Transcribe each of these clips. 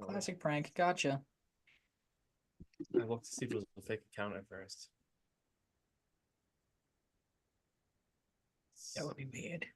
Classic prank. Gotcha. I looked to see if it was a fake account at first. That would be weird.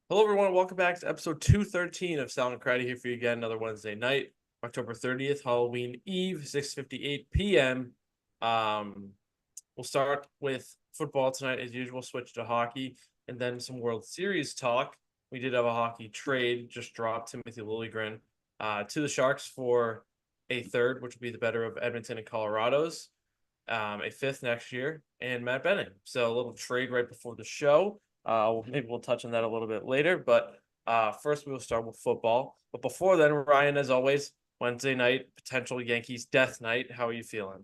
Hello, everyone. Welcome back to episode 213 of Salvaggio and Cratty here for you again. Another Wednesday night, October 30th, Halloween Eve, 6:58 p.m. Um, we'll start with football tonight as usual, switch to hockey, and then some World Series talk. We did have a hockey trade, just dropped Timothy Liljegren to the Sharks for a third, which would be the better of Edmonton and Colorado's, a fifth next year, and Matt Benning. So a little trade right before the show. Maybe we'll touch on that a little bit later, but first we will start with football. But before then, Ryan, as always, Wednesday night, potential Yankees death night. How are you feeling?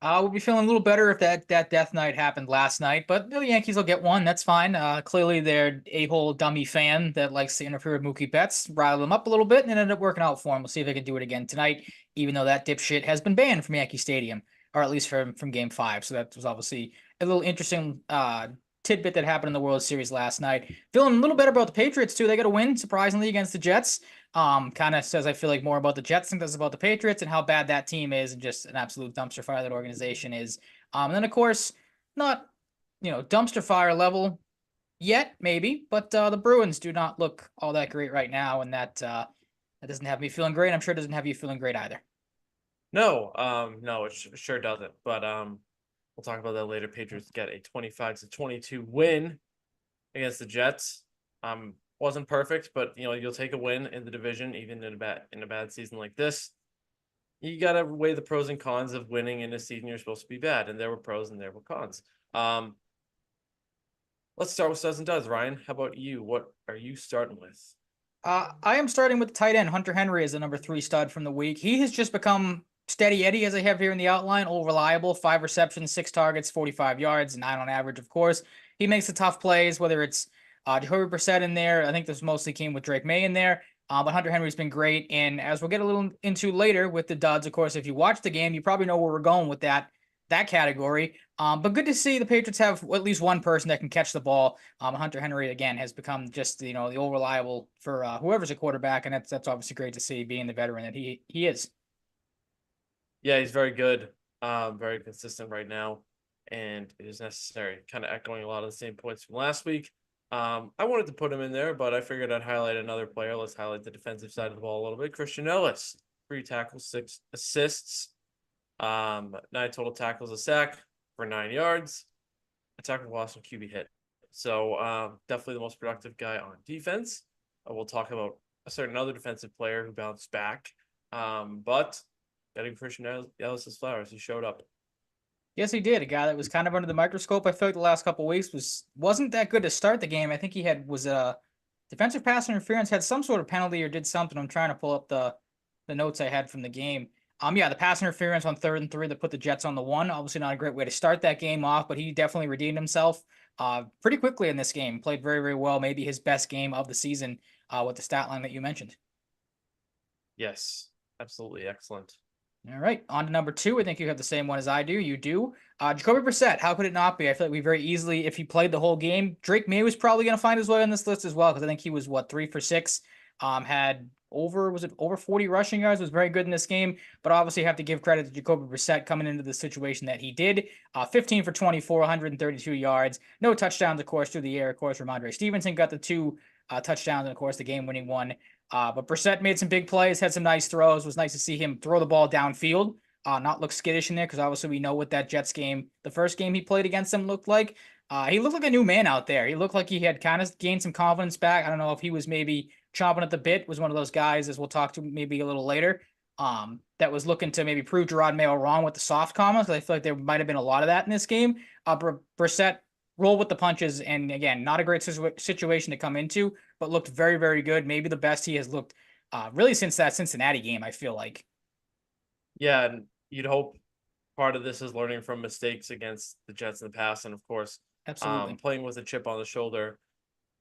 We'll be feeling a little better if that death night happened last night, but the Yankees will get one. That's fine. Clearly, their a-hole dummy fan that likes to interfere with Mookie Betts riled them up a little bit and it ended up working out for him. We'll see if they can do it again tonight, even though that dipshit has been banned from Yankee Stadium, or at least from Game 5. So that was obviously a little interesting tidbit that happened in the World Series last night. Feeling a little better about the Patriots, too. They got a win, surprisingly, against the Jets. Kind of says I feel like more about the Jets than does about the Patriots and how bad that team is and just an absolute dumpster fire that organization is. And then of course, not dumpster fire level yet, maybe, but the Bruins do not look all that great right now, and that doesn't have me feeling great. I'm sure it doesn't have you feeling great either. No, it sure doesn't. But we'll talk about that later. Patriots get a 25-22 win against the Jets. Wasn't perfect, but you'll take a win in the division, even in a bad season like this. You gotta weigh the pros and cons of winning in a season you're supposed to be bad, and there were pros and there were cons. Let's start with studs and duds. Ryan, how about you? What are you starting with? I am starting with the tight end. Hunter Henry is the number 3 stud from the week. He has just become steady Eddie, as I have here in the outline, all reliable. 5 receptions, 6 targets, 45 yards, 9 on average, of course. He makes the tough plays, whether it's Jacoby Brissett in there. I think this mostly came with Drake May in there. But Hunter Henry's been great. And as we'll get a little into later with the duds, of course, if you watch the game, you probably know where we're going with that category. But good to see the Patriots have at least one person that can catch the ball. Hunter Henry again has become just the old reliable for whoever's a quarterback, and that's obviously great to see, being the veteran that he is. Yeah, he's very good, very consistent right now, and it is necessary. Kind of echoing a lot of the same points from last week. I wanted to put him in there, but I figured I'd highlight another player. Let's highlight the defensive side of the ball a little bit. Christian Ellis, 3 tackles, 6 assists, 9 total tackles, a sack for 9 yards, a tackle loss and QB hit. So definitely the most productive guy on defense. We'll talk about a certain other defensive player who bounced back, but getting Christian Ellis's flowers. He showed up. Yes, he did. A guy that was kind of under the microscope. I feel like the last couple of weeks wasn't that good to start the game. I think he was defensive pass interference, had some sort of penalty or did something. I'm trying to pull up the notes I had from the game. Yeah, the pass interference on 3rd and 3 that put the Jets on the 1. Obviously not a great way to start that game off, but he definitely redeemed himself pretty quickly in this game. Played very, very well. Maybe his best game of the season with the stat line that you mentioned. Yes, absolutely excellent. All right, on to number 2. I think you have the same one as I do. You do. Jacoby Brissett, how could it not be? I feel like we very easily, if he played the whole game, Drake May was probably going to find his way on this list as well, because I think he was, 3 for 6, had over 40 rushing yards, was very good in this game, but obviously have to give credit to Jacoby Brissett coming into the situation that he did. 15 for 24, 132 yards, no touchdowns, of course, through the air. Of course, Ramondre Stevenson got the 2 touchdowns, and of course, the game-winning one. But Brissett made some big plays, had some nice throws. It was nice to see him throw the ball downfield, not look skittish in there, because obviously we know what that Jets game, the first game he played against them, looked like. He looked like a new man out there. He looked like he had kind of gained some confidence back. I don't know if he was maybe chomping at the bit, was one of those guys, as we'll talk to maybe a little later, that was looking to maybe prove Gerard Mayo wrong with the soft comments, because I feel like there might have been a lot of that in this game. Brissett rolled with the punches, and again, not a great situation to come into, but looked very, very good. Maybe the best he has looked really since that Cincinnati game, I feel like. Yeah, and you'd hope part of this is learning from mistakes against the Jets in the past, and of course, Absolutely. playing with a chip on the shoulder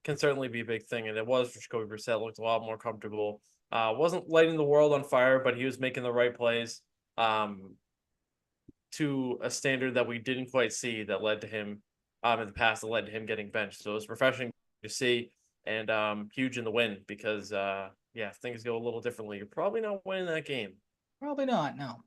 can certainly be a big thing, and it was for Jacoby Brissett. Looked a lot more comfortable. Wasn't lighting the world on fire, but he was making the right plays to a standard that we didn't quite see that led to him in the past that led to him getting benched. So it was refreshing to see, and huge in the win because yeah, if things go a little differently, you're probably not winning that game. Probably not, no.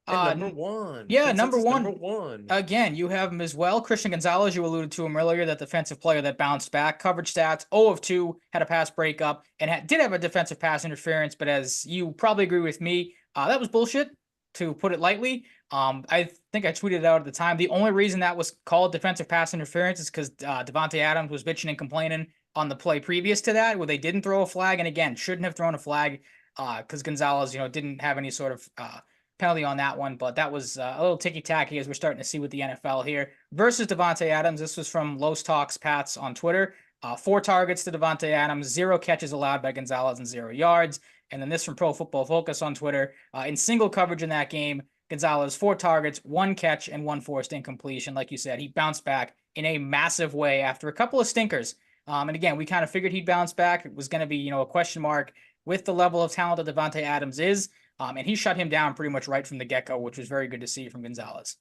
And number one, Yeah, number consensus number one. one. Again, you have him as well. Christian Gonzalez, you alluded to him earlier, that defensive player that bounced back. Coverage stats, 0 of 2, had a pass breakup, and did have a defensive pass interference, but as you probably agree with me, that was bullshit, to put it lightly. I think I tweeted it out at the time. The only reason that was called defensive pass interference is because Davante Adams was bitching and complaining on the play previous to that, where they didn't throw a flag, and again, shouldn't have thrown a flag because Gonzalez, didn't have any sort of penalty on that one, but that was a little ticky-tacky as we're starting to see with the NFL here. Versus Davante Adams, this was from Los Talks Pats on Twitter. 4 targets to Davante Adams, 0 catches allowed by Gonzalez, and 0 yards. And then this from Pro Football Focus on Twitter. In single coverage in that game, Gonzalez, 4 targets, 1 catch, and 1 forced incompletion. Like you said, he bounced back in a massive way after a couple of stinkers. And again, we kind of figured he'd bounce back. It was going to be, a question mark with the level of talent that Davante Adams is. And he shut him down pretty much right from the get-go, which was very good to see from Gonzalez.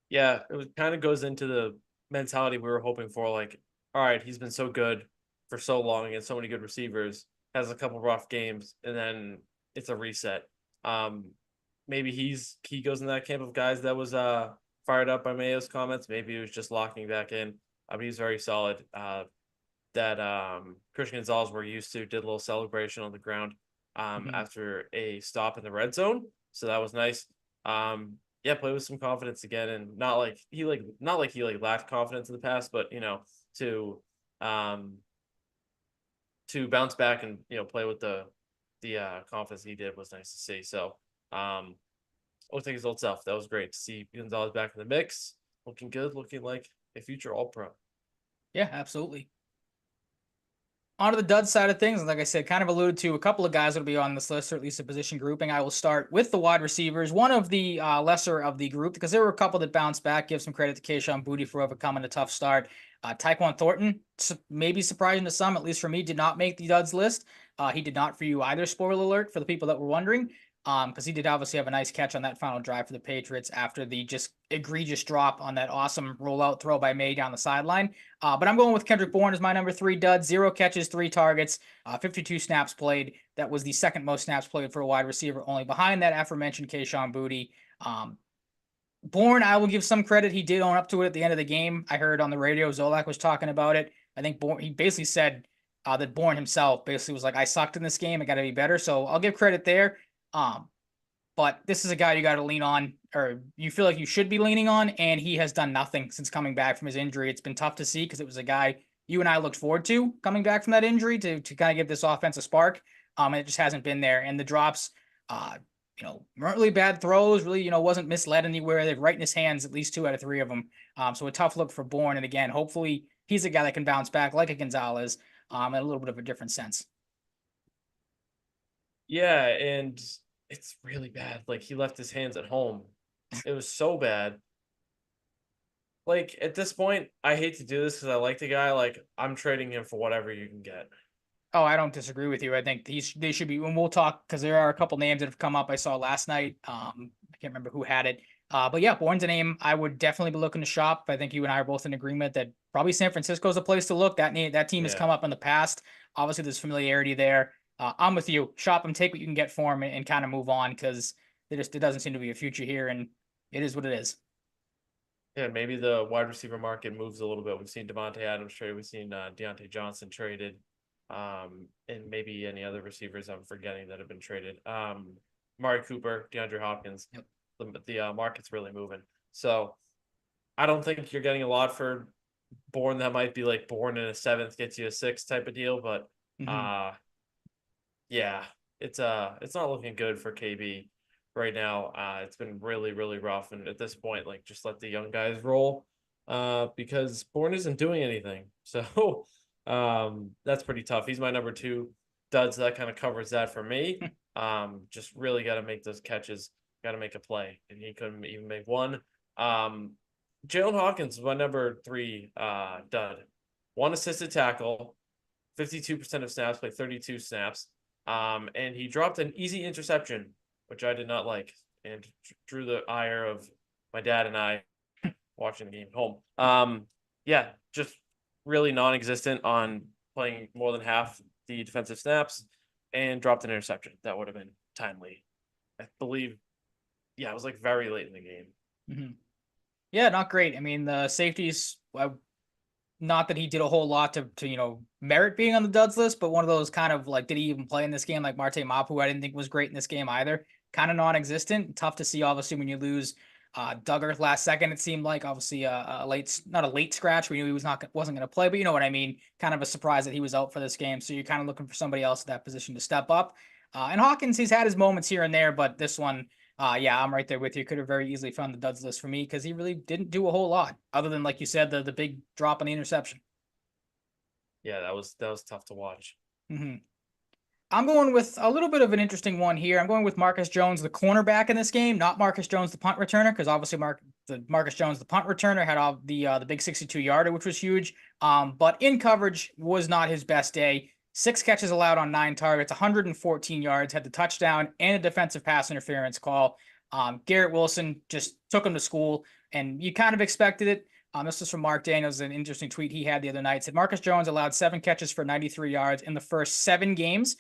Yeah, it kind of goes into the mentality we were hoping for. Like, all right, he's been so good for so long against so many good receivers, has a couple rough games, and then it's a reset. Maybe he goes in that camp of guys that was fired up by Mayo's comments. Maybe he was just locking back in. He's very solid. That Christian Gonzalez we're used to did a little celebration on the ground after a stop in the red zone. So that was nice. Yeah, play with some confidence again, and not like he lacked confidence in the past, but to bounce back and play with the confidence he did was nice to see. So looked like his old self. That was great to see Gonzalez back in the mix, looking good, looking like a future All Pro. Yeah, absolutely. On to the dud side of things, and like I said, kind of alluded to a couple of guys that'll be on this list, or at least a position grouping. I will start with the wide receivers, one of the lesser of the group, because there were a couple that bounced back. Give some credit to Kayshon Boutte for overcoming a tough start. Tyquan Thornton, maybe surprising to some, at least for me, did not make the duds list. He did not for you either, spoiler alert, for the people that were wondering. Because he did obviously have a nice catch on that final drive for the Patriots after the just egregious drop on that awesome rollout throw by May down the sideline. But I'm going with Kendrick Bourne as my number 3 dud. 0 catches, 3 targets, 52 snaps played. That was the second most snaps played for a wide receiver, only behind that aforementioned Kayshon Boutte. Bourne, I will give some credit. He did own up to it at the end of the game. I heard on the radio Zolak was talking about it. I think Bourne, he basically said that Bourne himself basically was like, I sucked in this game. I got to be better. So I'll give credit there. But this is a guy you got to lean on, or you feel like you should be leaning on, and he has done nothing since coming back from his injury. It's been tough to see because it was a guy you and I looked forward to coming back from that injury to kind of give this offense a spark. And it just hasn't been there. And the drops, weren't really bad throws, really, wasn't misled anywhere. They're right in his hands, at least 2 out of 3 of them. So a tough look for Bourne. And again, hopefully he's a guy that can bounce back like a Gonzalez in a little bit of a different sense. Yeah, and it's really bad. Like, he left his hands at home. It was so bad. Like, at this point, I hate to do this because I like the guy. Like, I'm trading him for whatever you can get. Oh, I don't disagree with you. I think they should be, and we'll talk because there are a couple names that have come up I saw last night. I can't remember who had it. But yeah, Bourne's a name I would definitely be looking to shop. I think you and I are both in agreement that probably San Francisco is a place to look. That team has come up in the past. Obviously, there's familiarity there. I'm with you. Shop him, take what you can get for him, and kind of move on because there doesn't seem to be a future here, and it is what it is. Yeah, maybe the wide receiver market moves a little bit. We've seen Davante Adams traded. We've seen Deontay Johnson traded. And maybe any other receivers I'm forgetting that have been traded. Amari Cooper, DeAndre Hopkins. Yep. The market's really moving. So I don't think you're getting a lot for Bourne that might be like Bourne in a seventh gets you a sixth type of deal, but Hmm. uh yeah, it's not looking good for KB right now. It's been really, really rough. And at this point, like just let the young guys roll. Because Bourne isn't doing anything. So that's pretty tough. He's my number two duds. That kind of covers that for me. Just really gotta make those catches, gotta make a play. And he couldn't even make one. Um Jalen Hawkins is my number three dud. One assisted tackle, 52% of snaps, played 32 snaps. And he dropped an easy interception, which I did not like, and drew the ire of my dad and I watching the game at home. Yeah, just really non-existent on playing more than half the defensive snaps, and dropped an interception that would have been timely. I believe, yeah, it was like very late in the game. Hmm. Yeah, not great. I mean, the safeties, not that he did a whole lot to merit being on the duds list, but one of those kind of like, did he even play in this game? Like Marte Mapu, I didn't think was great in this game either. Kind of non-existent. Tough to see, obviously, when you lose Duggar last second. It seemed like obviously a late, not a late scratch. We knew he wasn't going to play, but you know what I mean. Kind of a surprise that he was out for this game. So you're kind of looking for somebody else in that position to step up. And Hawkins, he's had his moments here and there, but this one, yeah, I'm right there with you. Could have very easily found the duds list for me because he really didn't do a whole lot other than, like you said, the big drop on the interception. Yeah, that was tough to watch. Hmm. I'm going with a little bit of an interesting one here. I'm going with Marcus Jones, the cornerback in this game, not Marcus Jones, the punt returner, because obviously Marcus Jones, the punt returner, had all the big 62-yarder, which was huge. But in coverage was not his best day. 6 catches allowed on 9 targets, 114 yards, had the touchdown and a defensive pass interference call. Garrett Wilson just took him to school, and you kind of expected it. This is from Mark Daniels, an interesting tweet he had the other night. Said Marcus Jones allowed 7 catches for 93 yards in the first 7 games.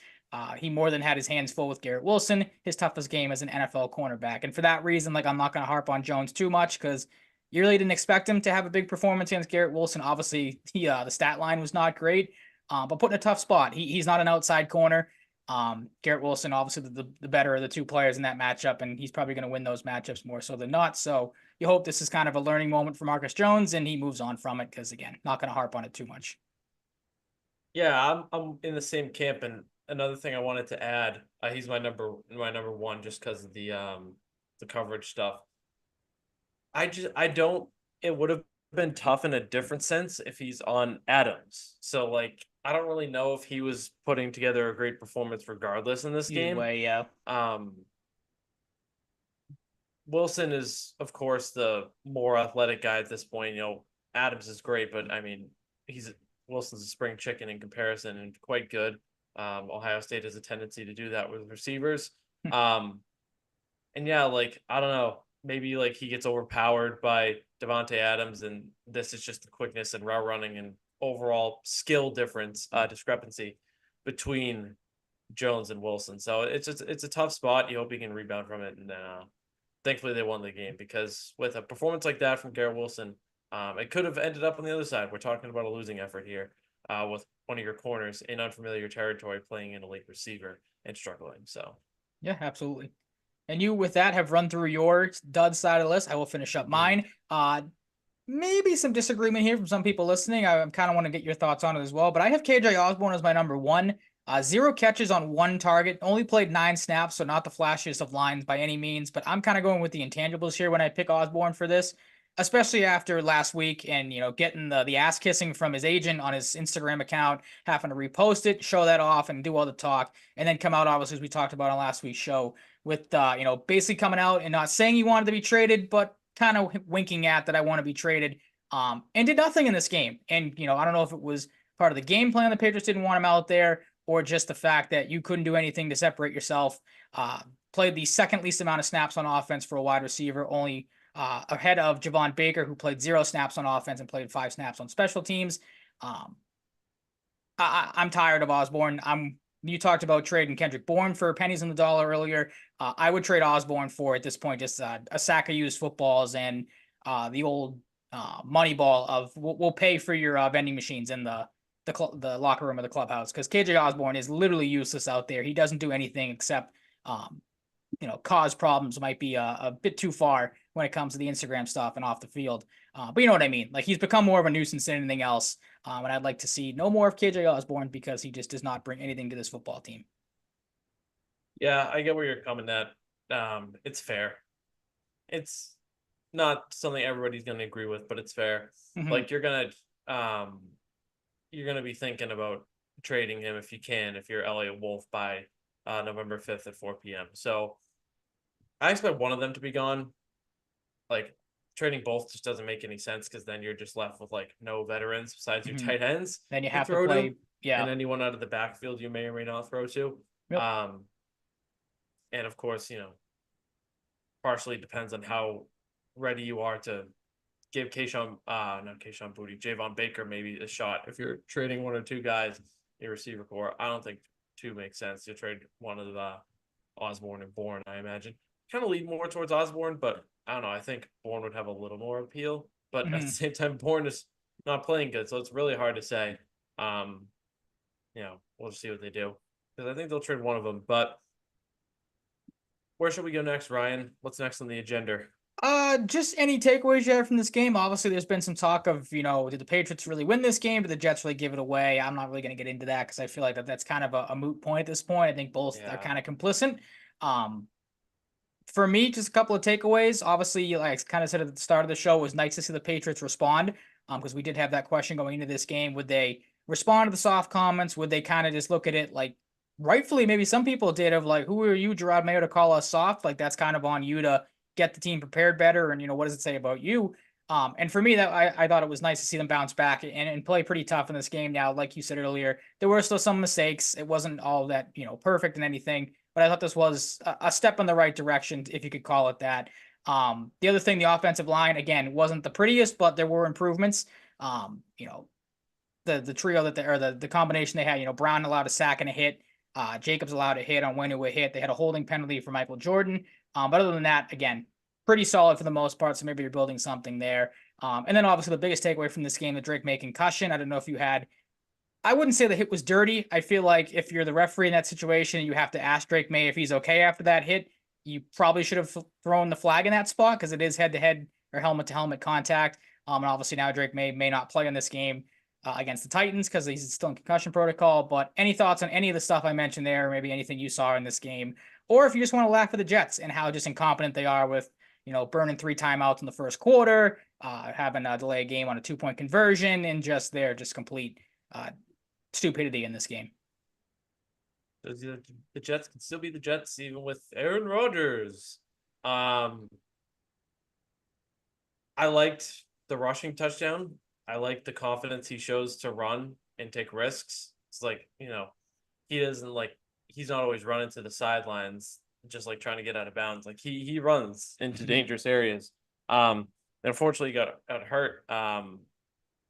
He more than had his hands full with Garrett Wilson, his toughest game as an NFL cornerback. And for that reason, like I'm not going to harp on Jones too much because you really didn't expect him to have a big performance against Garrett Wilson. Obviously, the stat line was not great, but put in a tough spot. He's not an outside corner. Garrett Wilson, obviously the better of the two players in that matchup, and he's probably going to win those matchups more so than not. So you hope this is kind of a learning moment for Marcus Jones, and he moves on from it because again, not going to harp on it too much. Yeah, I'm in the same camp. And another thing I wanted to add, he's my number one just because of the coverage stuff. I don't. It would have been tough in a different sense if he's on Adams. So like I don't really know if he was putting together a great performance regardless in this Either game. way, yeah. Um, Wilson is of course the more athletic guy at this point. Adams is great, but I mean he's Wilson's a spring chicken in comparison and quite good. Ohio State has a tendency to do that with receivers. Um, and yeah, like I don't know, maybe like he gets overpowered by Devonte Adams, and this is just the quickness and route running and overall skill discrepancy between Jones and Wilson. So it's a tough spot. You hope he can rebound from it, and thankfully they won the game because with a performance like that from Garrett Wilson, it could have ended up on the other side. We're talking about a losing effort here, with one of your corners in unfamiliar territory playing in a late receiver and struggling. So Yeah, absolutely. And you, with that, have run through your dud side of the list. I will finish up mine. Maybe some disagreement here from some people listening. I kind of want to get your thoughts on it as well. But I have KJ Osborne as my number one. 0 catches on 1 target. Only played 9 snaps, so not the flashiest of lines by any means. But I'm kind of going with the intangibles here when I pick Osborne for this, especially after last week and getting the ass kissing from his agent on his Instagram account, having to repost it, show that off, and do all the talk, and then come out obviously as we talked about on last week's show with basically coming out and not saying he wanted to be traded, but kind of winking at that I want to be traded. And did nothing in this game. And I don't know if it was part of the game plan the Patriots didn't want him out there, or just the fact that you couldn't do anything to separate yourself. Played the second least amount of snaps on offense for a wide receiver, only ahead of Javon Baker, who played 0 snaps on offense and played 5 snaps on special teams. Um, I'm tired of Osborne. You talked about trading Kendrick Bourne for pennies on the dollar earlier. I would trade Osborne for at this point just a sack of used footballs and the old money ball of we'll pay for your vending machines in the locker room of the clubhouse because KJ Osborne is literally useless out there. He doesn't do anything except cause problems might be a bit too far when it comes to the Instagram stuff and off the field. But you know what I mean? Like, he's become more of a nuisance than anything else. And I'd like to see no more of KJ Osborne because he just does not bring anything to this football team. Yeah, I get where you're coming at. It's fair. It's not something everybody's going to agree with, but it's fair. Mm-hmm. Like um you're gonna be thinking about trading him if you can, if you're Elliot Wolf by November 5th at 4 p.m. So I expect one of them to be gone. Like trading both just doesn't make any sense because then you're just left with like no veterans besides your Mm-hmm. tight ends Then you to have to throw to, play. Yeah. and anyone out of the backfield you may or may not throw to. Yep. Um, and of course, partially depends on how ready you are to give not Kayshawn Booty, Javon Baker maybe a shot. If you're trading one or two guys in your receiver core, I don't think two makes sense. You trade one of Osborne and Bourne, I imagine. Kind of lead more towards Osborne, but I don't know. I think Bourne would have a little more appeal. But at the Mm-hmm. same time, Bourne is not playing good, so it's really hard to say. Um, we'll just see what they do. Because I think they'll trade one of them. But where should we go next, Ryan? What's next on the agenda? Just any takeaways you have from this game. Obviously, there's been some talk of, did the Patriots really win this game? Did the Jets really give it away? I'm not really going to get into that because I feel like that's kind of a moot point at this point. I think both are Yeah. kind of complicit. Um, for me, just a couple of takeaways. Obviously, like I kind of said at the start of the show, it was nice to see the Patriots respond. Because we did have that question going into this game. Would they respond to the soft comments? Would they kind of just look at it like rightfully, maybe some people did, of like, who are you, Gerard Mayo, to call us soft? Like, that's kind of on you to get the team prepared better. And, what does it say about you? And for me, that I thought it was nice to see them bounce back and play pretty tough in this game. Now, like you said earlier, there were still some mistakes. It wasn't all that, perfect and anything, but I thought this was a step in the right direction, if you could call it that. The other thing, the offensive line, again, wasn't the prettiest, but there were improvements. The trio that they, or the combination they had, Brown allowed a sack and a hit. Jacobs allowed a hit on when it would hit. They had a holding penalty for Michael Jordan. But other than that, again, pretty solid for the most part. So maybe you're building something there. And then obviously the biggest takeaway from this game, the Drake May concussion. I don't know if you had. I wouldn't say the hit was dirty. I feel like if you're the referee in that situation, you have to ask Drake May if he's okay after that hit. You probably should have thrown the flag in that spot because it is head-to-head or helmet-to-helmet contact. And obviously now Drake may not play in this game against the Titans because he's still in concussion protocol. But any thoughts on any of the stuff I mentioned there, or maybe anything you saw in this game? Or if you just want to laugh at the Jets and how just incompetent they are with, burning 3 timeouts in the first quarter, having a delay game on a 2-point conversion, and just complete stupidity in this game. The Jets can still be the Jets even with Aaron Rodgers. I liked the rushing touchdown. I liked the confidence he shows to run and take risks. It's like, he doesn't he's not always running to the sidelines, just like trying to get out of bounds. Like he runs into dangerous areas. And unfortunately got hurt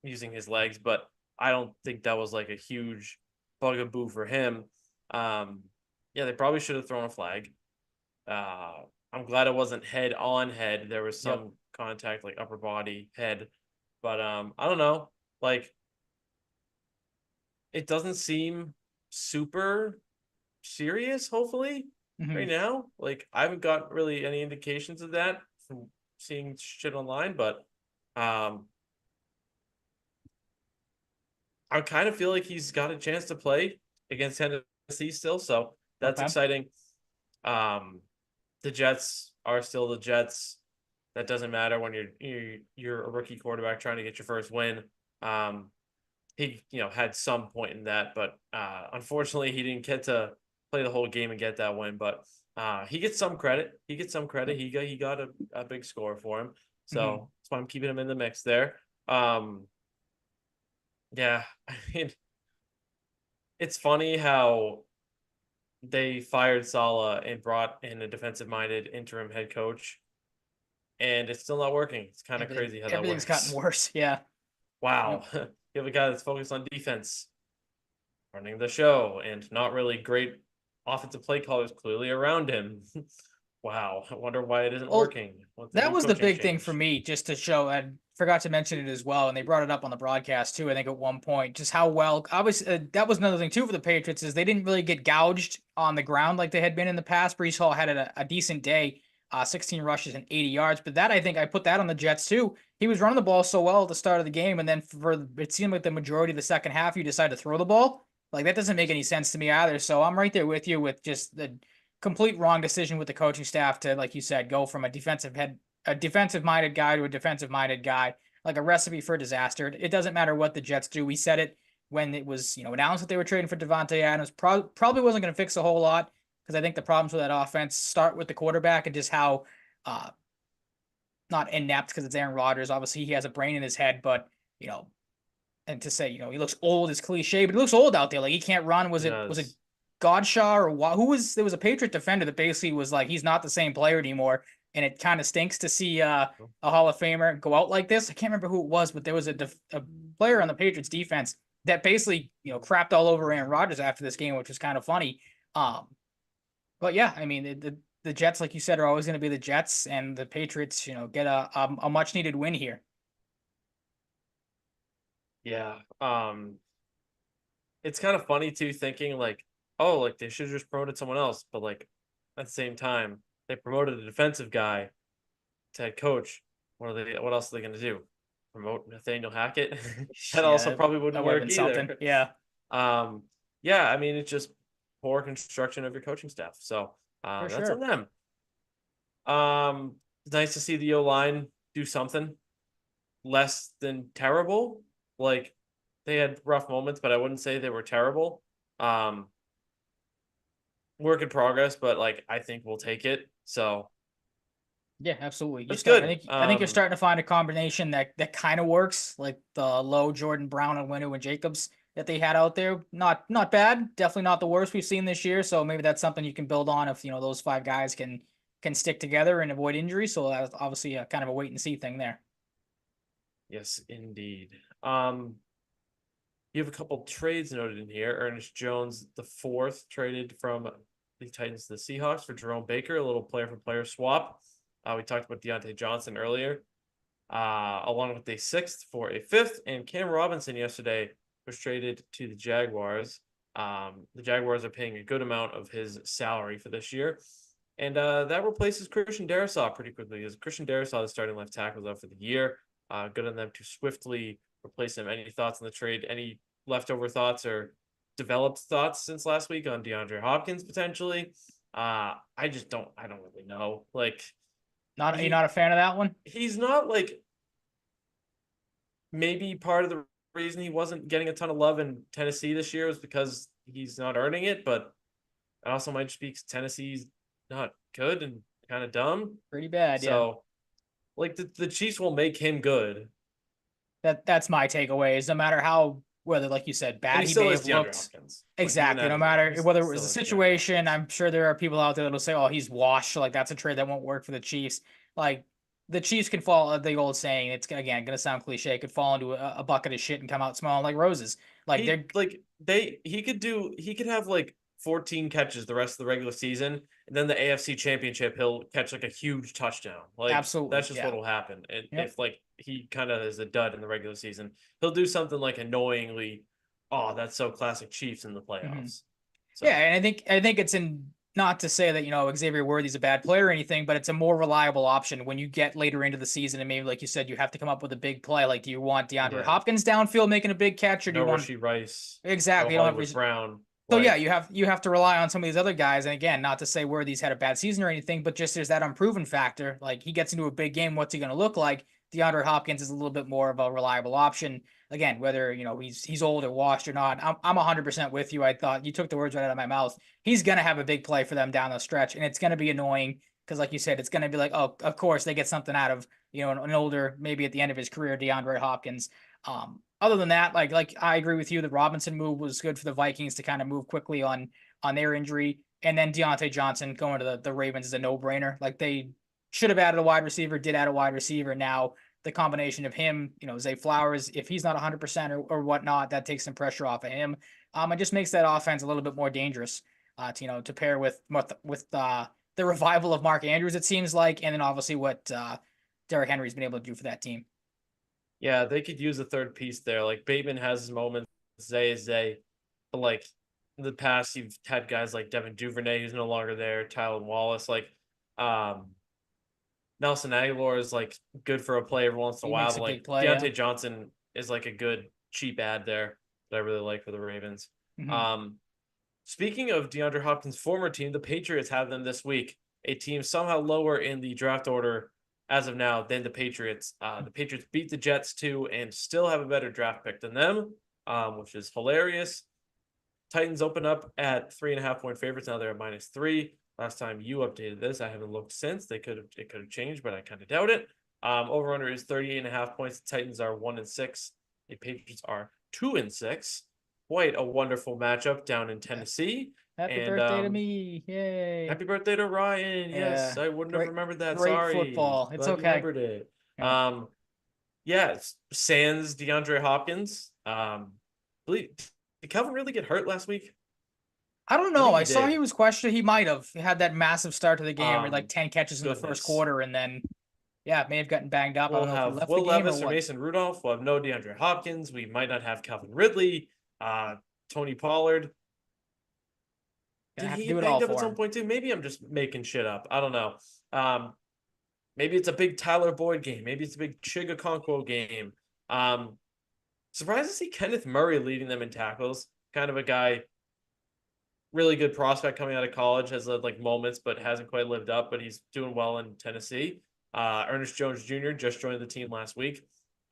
using his legs, but I don't think that was like a huge bugaboo for him. Yeah, they probably should have thrown a flag. I'm glad it wasn't head on head. There was some contact, like upper body, head. But I don't know. Like, it doesn't seem super serious, hopefully, right now. Like, I haven't got really any indications of that from seeing shit online, but I kind of feel like he's got a chance to play against Tennessee still, so that's Okay. exciting. The Jets are still the Jets. That doesn't matter when you're a rookie quarterback trying to get your first win. He had some point in that, but unfortunately he didn't get to play the whole game and get that win. But he gets some credit. He got a big score for him, so that's why I'm keeping him in the mix there. Yeah, I mean, it's funny how they fired Saleh and brought in a defensive-minded interim head coach, and it's still not working. It's kind of crazy how that Everything's gotten works. worse. Yeah. Wow. Yep. You have a guy that's focused on defense, running the show, and not really great offensive play callers clearly around him. Wow. I wonder why it isn't Well, working. What's the that new was the coaching big thing for change? me, just to show. And forgot to mention it as well, and they brought it up on the broadcast too. I think at one point, just how well. Obviously, that was another thing too for the Patriots is they didn't really get gouged on the ground like they had been in the past. Brees Hall had a decent day, 16 rushes and 80 yards. But that I think I put that on the Jets too. He was running the ball so well at the start of the game, and then for it seemed like the majority of the second half, you decide to throw the ball. Like that doesn't make any sense to me either. So I'm right there with you with just the complete wrong decision with the coaching staff to, like you said, go from a defensive minded guy to a defensive minded guy, like a recipe for disaster. It doesn't matter what the Jets do. We said it when it was, announced that they were trading for Devontae Adams. Probably wasn't going to fix a whole lot because I think the problems with that offense start with the quarterback and just how uh, not inept because it's Aaron Rodgers. Obviously, he has a brain in his head, but and to say he looks old is cliche, but he looks old out there. Like he can't run. Was it Godshaw or who was there was a Patriot defender that basically was like he's not the same player anymore, and it kind of stinks to see a Hall of Famer go out like this. I can't remember who it was, but there was a player on the Patriots defense that basically crapped all over Aaron Rodgers after this game, which was kind of funny. But yeah, I mean the Jets, like you said, are always going to be the Jets, and the Patriots, get a much needed win here. Yeah. It's kind of funny too, thinking like, oh, like they should have just promoted someone else, but like at the same time, they promoted a defensive guy to head coach. What else are they gonna do? Promote Nathaniel Hackett? That also Yeah, probably that wouldn't would have work been either. something. Yeah, Yeah, I mean it's just poor construction of your coaching staff. So for that's on sure. them. It's nice to see the O line do something less than terrible. Like they had rough moments, but I wouldn't say they were terrible. Um, Work in progress, but like I think we'll take it. So Yeah, absolutely. that's good. I think you're starting to find a combination that kind of works, like the low Jordan Brown and Winu and Jacobs that they had out there. Not bad. Definitely not the worst we've seen this year. So maybe that's something you can build on if those five guys can stick together and avoid injury. So that's obviously a kind of a wait and see thing there. Yes, indeed. You have a couple trades noted in here. Ernest Jones, the fourth, traded from the Titans to the Seahawks for Jerome Baker, a little player for player swap. We talked about Deontay Johnson earlier, along with a sixth for a fifth. And Cam Robinson yesterday was traded to the Jaguars. The Jaguars are paying a good amount of his salary for this year. And that replaces Christian Darrisaw pretty quickly, as Christian Darrisaw, the starting left tackle, is out for the year. Good on them to swiftly replace him. Any thoughts on the trade? Any leftover thoughts or developed thoughts since last week on DeAndre Hopkins potentially? I don't really know. Like You're not a fan of that one? he's not like, maybe part of the reason he wasn't getting a ton of love in Tennessee this year was because he's not earning it, but it also might just be because Tennessee's not good and kind of dumb. Pretty bad, yeah. So like the Chiefs will make him good. That's my takeaway. Is no matter how whether, like you said, And bad he he still may is have DeAndre looked. Hopkins. Like you and Exactly. that No agree. matter He's whether it was still a is DeAndre situation, Hopkins. I'm sure there are people out there that'll say, "Oh, he's washed." Like that's a trade that won't work for the Chiefs. Like the Chiefs can fall. The old saying, it's again going to sound cliche, could fall into a bucket of shit and come out smelling like roses. Like they're He could have like 14 catches the rest of the regular season, and then the AFC Championship he'll catch like a huge touchdown. Like absolutely, that's just yeah. what'll happen. And Yep. if like he kind of is a dud in the regular season, he'll do something like annoyingly, oh, that's so classic Chiefs in the hmm playoffs. Yeah, So and I think it's in not to say that Xavier Worthy's a bad player or anything, but it's a more reliable option when you get later into the season and maybe like you said, you have to come up with a big play. Like, do you want DeAndre yeah, Hopkins downfield making a big catch, or do no you want Rashee Rice, no exactly? You don't Hollywood have Brown. so yeah, Like you have to rely on some of these other guys. And again, not to say Worthy's had a bad season or anything, but just there's that unproven factor. Like he gets into a big game, what's he going to look like? DeAndre Hopkins is a little bit more of a reliable option. Again, whether he's old or washed or not, I'm 100% with you. I thought you took the words right out of my mouth. He's going to have a big play for them down the stretch, and it's going to be annoying because, like you said, it's going to be like, oh, of course they get something out of an older, maybe at the end of his career, DeAndre Hopkins. Other than that, like I agree with you. The Robinson move was good for the Vikings to kind of move quickly on their injury, and then Deontay Johnson going to the Ravens is a no brainer. Like they should have added a wide receiver, did add a wide receiver. Now the combination of him, Zay Flowers, if he's not 100% or whatnot, that takes some pressure off of him. It just makes that offense a little bit more dangerous. To pair with the revival of Mark Andrews, it seems like, and then obviously what Derrick Henry's been able to do for that team. Yeah, they could use a third piece there. Like Bateman has his moments, Zay is Zay, but like in the past, you've had guys like Devin Duvernay who's no longer there, Tyler Wallace, like um Nelson Aguilar is like good for a play every once in a He while, makes but a big like play. Yeah. Deontay Johnson is like a good cheap ad there that I really like for the Ravens. Hmm. Um, Speaking of DeAndre Hopkins' former team, the Patriots have them this week, a team somehow lower in the draft order as of now than the Patriots. The Patriots beat the Jets too and still have a better draft pick than them, which is hilarious. Titans open up at 3.5 point favorites. Now they're at -3. Last time you updated this, I haven't looked since. It could have changed, but I kind of doubt it. Over under is 38.5 points. The Titans are 1-6. The Patriots are 2-6. Quite a wonderful matchup down in Tennessee. Happy And birthday to me. happy Yay. birthday to Ryan. Yes, Yeah. I wouldn't have Great, remembered that. great Sorry. football. It's Glad you okay. remembered it. Yeah. Yeah, Sans DeAndre Hopkins. Did Calvin really get hurt last week? I don't I know. think I he saw did. he was questioned. He might have. He had that massive start to the game where like 10 catches in the first Goodness. quarter, and then yeah, may have gotten banged up. I don't We'll know if he have left the Will game or Levis or what. Mason Rudolph. We'll have no DeAndre Hopkins. We might not have Calvin Ridley. Tony Pollard. Gonna Did have he to do get it all banged up at for some him. point too? Maybe I'm just making shit up. I don't know. Um, Maybe it's a big Tyler Boyd game. Maybe it's a big Chiga Okonkwo game. Um, Surprised to see Kenneth Murray leading them in tackles. Kind of a guy, really good prospect coming out of college, has led like moments, but hasn't quite lived up. But he's doing well in Tennessee. Ernest Jones Jr. just joined the team last week.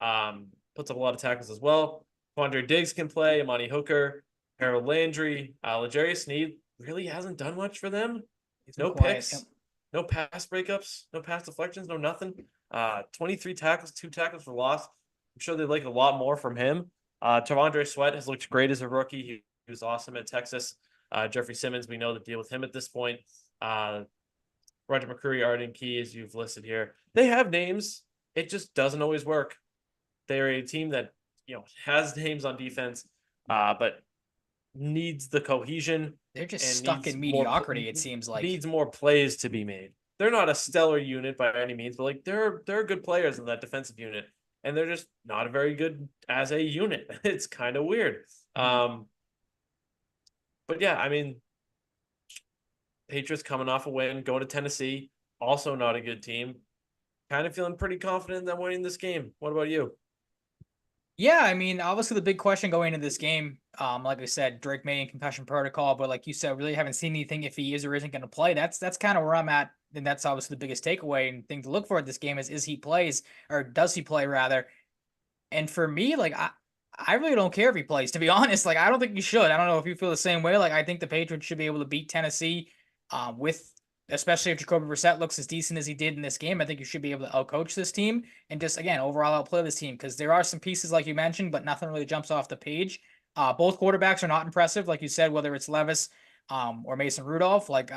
Puts up a lot of tackles as well. Quandre Diggs can play. Amani Hooker, Harold Landry, L'Jarius Sneed really hasn't done much for them. He's been No quiet. Yep. picks, no pass breakups, no pass deflections, no nothing. 23 tackles, 2 tackles for loss. I'm sure they like a lot more from him. Tavondre Sweat has looked great as a rookie. He was awesome at Texas. Jeffrey Simmons, we know the deal with him at this point. Roger McCreary, Arden Key, as you've listed here. They have names. It just doesn't always work. They're a team that has names on defense, but needs the cohesion They're just and stuck in mediocrity, it seems like. needs more plays to be made. They're not a stellar unit by any means, but like they're good players in that defensive unit, and they're just not very good as a unit. It's kind of weird. Mhm. But yeah, I mean, Patriots coming off a win, going to Tennessee, also not a good team. Kind of feeling pretty confident in them winning this game. What about you? Yeah, I mean, obviously the big question going into this game, like I said, Drake May in concussion protocol, but like you said, really haven't seen anything if he is or isn't going to play. That's kind of where I'm at, and that's obviously the biggest takeaway and thing to look for at this game is he plays or does he play rather? And for me, like I really don't care if he plays, to be honest. Like I don't think you should. I don't know if you feel the same way. Like I think the Patriots should be able to beat Tennessee, with especially if Jacoby Brissett looks as decent as he did in this game. I think you should be able to outcoach this team and just again overall outplay this team because there are some pieces like you mentioned, but nothing really jumps off the page. Both quarterbacks are not impressive, like you said, whether it's Levis, or Mason Rudolph. Like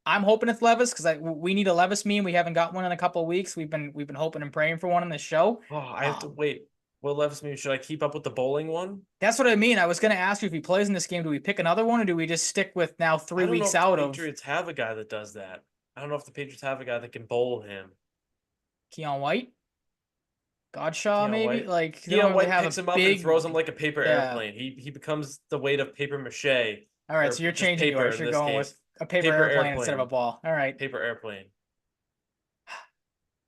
I'm hoping it's Levis because we need a Levis meme. We haven't got one in a couple of weeks. We've been hoping and praying for one in this show. Oh, I have to Um, wait. Will Levis mean should I keep up with the bowling one? That's what I mean. I was going to ask you if he plays in this game, do we pick another one or do we just stick with now I three don't know weeks if the out of Patriots have a guy that does that. I don't know if the Patriots have a guy that can bowl him. Keon White? Godshaw, Keon maybe? White. Like, they don't Keon really White have picks a him up and throws him big. like a paper Yeah. airplane. He becomes the weight of paper mache, All right. So or you're just changing paper yours. in You're this going with case. a paper Paper airplane instead of a airplane. ball. All right. Paper airplane.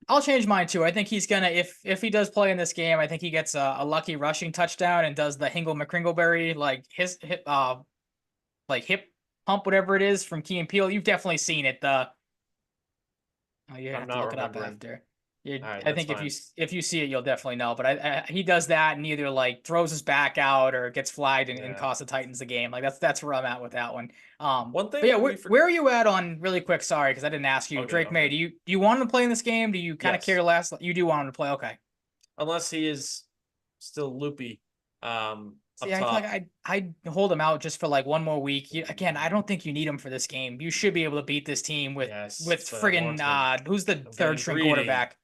I'll change mine too. I think he's gonna if he does play in this game, I think he gets a lucky rushing touchdown and does the Hingle McCringleberry like his hip like hip pump whatever it is from Key and Peele. You've definitely seen it. Oh, you I'm have to not look it up remembering. after. All right, I that's think fine. if you see it, you'll definitely know. But he does that and either like throws his back out or gets flagged and Yeah. costs the Titans the game. Like that's where I'm at with that one. One But yeah, thing we for where are you at on really quick? Sorry, because I didn't ask you, Okay, Drake May. okay. Do you want him to play in this game? Do you kind of care Yes. less? You do want him to play, okay? Unless he is still loopy See, up I feel like top. I'd hold him out just for like one more week. Again, I don't think you need him for this game. You should be able to beat this team Yes, with but I friggin' want him. who's the I'm third getting string greedy. quarterback?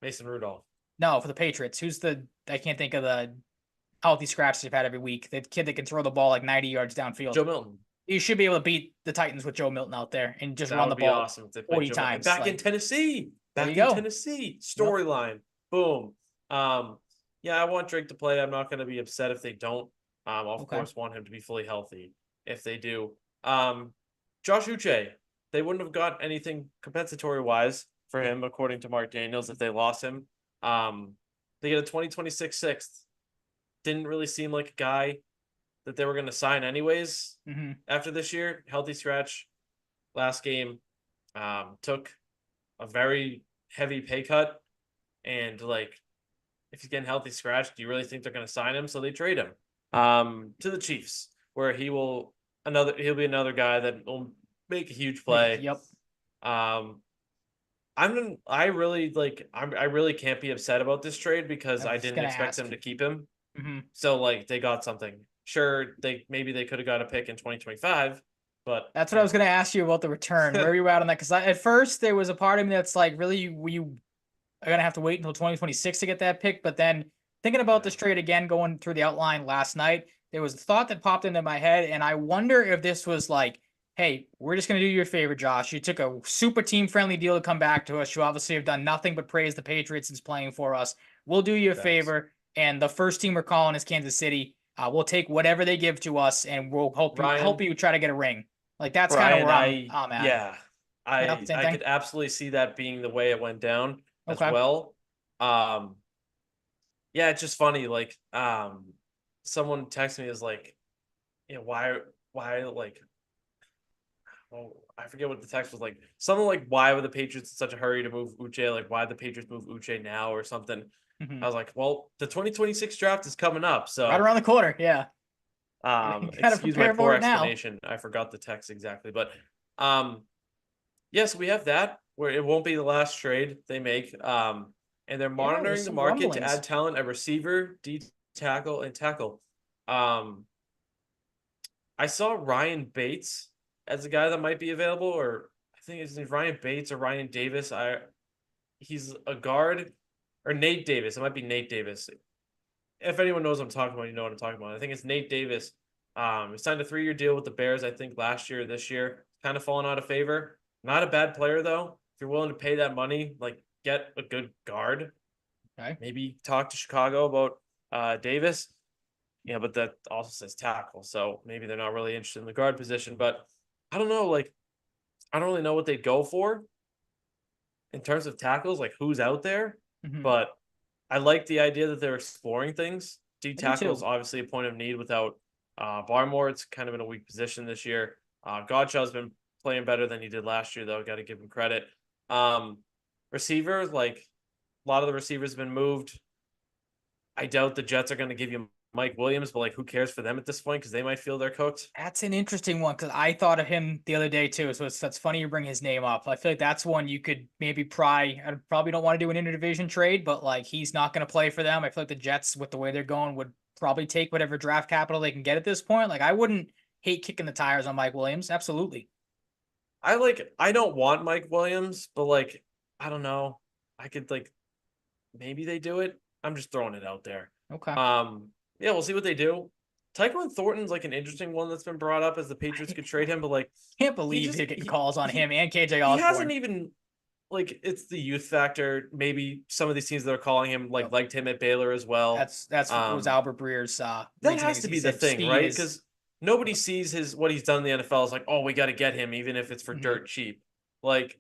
Mason Rudolph. No, for the Patriots. Who's the I can't think of the healthy scratch they've had every week. The kid that can throw the ball like 90 yards downfield. Joe Milton. You should be able to beat the Titans with Joe Milton out there and just That run would the be ball awesome if they played 40 Joe Milton. times. Back in Like, Tennessee. there you Back in go. Tennessee. Yep. Storyline. Boom. Yeah, I want Drake to play. I'm not going to be upset if they don't. I'll of Okay. course want him to be fully healthy if they do. Josh Uche, they wouldn't have got anything compensatory wise for him, according to Mark Daniels, if they lost him. They get a 2026 sixth. Didn't really seem like a guy that they were going to sign anyways Mm-hmm. after this year. Healthy scratch last game. Took a very heavy pay cut, and like if he's getting healthy scratch, do you really think they're going to sign him? So they trade him to the Chiefs, where he'll be another guy that will make a huge play. Yep. Um, I really I really can't be upset about this trade because I I was didn't gonna expect ask. them to keep him. Mm-hmm. So like they got something. Sure, they could have got a pick in 2025, but That's what I was gonna ask you about the return. Where are you at on that? Because at first there was a part of me that's like, really, you are gonna have to wait until 2026 to get that pick. But then thinking about Yeah. this trade again, going through the outline last night, there was a thought that popped into my head, and I wonder if this was like, hey, we're just gonna do you a favor, Josh. You took a super team friendly deal to come back to us. You obviously have done nothing but praise the Patriots since playing for us. We'll do you a Facts. favor, and the first team we're calling is Kansas City. We'll take whatever they give to us, and we'll help Ryan, you try to get a ring. Like that's kind of Brian, where I'm at. yeah, Yeah, same I thing. could absolutely see that being the way it went down as Okay. well. Um, yeah, it's just funny. Someone texted me is like, why, like, oh, I forget what the text was like. Something like, why were the Patriots in such a hurry to move Uche? Like, why the Patriots move Uche now or something? Hmm. I was like, well, the 2026 draft is coming up, Right so around the corner. Yeah. You gotta excuse my prepare poor for it now. explanation. I forgot the text exactly, but um, yes, we have that where it won't be the last trade they make. And they're Yeah, there's monitoring the some market to rumblings. add talent at receiver, D tackle, and tackle. Um, I saw Ryan Bates as a guy that might be available, or I think his name's Ryan Bates or Ryan Davis. He's a guard or Nate Davis. It might be Nate Davis. If anyone knows what I'm talking about, you know what I'm talking about. I think it's Nate Davis. He signed a 3-year deal with the Bears, I think last year, this year. Kind of fallen out of favor. Not a bad player though. If you're willing to pay that money, like get a good guard. Okay. Maybe talk to Chicago about Davis. Yeah, but that also says tackle, so maybe they're not really interested in the guard position. But I don't know, like I don't really know what they'd go for in terms of tackles, like who's out there. Hmm. But I like the idea that they're exploring things. D I do tackle is too. obviously a point of need without Barmore. It's kind of in a weak position this year. Godshaw's been playing better than he did last year, though. Got to give him credit. Um, Receivers, like a lot of the receivers have been moved. I doubt the Jets are going to give you Mike Williams, but like, who cares for them at this point? Because they might feel they're cooked. That's an interesting one because I thought of him the other day too. So that's funny you bring his name up. I feel like that's one you could maybe pry. I probably don't want to do an interdivision trade, but like he's not going to play for them. I feel like the Jets, with the way they're going, would probably take whatever draft capital they can get at this point. Like I wouldn't hate kicking the tires on Mike Williams. Absolutely. I don't want Mike Williams, but like I don't know. I could like maybe they do it. I'm just throwing it out there. Okay. Yeah, we'll see what they do. Tyquan Thornton's like an interesting one that's been brought up as the Patriots could trade him, but like Can't he believe just they're getting calls on him and KJ he hasn't Osborne. even like it's the youth factor. Maybe some of these teams that are calling him like Yep. liked him at Baylor as well. That's what was Albert Breer's That reasoning. has Is to he be the said thing, speed right? is. Because nobody sees his what he's done in the NFL is like, oh, we got to get him, even if it's for Mhm. dirt cheap. Like,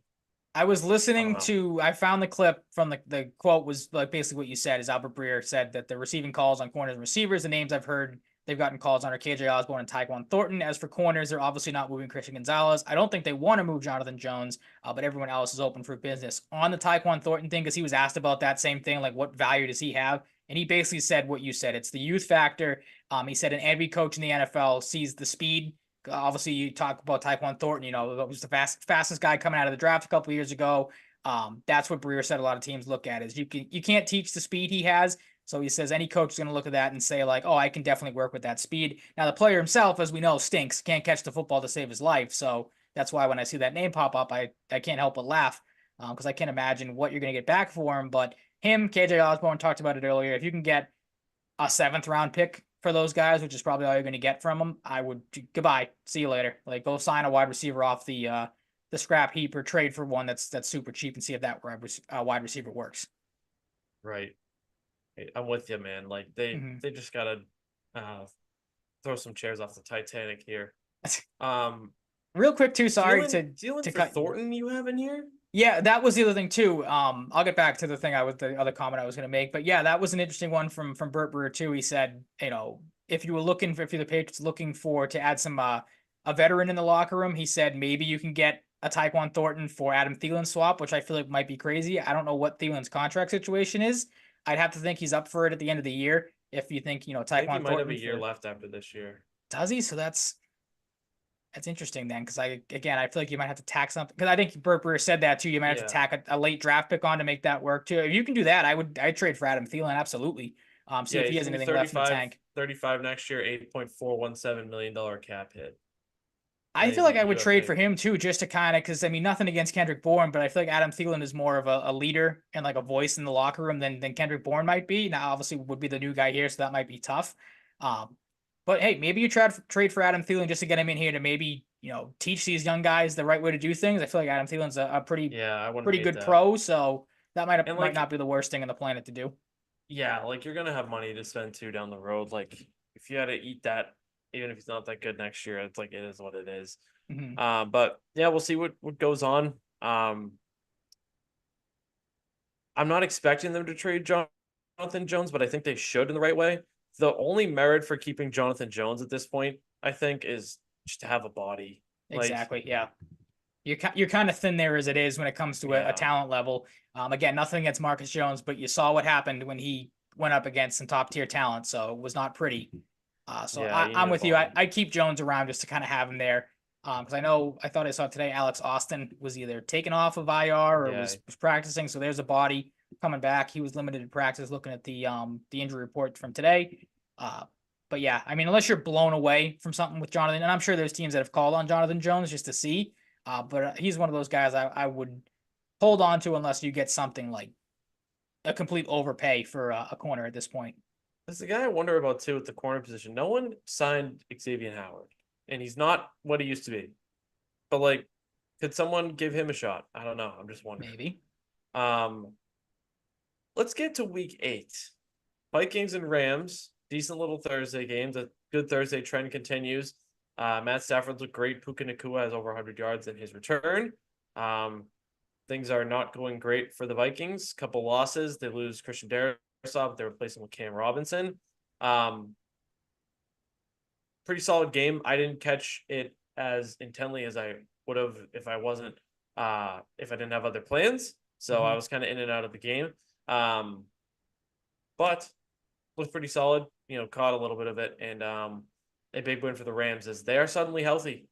I was I don't listening know. to. I found the clip from the quote was like basically what you said. Is Albert Breer said that the receiving calls on corners and receivers, the names I've heard they've gotten calls on are KJ Osborne and Tyquan Thornton. As for corners, they're obviously not moving Christian Gonzalez. I don't think they want to move Jonathan Jones, but everyone else is open for business on the Tyquan Thornton thing because he was asked about that same thing, like what value does he have, and he basically said what you said. It's the youth factor. He said an every coach in the NFL sees the speed. Obviously, you talk about Tyquan Thornton. You know, it was the fastest guy coming out of the draft a couple of years ago. That's what Breer said a lot of teams look at is you can't teach the speed he has. So he says any coach is going to look at that and say like, oh, I can definitely work with that speed. Now the player himself, as we know, stinks. Can't catch the football to save his life. So that's why when I see that name pop up, I can't help but laugh because I can't imagine what you're going to get back for him. But him, KJ Osborne talked about it earlier. If you can get a 7th round pick for those guys, which is probably all you're going to get from them, I would goodbye. See you later. Like go sign a wide receiver off the scrap heap or trade for one that's super cheap and see if that wide receiver works. Right. I'm with you, man. Like they Mhm. they just gotta uh throw some chairs off the Titanic here. Um, Real quick too, sorry Thielen to for cut. Thornton you have in here? Yeah, that was the other thing too. I'll get back to the other comment I was going to make, but yeah, that was an interesting one from Burt Brewer too. He said, if you were looking for, if you're the Patriots looking for to add some a veteran in the locker room, he said maybe you can get a Tyquan Thornton for Adam Thielen swap, which I feel like might be crazy. I don't know what Thielen's contract situation is. I'd have to think he's up for it at the end of the year. If you think I think he Tyquan might have a Thornton year for left after this year. does he? So that's interesting then, because I feel like you might have to tack something, because I think Burt Brewer said that too. You might have to Yeah. tack a late draft pick on to make that work too. If you can do that, I'd trade for Adam Thielen absolutely. See Yeah, if he he's has gonna be anything left in the tank. 35 next year, $8.417 million cap hit. And I he's feel a like I would trade UFA. for him too, just to kind of, because I mean nothing against Kendrick Bourne, but I feel like Adam Thielen is more of a leader and like a voice in the locker room than Kendrick Bourne might be. Now obviously would be the new guy here, so that might be tough. Um, but hey, maybe you trade for Adam Thielen just to get him in here to maybe teach these young guys the right way to do things. I feel like Adam Thielen's a Yeah, I wouldn't pretty hate good that. pro, so that And might like, not be the worst thing on the planet to do. yeah, like you're gonna have money to spend too down the road. Like if you had to eat that, even if he's not that good next year, it's like it is what it is. Mm-hmm. But yeah, we'll see what goes on. I'm not expecting them to trade Jonathan Jones, but I think they should in the right way. The only merit for keeping Jonathan Jones at this point, I think, is just to have a body. Like, Exactly. Yeah. You're kind of thin there as it is when it comes to a yeah, talent level. Again, nothing against Marcus Jones, but you saw what happened when he went up against some top tier talent, so it was not pretty. So yeah, you need I'm a with you. body. I'd keep Jones around just to kind of have him there. Because I thought I saw today Alex Austin was either taken off of IR or Yeah, was practicing. So there's a body coming back. He was limited in practice. Looking at the injury report from today. Uh, but yeah, I mean, unless you're blown away from something with Jonathan, and I'm sure there's teams that have called on Jonathan Jones just to see. But he's one of those guys I would hold on to unless you get something like a complete overpay for a corner at this point. that's the guy I wonder about too with the corner position. No one signed Xavier Howard, and he's not what he used to be. But like, could someone give him a shot? I don't know. I'm just wondering. Maybe. Um, let's get to week 8. Vikings and Rams, decent little Thursday games. A good Thursday trend continues. Matt Stafford looked great. Puka Nacua has over 100 yards in his return. Um, things are not going great for the Vikings. Couple losses. They lose Christian Darrisaw. They're replacing with Cam Robinson. Um, pretty solid game. I didn't catch it as intently as I would have if I didn't have other plans. So I Mm-hmm. was kind of in and out of the game. Um, but looked pretty solid. Caught a little bit of it, and a big win for the Rams as they are suddenly healthy.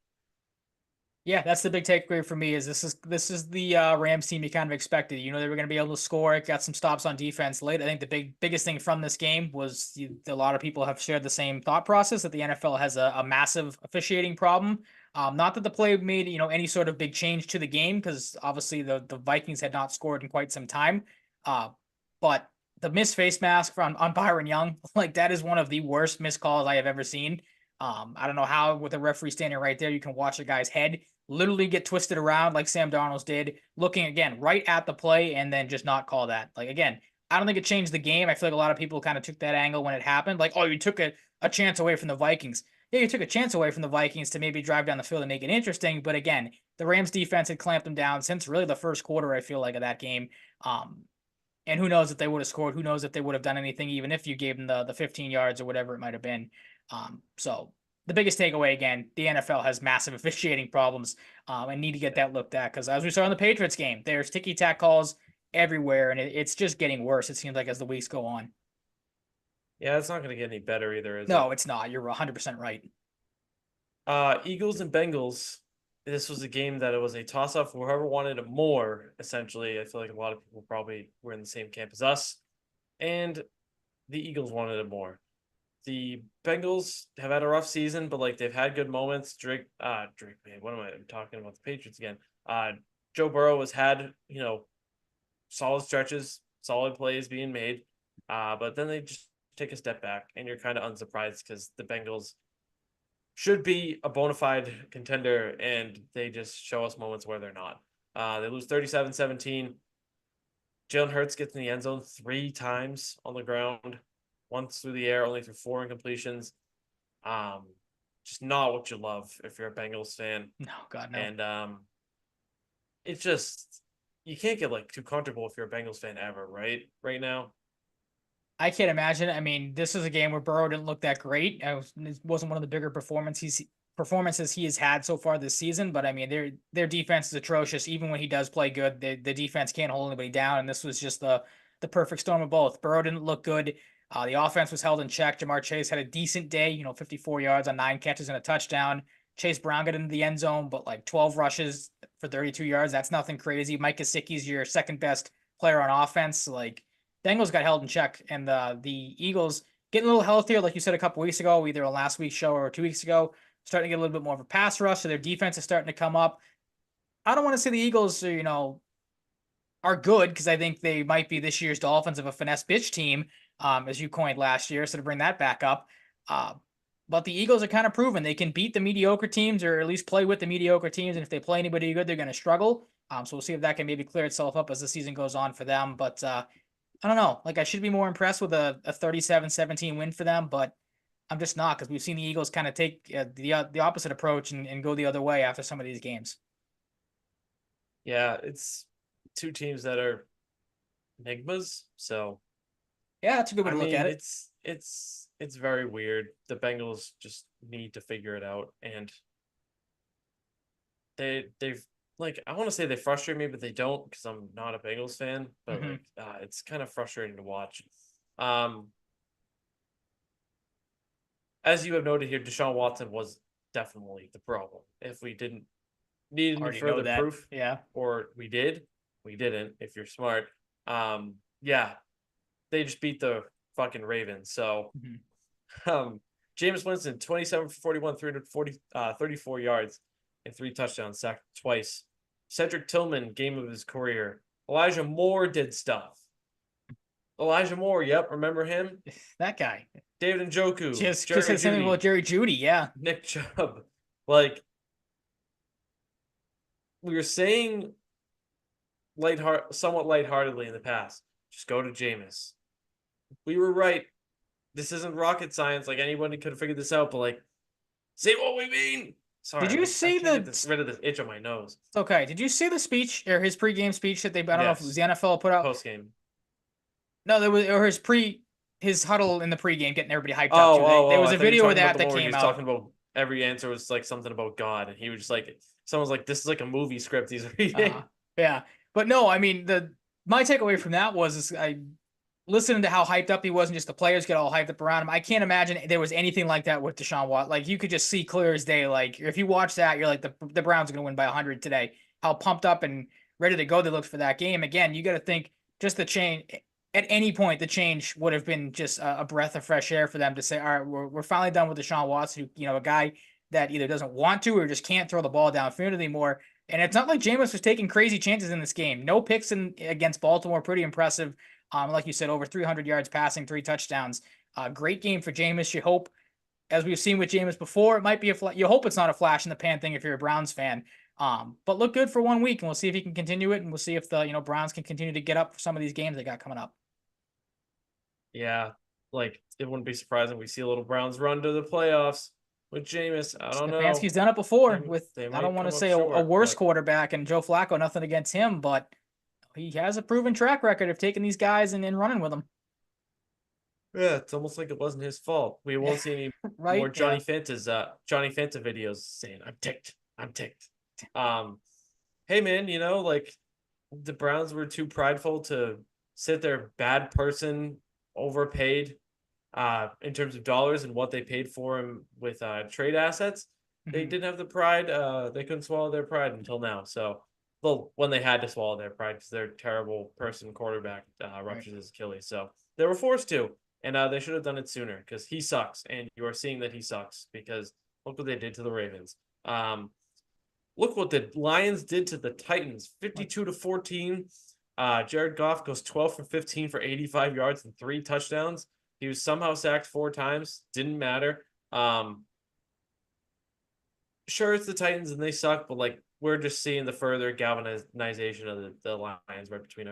Yeah, that's the big takeaway for me. Is this is the Rams team you kind of expected. You know they were going to be able to score. Got some stops on defense late. I think the biggest thing from this game was a lot of people have shared the same thought process that the NFL has a massive officiating problem. Not that the play made any sort of big change to the game, because obviously the Vikings had not scored in quite some time. Uh, but the missed face mask on Byron Young, like that is one of the worst missed calls I have ever seen. I don't know how, with a referee standing right there, you can watch a guy's head literally get twisted around like Sam Darnold did, looking again right at the play and then just not call that. Like again, I don't think it changed the game. I feel like a lot of people kind of took that angle when it happened. Like, oh, you took a chance away from the Vikings. Yeah, you took a chance away from the Vikings to maybe drive down the field and make it interesting. But again, the Rams defense had clamped them down since really the first quarter, I feel like, of that game. And who knows if they would have scored? Who knows if they would have done anything, even if you gave them the 15 yards or whatever it might have been. So the biggest takeaway again, the NFL has massive officiating problems and need to get that looked at, because as we saw in the Patriots game, there's ticky tack calls everywhere, and it's just getting worse. It seems like as the weeks go on. Yeah, it's not going to get any better either, is it? No, it's not. You're 100% right. Eagles and Bengals. This was a game that it was a toss up. Whoever wanted it more, essentially. I feel like a lot of people probably were in the same camp as us, and the Eagles wanted it more. The Bengals have had a rough season, but like they've had good moments. Drake, man, what am I talking about? The Patriots again. Joe Burrow has had solid stretches, solid plays being made, but then they just take a step back, and you're kind of unsurprised because the Bengals should be a bona fide contender, and they just show us moments where they're not. They lose 37-17. Jalen Hurts gets in the end zone 3 times on the ground, once through the air, only through 4 incompletions. Um, just not what you love if you're a Bengals fan. No, God, no. And it's just you can't get like too comfortable if you're a Bengals fan ever, right? Right now. I can't imagine. I mean, this is a game where Burrow didn't look that great. It wasn't one of the bigger performances he has had so far this season. But I mean, their defense is atrocious. Even when he does play good, the defense can't hold anybody down. And this was just the perfect storm of both. Burrow didn't look good. The offense was held in check. Jamar Chase had a decent day. 54 yards on 9 catches and a touchdown. Chase Brown got into the end zone, but like 12 rushes for 32 yards. That's nothing crazy. Mike Gesicki's your second best player on offense. Like Bengals got held in check, and the Eagles getting a little healthier, like you said a couple weeks ago, either on last week's show or 2 weeks ago, starting to get a little bit more of a pass rush, so their defense is starting to come up. I don't want to say the Eagles, are good because I think they might be this year's Dolphins of a finesse bitch team, as you coined last year. So to bring that back up, uh, but the Eagles are kind of proven they can beat the mediocre teams or at least play with the mediocre teams. And if they play anybody good, they're going to struggle. So we'll see if that can maybe clear itself up as the season goes on for them. But I don't know. Like I should be more impressed with a 37-17 win for them, but I'm just not because we've seen the Eagles kind of take the opposite approach and go the other way after some of these games. Yeah, it's two teams that are enigmas. So Yeah, that's a good way I to look mean, at it. it's very weird. The Bengals just need to figure it out, and they've like I want to say they frustrate me, but they don't because I'm not a Bengals fan. But Mm-hmm. like, it's kind of frustrating to watch. Um, as you have noted here, Deshaun Watson was definitely the problem. If we didn't need any Already know further that. proof, Yeah. or we didn't. If you're smart, yeah, they just beat the fucking Ravens. So, Mm-hmm. um, Jameis Winston, 27 for 41, 34 yards and 3 touchdowns, sacked twice. Cedric Tillman, game of his career. Elijah Moore did stuff. Elijah Moore, yep, remember him? That guy David Njoku, just Jerry said something about Judy, Jerry Judy. Yeah. Nick Chubb. Like we were saying somewhat lightheartedly in the past. Just go to Jameis. We were right. This isn't rocket science. Like anybody could have figured this out, but like, say what we mean. Did Sorry, you I see can't get the? this rid of this itch on my nose. It's okay. Did you see the speech or his pregame speech that they? I don't know if it was Yes, the NFL put out. post game. No, there was or his huddle in the pregame getting everybody hyped up too. There Oh! was I a thought you were video of talking about that the that one where he came was out. talking about every answer was like something about God, and he was just like, someone's like, this is like a movie script he's reading. Yeah, but no, I mean the my takeaway from that was is I listening to how hyped up he was and just the players get all hyped up around him. I can't imagine there was anything like that with Deshaun Watson. Like you could just see clear as day. Like if you watch that, you're like the Browns are going to win by 100 today. How pumped up and ready to go they looked for that game. Again, you got to think just the change. At any point, the change would have been just a breath of fresh air for them to say, all right, we're finally done with Deshaun Watson, who, a guy that either doesn't want to or just can't throw the ball downfield anymore. And it's not like Jameis was taking crazy chances in this game. No picks against Baltimore, pretty impressive. Like you said, over 300 yards passing, 3 touchdowns. Great game for Jameis. You hope, as we've seen with Jameis before, it might be you hope it's not a flash in the pan thing if you're a Browns fan. But look good for 1 week, and we'll see if he can continue it, and we'll see if the Browns can continue to get up for some of these games they got coming up. Yeah, like it wouldn't be surprising we see a little Browns run to the playoffs with Jameis. I don't know. Stefanski's done it before They, with, they I don't might want to come up say a short, worse but quarterback and Joe Flacco, nothing against him, but he has a proven track record of taking these guys and running with them. yeah, it's almost like it wasn't his fault. We Yeah, won't see any more right? Yeah. Johnny Fanta videos saying I'm ticked. I'm ticked. Hey man, like the Browns were too prideful to sit their bad person overpaid in terms of dollars and what they paid for him with trade assets. They Mhm. didn't have the pride. They couldn't swallow their pride until now. So, well, when they had to swallow their pride because their terrible person quarterback Right. ruptured his Achilles, so they were forced to, and they should have done it sooner because he sucks, and you are seeing that he sucks because look what they did to the Ravens. Look what the Lions did to the Titans, 52-14. Jared Goff goes 12 for 15 for 85 yards and 3 touchdowns. He was somehow sacked 4 times. Didn't matter. Sure, it's the Titans and they suck, but like we're just seeing the further galvanization of the Lions right between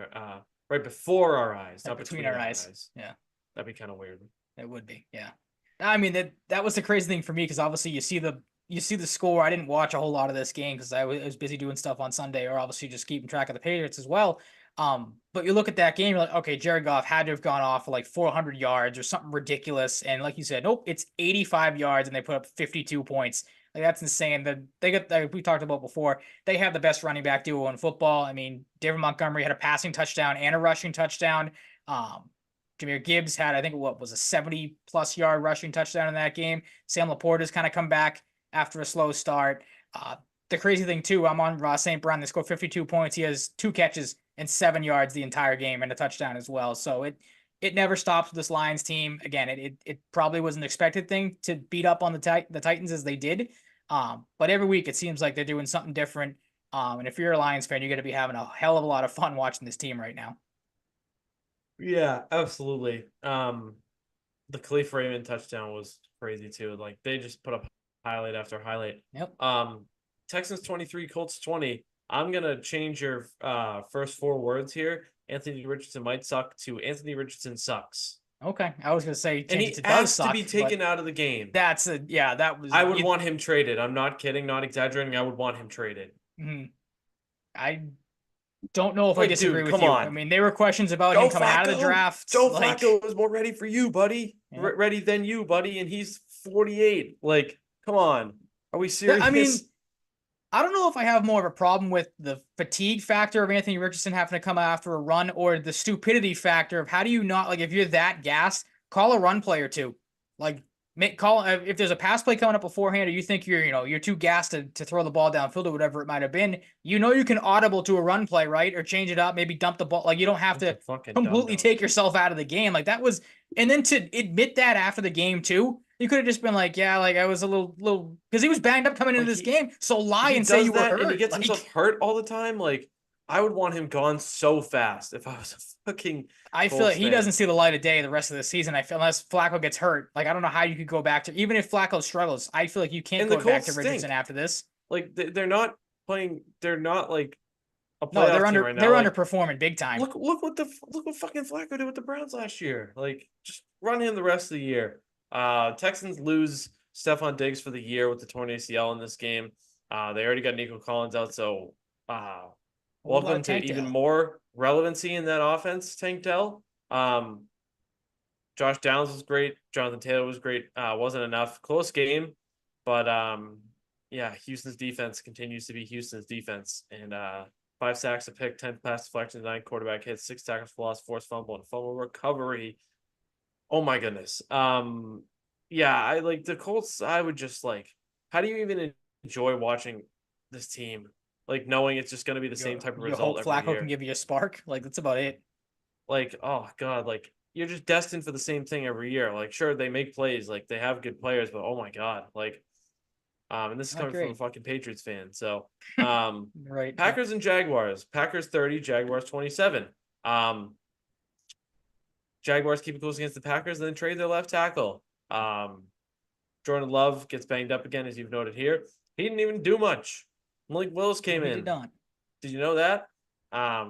right before our eyes, Like not between between our our eyes. eyes. Yeah, That'd be kind of weird. it would be. Yeah. I mean that was the crazy thing for me because obviously you see the score. I didn't watch a whole lot of this game because I was busy doing stuff on Sunday, or obviously just keeping track of the Patriots as well. But you look at that game, you're like, okay, Jared Goff had to have gone off for like 400 yards or something ridiculous, and like you said, nope, it's 85 yards, and they put up 52 points. Like that's insane. They got like we talked about before. They have the best running back duo in football. I mean, David Montgomery had a passing touchdown and a rushing touchdown. Um, Jahmyr Gibbs had, I think, what was a 70-plus yard rushing touchdown in that game. Sam Laporte has kind of come back after a slow start. The crazy thing, too, I'm on St. Brown. They scored 52 points. He has 2 catches and 7 yards the entire game and a touchdown as well. So it never stops with this Lions team. Again, it probably was an expected thing to beat up on the Titans as they did. But every week it seems like they're doing something different. And if you're a Lions fan, you're going to be having a hell of a lot of fun watching this team right now. Yeah, absolutely. The Khalif Raymond touchdown was crazy too. Like they just put up highlight after highlight. Yep. Texans 23, Colts 20. I'm gonna change your first 4 words here. Anthony Richardson might suck to Anthony Richardson sucks. Okay, I was gonna say And change it he to does asked to suck, be taken out of the game. that's a yeah. That was I would want him traded. I'm not kidding, not exaggerating. I would want him traded. I don't know if I Like, disagree dude, with come you. on. I mean, there were questions about Joe him coming out of the Flacco. draft. Joe like, Flacco is more ready for you, buddy. Yeah. Ready than you, buddy, and he's 48. Like, come on. Are we serious? I mean, I don't know if I have more of a problem with the fatigue factor of Anthony Richardson having to come after a run or the stupidity factor of how do you not, like, if you're that gassed, call a run play or two. Like, call if there's a pass play coming up beforehand, or you think you're too gassed to throw the ball downfield or whatever it might have been. You can audible to a run play, right? Or change it up, maybe dump the ball. Like you don't have to completely take yourself out of the game. Like that was, and then to admit that after the game too, you could have just been like, yeah, like I was a little because he was banged up coming into this game. So lie and say you were hurt. And he gets himself hurt all the time. Like I would want him gone so fast if I was a fucking. I feel like he doesn't see the light of day the rest of the season. I feel unless Flacco gets hurt. Like I don't know how you could go back to even if Flacco struggles. I feel like you can't go back to Richardson after this. Like they're not playing. They're not like a playoff no, they're team right now. They're underperforming big time. Look what fucking Flacco did with the Browns last year. Like just run him the rest of the year. Texans lose Stephon Diggs for the year with the torn ACL in this game. They already got Nico Collins out, so welcome to even more relevancy in that offense, Tank Dell. Josh Downs was great. Jonathan Taylor was great. Wasn't enough. Close game, but yeah, Houston's defense continues to be Houston's defense. And 5 sacks, a pick, 10 pass deflections, 9 quarterback hits, 6 tackles for loss, forced fumble, and fumble recovery. Oh my goodness. Yeah, I like the Colts. I would just like, how do you even enjoy watching this team? Like knowing it's just going to be the same type of result every year. Flacco can give you a spark. Like that's about it. Like, oh God, like you're just destined for the same thing every year. Like, sure, they make plays, like they have good players, but oh my God, like, and this is coming from a fucking Patriots fan. So, right. Packers and Jaguars. Packers 30, Jaguars 27. Jaguars keep it close against the Packers, and then trade their left tackle. Jordan Love gets banged up again, as you've noted here. He didn't even do much. Malik Willis came in. Did not. Did you know that? That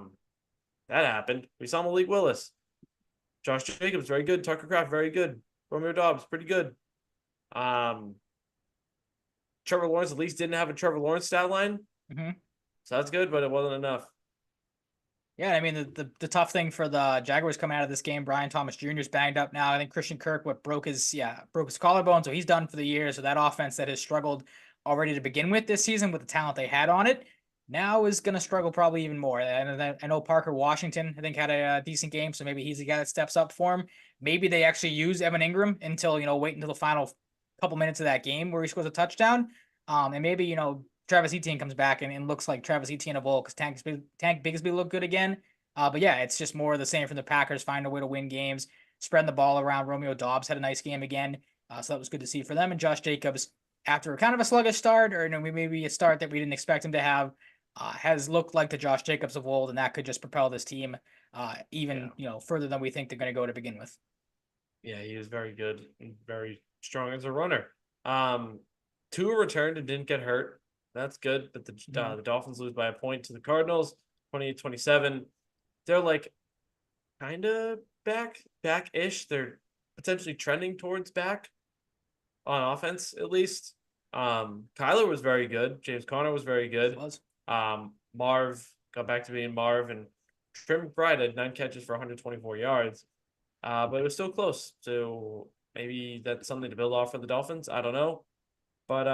happened. We saw Malik Willis. Josh Jacobs, very good. Tucker Kraft, very good. Romeo Dobbs, pretty good. Trevor Lawrence at least didn't have a Trevor Lawrence stat line. Mm-hmm. So that's good, but it wasn't enough. Yeah, I mean, the tough thing for the Jaguars coming out of this game, Brian Thomas Jr. is banged up now. I think Christian Kirk broke his collarbone, so he's done for the year. So that offense that has struggled already to begin with this season with the talent they had on it, now is going to struggle probably even more. I know Parker Washington, I think, had a decent game, so maybe he's the guy that steps up for him. Maybe they actually use Evan Ingram until, wait until the final couple minutes of that game where he scores a touchdown. And maybe, Travis Etienne comes back and looks like Travis Etienne of old because Tank Bigsby looked good again. But yeah, it's just more of the same from the Packers, finding a way to win games, spreading the ball around. Romeo Dobbs had a nice game again. So that was good to see for them. And Josh Jacobs, after kind of a sluggish start, or maybe a start that we didn't expect him to have, has looked like the Josh Jacobs of old, and that could just propel this team even further than we think they're going to go to begin with. Yeah, he is very good and very strong as a runner. Tua returned and didn't get hurt. That's good, but the Dolphins lose by a point to the Cardinals, 28-27. They're like kind of back-ish. They're potentially trending towards back on offense, at least. Kyler was very good. James Conner was very good. Was. Marv got back to being Marv, and Trey McBride had 9 catches for 124 yards. But it was still close. So maybe that's something to build off for the Dolphins. I don't know. But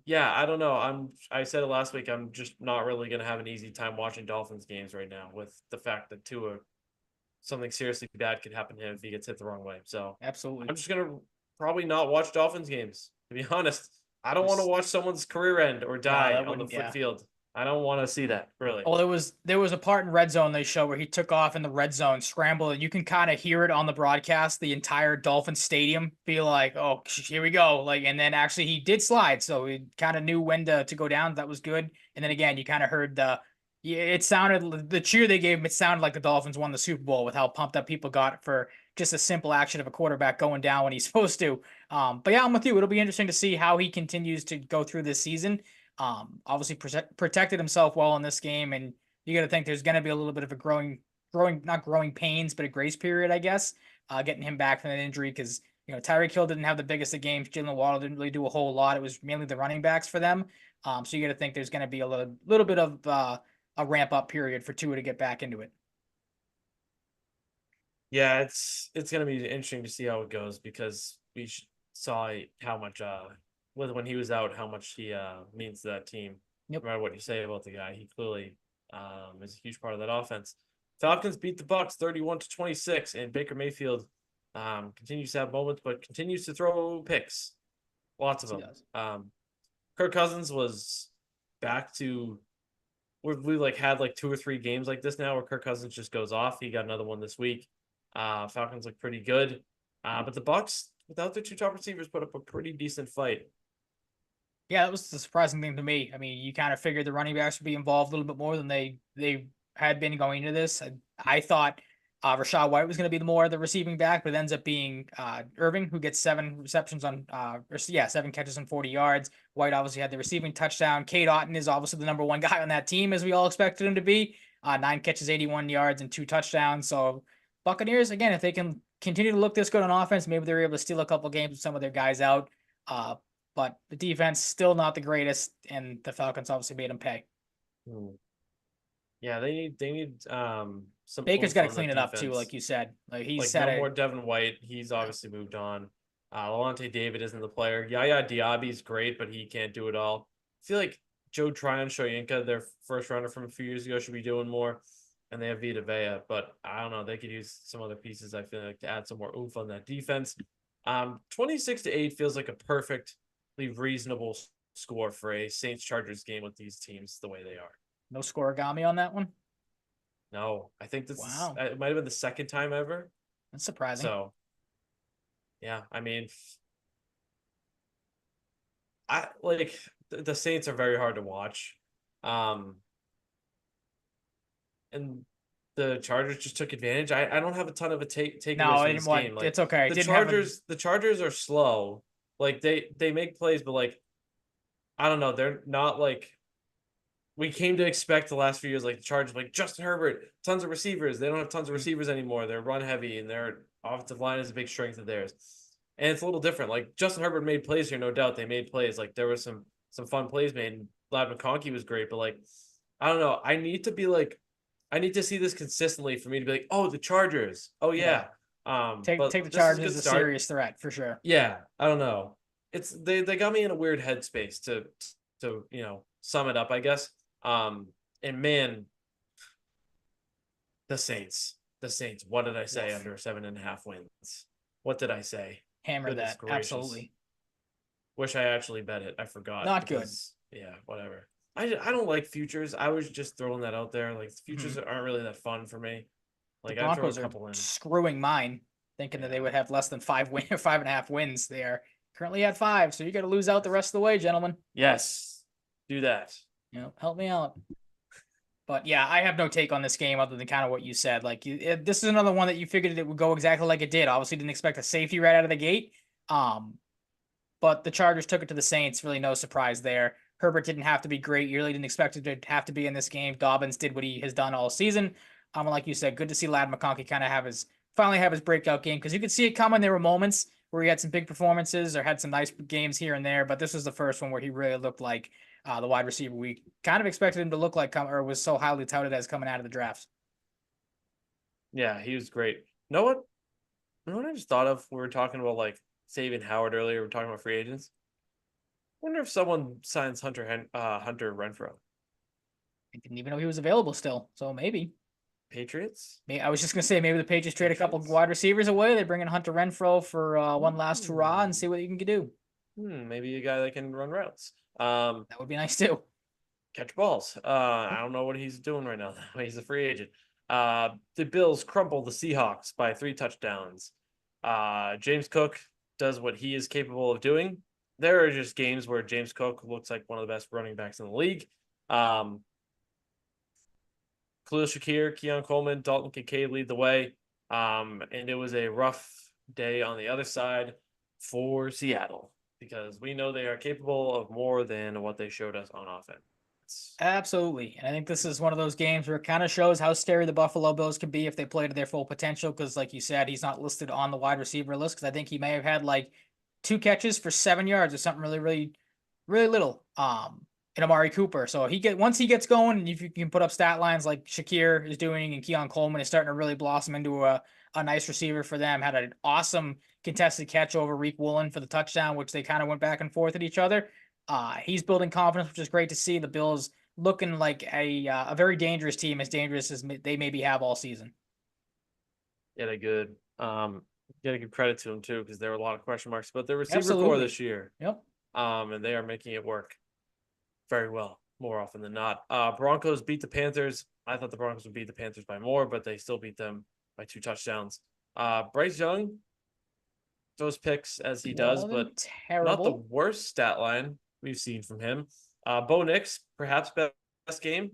yeah, I don't know. I said it last week. I'm just not really gonna have an easy time watching Dolphins games right now with the fact that Tua, something seriously bad could happen to him if he gets hit the wrong way. So Absolutely. I'm just gonna probably not watch Dolphins games, to be honest. I don't want to watch someone's career end or No, die that on the wouldn't. Yeah. field. I don't want to see that, really. Oh, there was a part in red zone they show where he took off in the red zone scramble, and you can kind of hear it on the broadcast. The entire Dolphin stadium be like, "Oh, here we go!" Like, and then actually he did slide, so he kind of knew when to go down. That was good. And then again, you kind of heard yeah, it sounded the cheer they gave him. It sounded like the Dolphins won the Super Bowl with how pumped up people got for just a simple action of a quarterback going down when he's supposed to. But yeah, I'm with you. It'll be interesting to see how he continues to go through this season. Obviously protected himself well in this game, and you got to think there's going to be a little bit of a not growing pains, but a grace period, I guess, getting him back from that injury because Tyreek Hill didn't have the biggest of games. Jalen Waddle didn't really do a whole lot. It was mainly the running backs for them. So you got to think there's going to be a little bit of a ramp up period for Tua to get back into it. Yeah, it's gonna be interesting to see how it goes because saw how much when he was out, how much he means to that team. Yep. No matter what you say about the guy, he clearly is a huge part of that offense. Falcons beat the Bucks 31-26, and Baker Mayfield continues to have moments, but continues to throw picks, lots of them. Kirk Cousins was back to we like had like 2 or 3 games like this now where Kirk Cousins just goes off. He got another one this week. Falcons look pretty good, but the Bucks without their 2 top receivers put up a pretty decent fight. Yeah, that was the surprising thing to me. I mean, you kind of figured the running backs would be involved a little bit more than they had been going into this. I thought Rashad White was going to be the more of the receiving back, but it ends up being Irving, who gets 7 receptions on, 7 catches on 40 yards. White obviously had the receiving touchdown. Cade Otton is obviously the number 1 guy on that team, as we all expected him to be. 9 catches, 81 yards, and 2 touchdowns. So Buccaneers, again, if they can continue to look this good on offense, maybe they're able to steal a couple games with some of their guys out. But the defense still not the greatest, and the Falcons obviously made them pay. Yeah, they need some. Baker's got to clean it up too, like you said. Like he said, no more Devin White. He's obviously moved on. Levante David isn't the player. Yaya Diaby's great, but he can't do it all. I feel like Joe Tryon Shoyinka, their first runner from a few years ago, should be doing more. And they have Vita Vea, but I don't know. They could use some other pieces, I feel like, to add some more oomph on that defense. 26-8 feels like a perfectly reasonable score for a Saints Chargers game with these teams the way they are. No scoregami on that one? No, I think this wow. It might have been the second time ever. That's surprising. So, yeah, I mean, the Saints are very hard to watch. And the Chargers just took advantage. I don't have a ton of a take no, away from this game. Like, it's okay. The Chargers are slow. Like they make plays, but like I don't know, they're not like we came to expect the last few years. Like the Chargers, like Justin Herbert, tons of receivers. They don't have tons of receivers anymore. They're run heavy, and their offensive line is a big strength of theirs. And it's a little different. Like Justin Herbert made plays here, no doubt. They made plays. Like there was some fun plays made. And Ladd McConkey was great, but like I don't know. I need to see this consistently for me to be like, oh, the Chargers. Oh yeah. Take the Chargers as a serious threat for sure. Yeah, I don't know. It's they got me in a weird headspace to sum it up, I guess. And man, the Saints. What did I say? Yes. Under 7.5 wins. What did I say? Hammer Goodness that. Gracious. Absolutely. Wish I actually bet it. I forgot. Not because, good. Yeah, whatever. I don't like futures. I was just throwing that out there. Like futures aren't really that fun for me. Like the Broncos are screwing mine, thinking that they would have less than 5.5 wins. They are currently at 5, so you got to lose out the rest of the way, gentlemen. Yes, do that. Help me out. But yeah, I have no take on this game other than kind of what you said. Like this is another one that you figured it would go exactly like it did. Obviously, didn't expect a safety right out of the gate. But the Chargers took it to the Saints. Really, no surprise there. Herbert didn't have to be great. You really didn't expect it to have to be in this game. Dobbins did what he has done all season. Like you said, good to see Lad McConkey kind of finally have his breakout game, because you could see it coming. There were moments where he had some big performances or had some nice games here and there, but this was the first one where he really looked like the wide receiver we kind of expected him to look like, or was so highly touted as coming out of the drafts. Yeah, he was great. Know what? You know what I just thought of? We were talking about like saving Howard earlier. We are talking about free agents. I wonder if someone signs Hunter Renfro. I didn't even know he was available still, so maybe. Patriots? I was just gonna say maybe the Patriots trade a couple wide receivers away. They bring in Hunter Renfro for one last hurrah and see what you can do. Maybe a guy that can run routes. That would be nice too. Catch balls. I don't know what he's doing right now. He's a free agent. The Bills crumple the Seahawks by 3 touchdowns. James Cook does what he is capable of doing. There are just games where James Cook looks like one of the best running backs in the league. Khalil Shakir, Keon Coleman, Dalton Kincaid lead the way. And it was a rough day on the other side for Seattle, because we know they are capable of more than what they showed us on offense. Absolutely. And I think this is one of those games where it kind of shows how scary the Buffalo Bills can be if they play to their full potential. Because, like you said, he's not listed on the wide receiver list, because I think he may have had like 2 catches for 7 yards or something really, really, really little. In Amari Cooper. So once he gets going, and if you can put up stat lines like Shakir is doing, and Keon Coleman is starting to really blossom into a nice receiver for them. Had an awesome contested catch over Reek Woolen for the touchdown, which they kind of went back and forth at each other. He's building confidence, which is great to see. The Bills looking like a very dangerous team, as dangerous as they maybe have all season. Yeah, they good. Gotta give credit to them too, because there were a lot of question marks about their receiver Absolutely. core this year. Yep. And they are making it work very well, more often than not. Broncos beat the Panthers. I thought the Broncos would beat the Panthers by more, but they still beat them by 2 touchdowns. Bryce Young those picks as he does, but not the worst stat line we've seen from him. Bo Nix, perhaps best game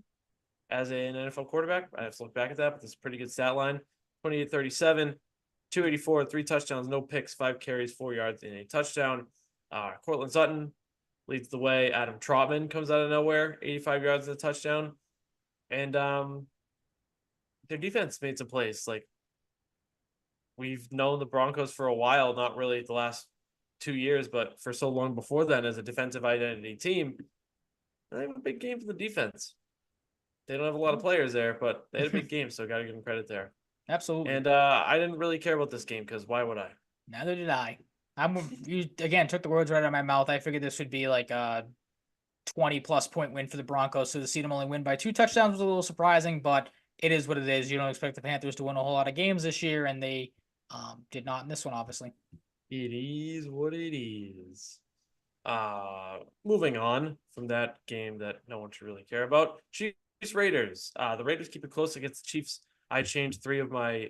as an NFL quarterback. I have to look back at that, but this is a pretty good stat line. 28-37, 284, 3 touchdowns, no picks, 5 carries, 4 yards, and a touchdown. Cortland Sutton leads the way. Adam Trotman comes out of nowhere, 85 yards and a touchdown. And their defense made some plays. Like, we've known the Broncos for a while, not really the last 2 years, but for so long before then as a defensive identity team. They have a big game for the defense. They don't have a lot of players there, but they had a big game, so got to give them credit there. Absolutely. And I didn't really care about this game, because why would I? Neither did I. You again took the words right out of my mouth. I figured this would be like a 20+ point win for the Broncos. So to see them only win by 2 touchdowns was a little surprising, but it is what it is. You don't expect the Panthers to win a whole lot of games this year, and they did not in this one, obviously. It is what it is. Moving on from that game that no one should really care about. Chiefs Raiders. The Raiders keep it close against the Chiefs. I changed 3 of my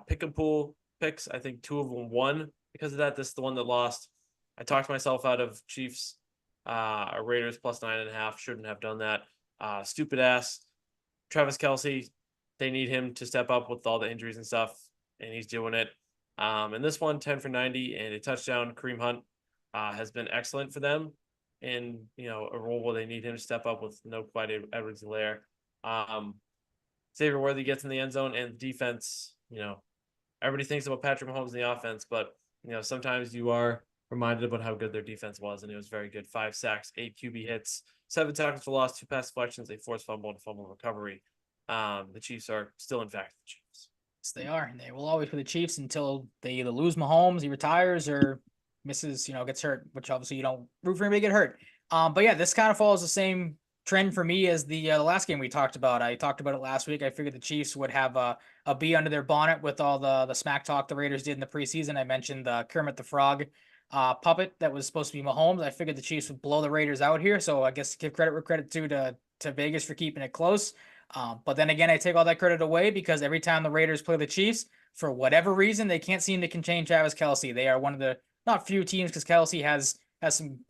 pick and pool picks. I think 2 of them won because of that. This is the one that lost. I talked myself out of Chiefs Raiders plus 9.5. Shouldn't have done that. Stupid ass. Travis Kelce. They need him to step up with all the injuries and stuff, and he's doing it. And this one, 10 for 90 and a touchdown. Kareem Hunt has been excellent for them in, a role where they need him to step up with no Clyde Edwards-Helaire. Xavier Worthy gets in the end zone, and defense, everybody thinks about Patrick Mahomes in the offense, but, sometimes you are reminded about how good their defense was, and it was very good. 5 sacks, 8 QB hits, 7 tackles for loss, 2 pass deflections, a forced fumble, and fumble recovery. The Chiefs are still, in fact, the Chiefs. Yes, they are. And they will always be the Chiefs until they either lose Mahomes, he retires, or misses, gets hurt, which obviously you don't root for him to get hurt. But yeah, this kind of follows the same trend for me as the last game we talked about. I talked about it last week. I figured the Chiefs would have a bee under their bonnet with all the smack talk the Raiders did in the preseason. I mentioned the Kermit the Frog puppet that was supposed to be Mahomes. I figured the Chiefs would blow the Raiders out here. So I guess give credit where credit to Vegas for keeping it close. But then again, I take all that credit away, because every time the Raiders play the Chiefs, for whatever reason, they can't seem to contain Travis Kelce. They are one of the not few teams, because Kelce has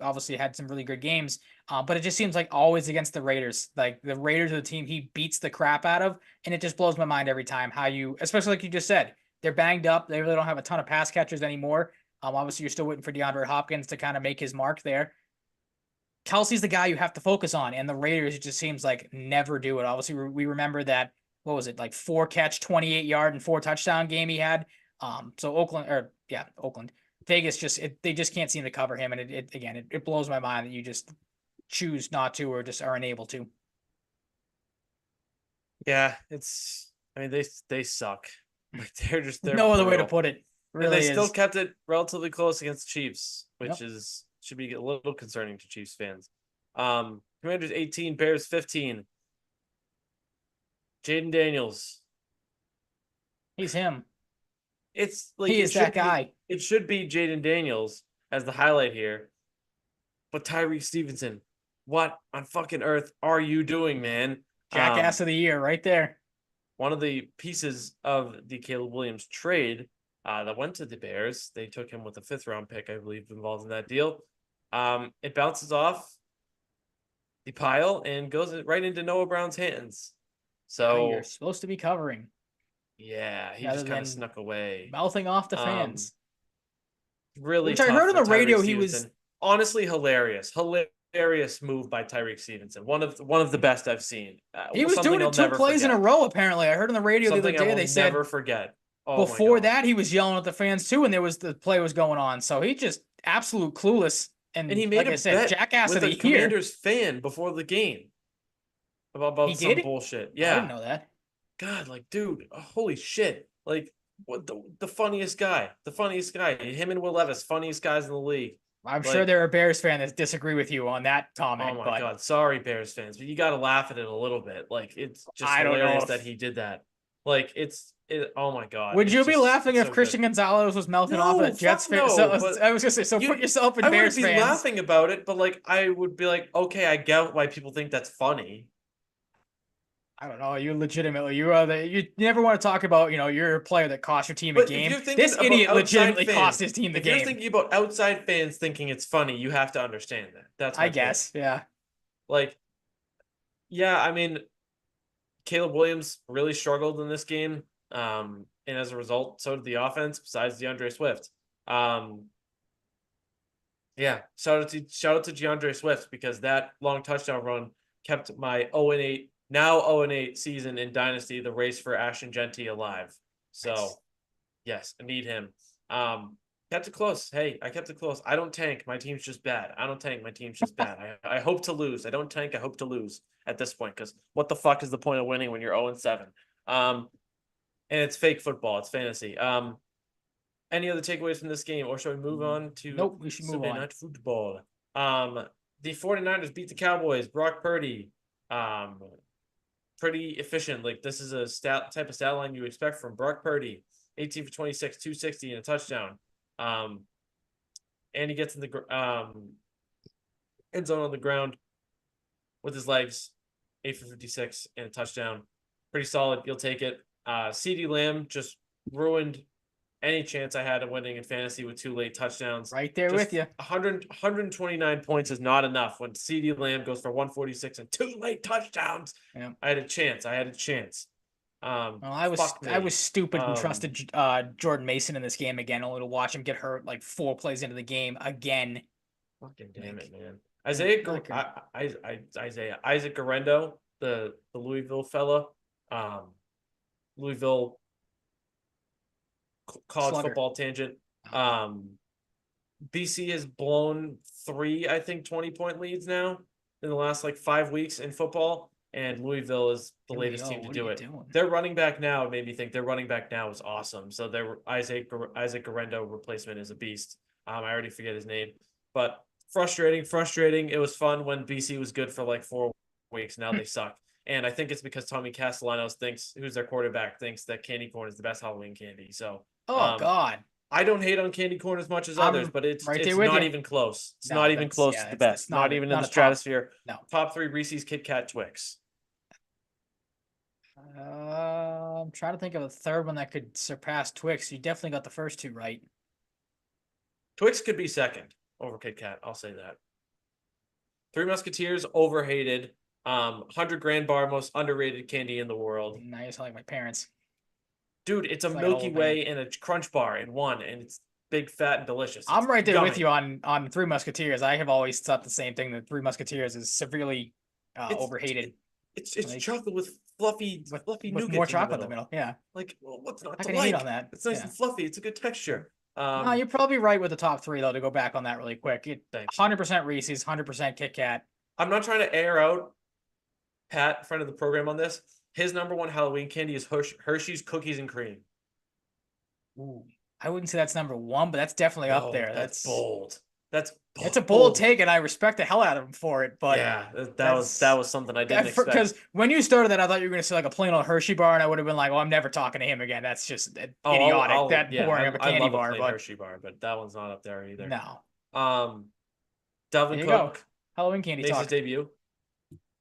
obviously had some really good games. But it just seems like always against the Raiders. Like, the Raiders are the team he beats the crap out of, and it just blows my mind every time how especially like you just said, they're banged up. They really don't have a ton of pass catchers anymore. Obviously, you're still waiting for DeAndre Hopkins to kind of make his mark there. Kelce's the guy you have to focus on, and the Raiders, it just seems like, never do it. Obviously, we remember that what was it, like 4-catch, 28-yard and 4-touchdown game he had. So Oakland, Vegas they just can't seem to cover him, and it blows my mind that you just choose not to or just are unable to. Yeah, I mean they suck. Like they're No other way to brutal. put it. And they Really still is. kept it relatively close against the Chiefs, which Yep. should be a little concerning to Chiefs fans. Commanders 18, Bears 15. Jaden Daniels. He's him. It's like He is that guy. It should be Jaden Daniels as the highlight here. But Tyreek Stevenson, what on fucking earth are you doing, man? Jackass of the year right there. One of the pieces of the Caleb Williams trade that went to the Bears, they took him with a 5th-round pick, I believe, involved in that deal. It bounces off the pile and goes right into Noah Brown's hands. So you're supposed to be covering. Yeah, he just kind of snuck away, mouthing off the fans. Really, which I heard on the radio. He was honestly hilarious. Hilarious move by Tyreek Stevenson. One of the best I've seen. He was doing it 2 plays in a row. Apparently, I heard on the radio the other day. They said never forget. Before that, he was yelling at the fans too, and the play was going on. So he just absolute clueless. And he made like I said, jackass of the year. Commanders fan before the game about some bullshit. Yeah, I didn't know that. God, like, dude, holy shit! Like, what the funniest guy? The funniest guy. Him and Will Levis, funniest guys in the league. I'm sure there are Bears fans that disagree with you on that comment. Oh my God, sorry, Bears fans, but you got to laugh at it a little bit. Like, it's just hilarious that he did that. Like, oh my God. Would you be laughing if Christian Gonzalez was melting off at Jets fan? I was gonna say, put yourself in Bears fans. I would be laughing about it, but like, I would be like, okay, I get why people think that's funny. I don't know. You legitimately, you never want to talk about, you're a player that cost your team a game. This idiot legitimately cost his team the game. If you're thinking about outside fans thinking it's funny, you have to understand that. That's I guess, yeah. Like, yeah, I mean, Caleb Williams really struggled in this game. And as a result, so did the offense, besides DeAndre Swift. Yeah, shout out to DeAndre Swift, because that long touchdown run kept my 0-8 now 0-8 season in Dynasty, the race for Ashton Genty, alive. So, nice. Yes, I need him. Kept it close. Hey, I kept it close. I don't tank. My team's just bad. I don't tank. My team's just bad. I hope to lose. I don't tank. I hope to lose at this point, because what the fuck is the point of winning when you're 0-7? And it's fake football. It's fantasy. Any other takeaways from this game, or should we move on to Nope, we should move on. Night football? The 49ers beat the Cowboys. Brock Purdy. Pretty efficient. Like, this is a type of stat line you expect from Brock Purdy. 18 for 26, 260 and a touchdown. And he gets in the end zone on the ground with his legs. 8 for 56 and a touchdown. Pretty solid. You'll take it. CeeDee Lamb just ruined any chance I had of winning in fantasy with 2 late touchdowns. Right there with you. 129 points is not enough when CeeDee Lamb goes for 146 and 2 late touchdowns. Yeah. I had a chance. I was stupid and trusted Jordan Mason in this game again, only to watch him get hurt like 4 plays into the game again. Fucking damn it, man. Isaac Garendo, the Louisville fella, Louisville college football tangent. BC has blown 3, I think, 20-point leads now in the last 5 weeks in football, and Louisville is the latest team to do it. Their running back now made me think their running back now is awesome. So their Isaac Garendo replacement is a beast. I already forget his name, but frustrating. It was fun when BC was good for 4 weeks. Now they suck. And I think it's because Tommy Castellanos who's their quarterback, thinks that candy corn is the best Halloween candy. So, God. I don't hate on candy corn as much as others, but it's not even close. It's not even close to the best. Not even in the stratosphere. Top 3 Reese's Kit Kat Twix. I'm trying to think of a third one that could surpass Twix. You definitely got the first 2 right. Twix could be second over Kit Kat. I'll say that. 3 Musketeers, overhated. 100 Grand Bar, most underrated candy in the world. Now you sound like my parents. Dude, it's a Milky Way and a Crunch Bar in one, and it's big, fat, and delicious. I'm right there with you on 3 Musketeers. I have always thought the same thing, that 3 Musketeers is severely overhated. It's like chocolate with fluffy with more nougats in the chocolate in the middle. middle. Yeah, Like, well, what's not how to can you hate like? on that? It's nice Yeah. and fluffy. It's a good texture. No, you're probably right with the top three though. To go back on that really quick, it Thanks. 100% Reese's, 100% Kit Kat. I'm not trying to air out Pat, friend of the program, on this. His number one Halloween candy is Hershey's Cookies and Cream. Ooh, I wouldn't say that's number one, but that's definitely up No, there. that's bold. That's It's a bold bold. take, and I respect the hell out of him for it. But Yeah, that that's was something I didn't expect. because when you started that, I thought you were going to say like a plain old Hershey bar, and I would have been like, "Oh, I'm never talking to him again." That's just Oh, idiotic. That yeah, boring of a I candy love a bar. plain But Hershey bar, but that one's not up there either. no, Um, Dalvin there you go. Cook Halloween candy makes his talk. debut.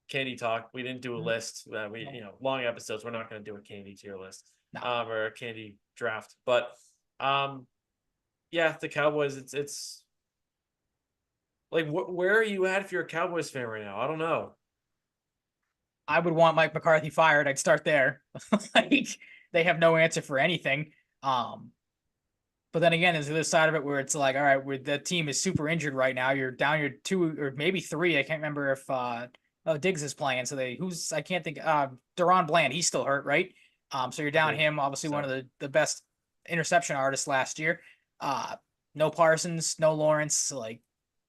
Candy talk. We didn't do a Mm, list. We no, long episodes. We're not going to do a candy tier list. no. Or a candy draft. But yeah, the Cowboys. It's like where are you at if you're a Cowboys fan right now? I don't know. I would want Mike McCarthy fired. I'd start there. Like they have no answer for anything. But then again, there's the other side of it where it's like, all right, where the team is super injured right now. You're down your two or maybe three. I can't remember if Diggs is playing. So I can't think Deron Bland, he's still hurt, right? So you're down him, obviously one of the best interception artists last year. No Parsons, no Lawrence, like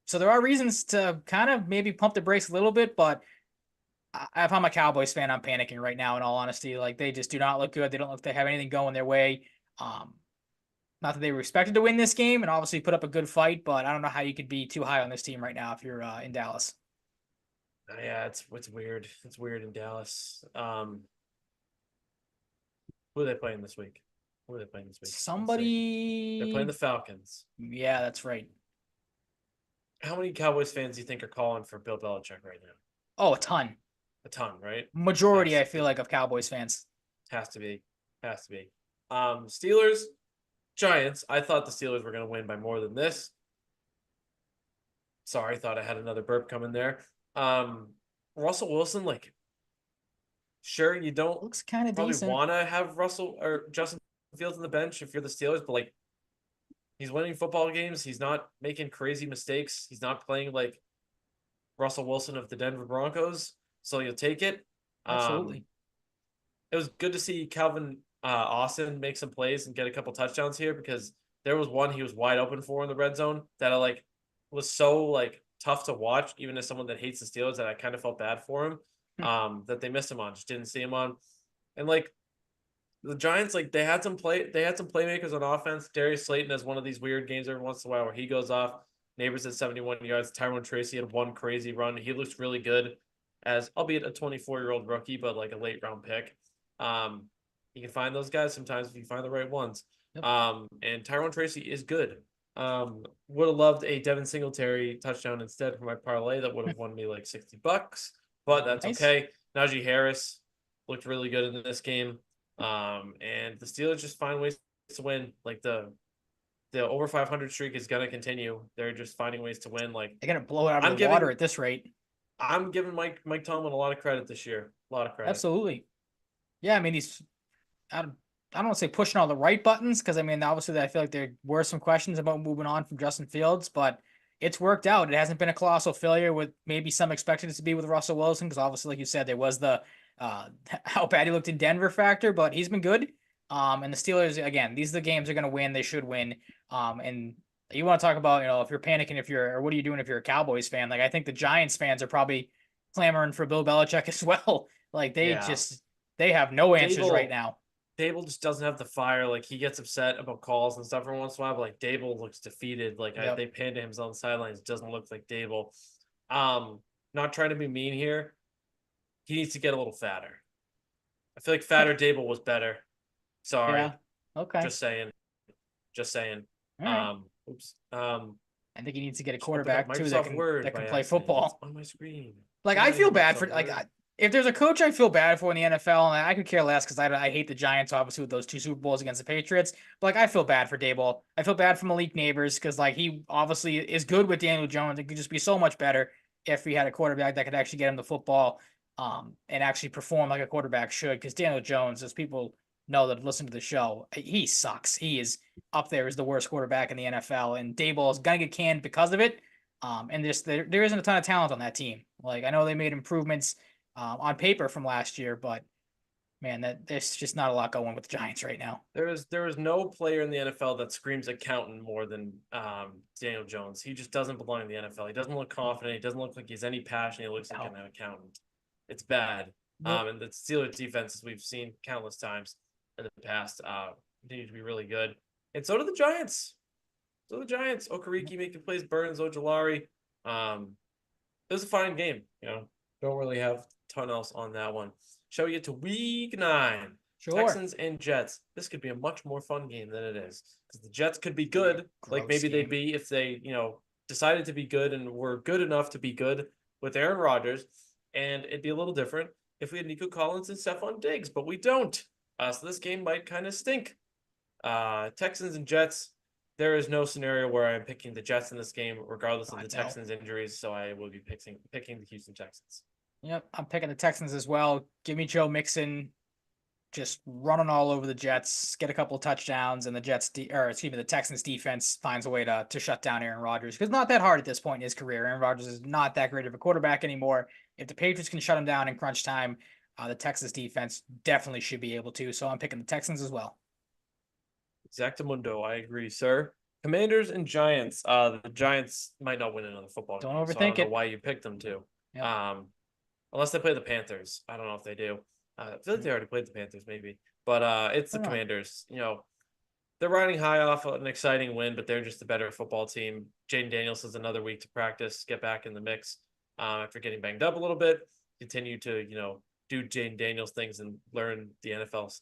so there are reasons to kind of maybe pump the brakes a little bit, but if I'm a Cowboys fan, I'm panicking right now in all honesty. Like they just do not look good. They don't look they have anything going their way. Um, Not that they were expected to win this game and obviously put up a good fight, but I don't know how you could be too high on this team right now if you're in Dallas. Yeah, it's weird. It's weird in Dallas. Who are they playing this week? Who are they playing this week? They're playing Somebody. the Falcons. Yeah, that's right. How many Cowboys fans do you think are calling for Bill Belichick right now? Oh, a ton. A ton, right? Majority, I feel like, of Cowboys fans. Has to be. Has to be. Steelers, Giants. I thought the Steelers were going to win by more than this. Sorry, thought I had another burp coming there. Russell Wilson, like, sure, you don't Looks kind of probably decent. want to have Russell or Justin Fields on the bench if you're the Steelers, but like, he's winning football games. He's not making crazy mistakes. He's not playing like Russell Wilson of the Denver Broncos, so you'll take it. Absolutely. It was good to see Calvin Austin make some plays and get a couple touchdowns here because there was one he was wide open for in the red zone that I like was so like tough to watch, even as someone that hates the Steelers, that I kind of felt bad for him. That they missed him on, just didn't see him on, and like the Giants, like they had some playmakers on offense. Darius Slayton has one of these weird games every once in a while where he goes off. Neighbors at 71 yards. Tyrone Tracy had one crazy run. He looks really good, as albeit a 24-year-old rookie, but like a late round pick. You can find those guys sometimes if you find the right ones. Yep. And Tyrone Tracy is good. Would have loved a Devin Singletary touchdown instead for my parlay. That would have won me like $60, but that's Nice. okay. Najee Harris looked really good in this game. And the Steelers just find ways to win. Like the over 500 streak is gonna continue. They're just finding ways to win. Like They're gonna blow it out of the water at this rate. I'm giving Mike Tomlin a lot of credit this year. A lot of credit. Absolutely. Yeah, I mean he's I don't want to say pushing all the right buttons because I mean obviously I feel like there were some questions about moving on from Justin Fields, but it's worked out. It hasn't been a colossal failure with maybe some expected it to be with Russell Wilson because obviously like you said there was the how bad he looked in Denver factor, but he's been good. And the Steelers again, these are the games they're going to win. They should win. And you want to talk about if you're panicking or what are you doing if you're a Cowboys fan? Like I think the Giants fans are probably clamoring for Bill Belichick as well. Like they have no answers right now. Dable just doesn't have the fire. Like he gets upset about calls and stuff every once in a while, but like Dable looks defeated. Like they panned to him on the sidelines. It doesn't look like Dable. Not trying to be mean here. He needs to get a little fatter. I feel like fatter Dable was better. Sorry. Yeah. Okay. Just saying. Right. Oops. I think he needs to get a quarterback too that can play accident. football. It's on my screen. Like I feel bad for if there's a coach I feel bad for in the NFL, and I could care less because I hate the Giants, obviously, with those two Super Bowls against the Patriots. But like I feel bad for Daboll. I feel bad for Malik Neighbors because like he obviously is good with Daniel Jones. It could just be so much better if he had a quarterback that could actually get him the football, and actually perform like a quarterback should. Because Daniel Jones, as people know that listen to the show, he sucks. He is up there as the worst quarterback in the NFL, and Daboll is gonna get canned because of it. And there isn't a ton of talent on that team. Like I know they made improvements on paper from last year, but man, there's just not a lot going with the Giants right now. There is no player in the NFL that screams accountant more than Daniel Jones. He just doesn't belong in the NFL. He doesn't look confident. He doesn't look like he has any passion. He looks like No. an accountant. It's bad. Nope. And the Steelers defenses we've seen countless times in the past continue to be really good. And so do the Giants. Okereke making plays, Burns, Ojolari. It was a fine game. Don't really have a ton else on that one. Shall we get to week 9? Sure. Texans and Jets. This could be a much more fun game than it is because the Jets could be good, like maybe they'd be if they, decided to be good and were good enough to be good with Aaron Rodgers, and it'd be a little different if we had Nico Collins and Stephon Diggs, but we don't. So this game might kind of stink. Texans and Jets. There is no scenario where I'm picking the Jets in this game, regardless of the Texans' injuries. So I will be picking the Houston Texans. Yep, I'm picking the Texans as well. Give me Joe Mixon just running all over the Jets, get a couple of touchdowns, and the the Texans defense finds a way to shut down Aaron Rodgers. Because not that hard at this point in his career. Aaron Rodgers is not that great of a quarterback anymore. If the Patriots can shut him down in crunch time, the Texas defense definitely should be able to. So I'm picking the Texans as well. Exactamundo, I agree, sir. Commanders and Giants. The Giants might not win another football game. Don't overthink so I don't know it. why you picked them to. Yep. Unless they play the Panthers. I don't know if they do. I feel like they already played the Panthers, maybe. But it's the Commanders. They're riding high off an exciting win, but they're just a better football team. Jaden Daniels has another week to practice, get back in the mix after getting banged up a little bit. Continue to, do Jaden Daniels things and learn the NFL,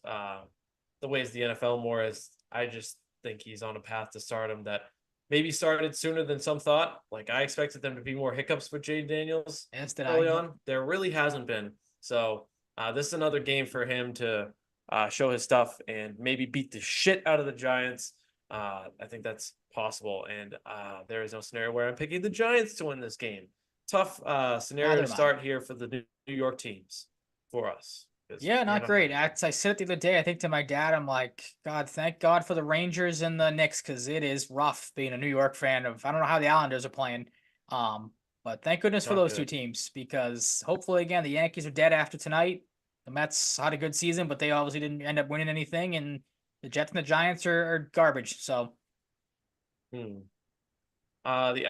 the ways of the NFL more. As I just think he's on a path to stardom that maybe started sooner than some thought. Like I expected them to be more hiccups with Jaden Daniels early on. There really hasn't been. So this is another game for him to show his stuff and maybe beat the shit out of the Giants. I think that's possible. And there is no scenario where I'm picking the Giants to win this game. Tough scenario to start here for the New York teams for us. Yeah, not great. As I said it the other day, I think to my dad, I'm like, God, thank God for the Rangers and the Knicks, because it is rough being a New York fan of, I don't know how the Islanders are playing. But thank goodness for those two teams, because hopefully, again, the Yankees are dead after tonight. The Mets had a good season, but they obviously didn't end up winning anything, and the Jets and the Giants are garbage. So, the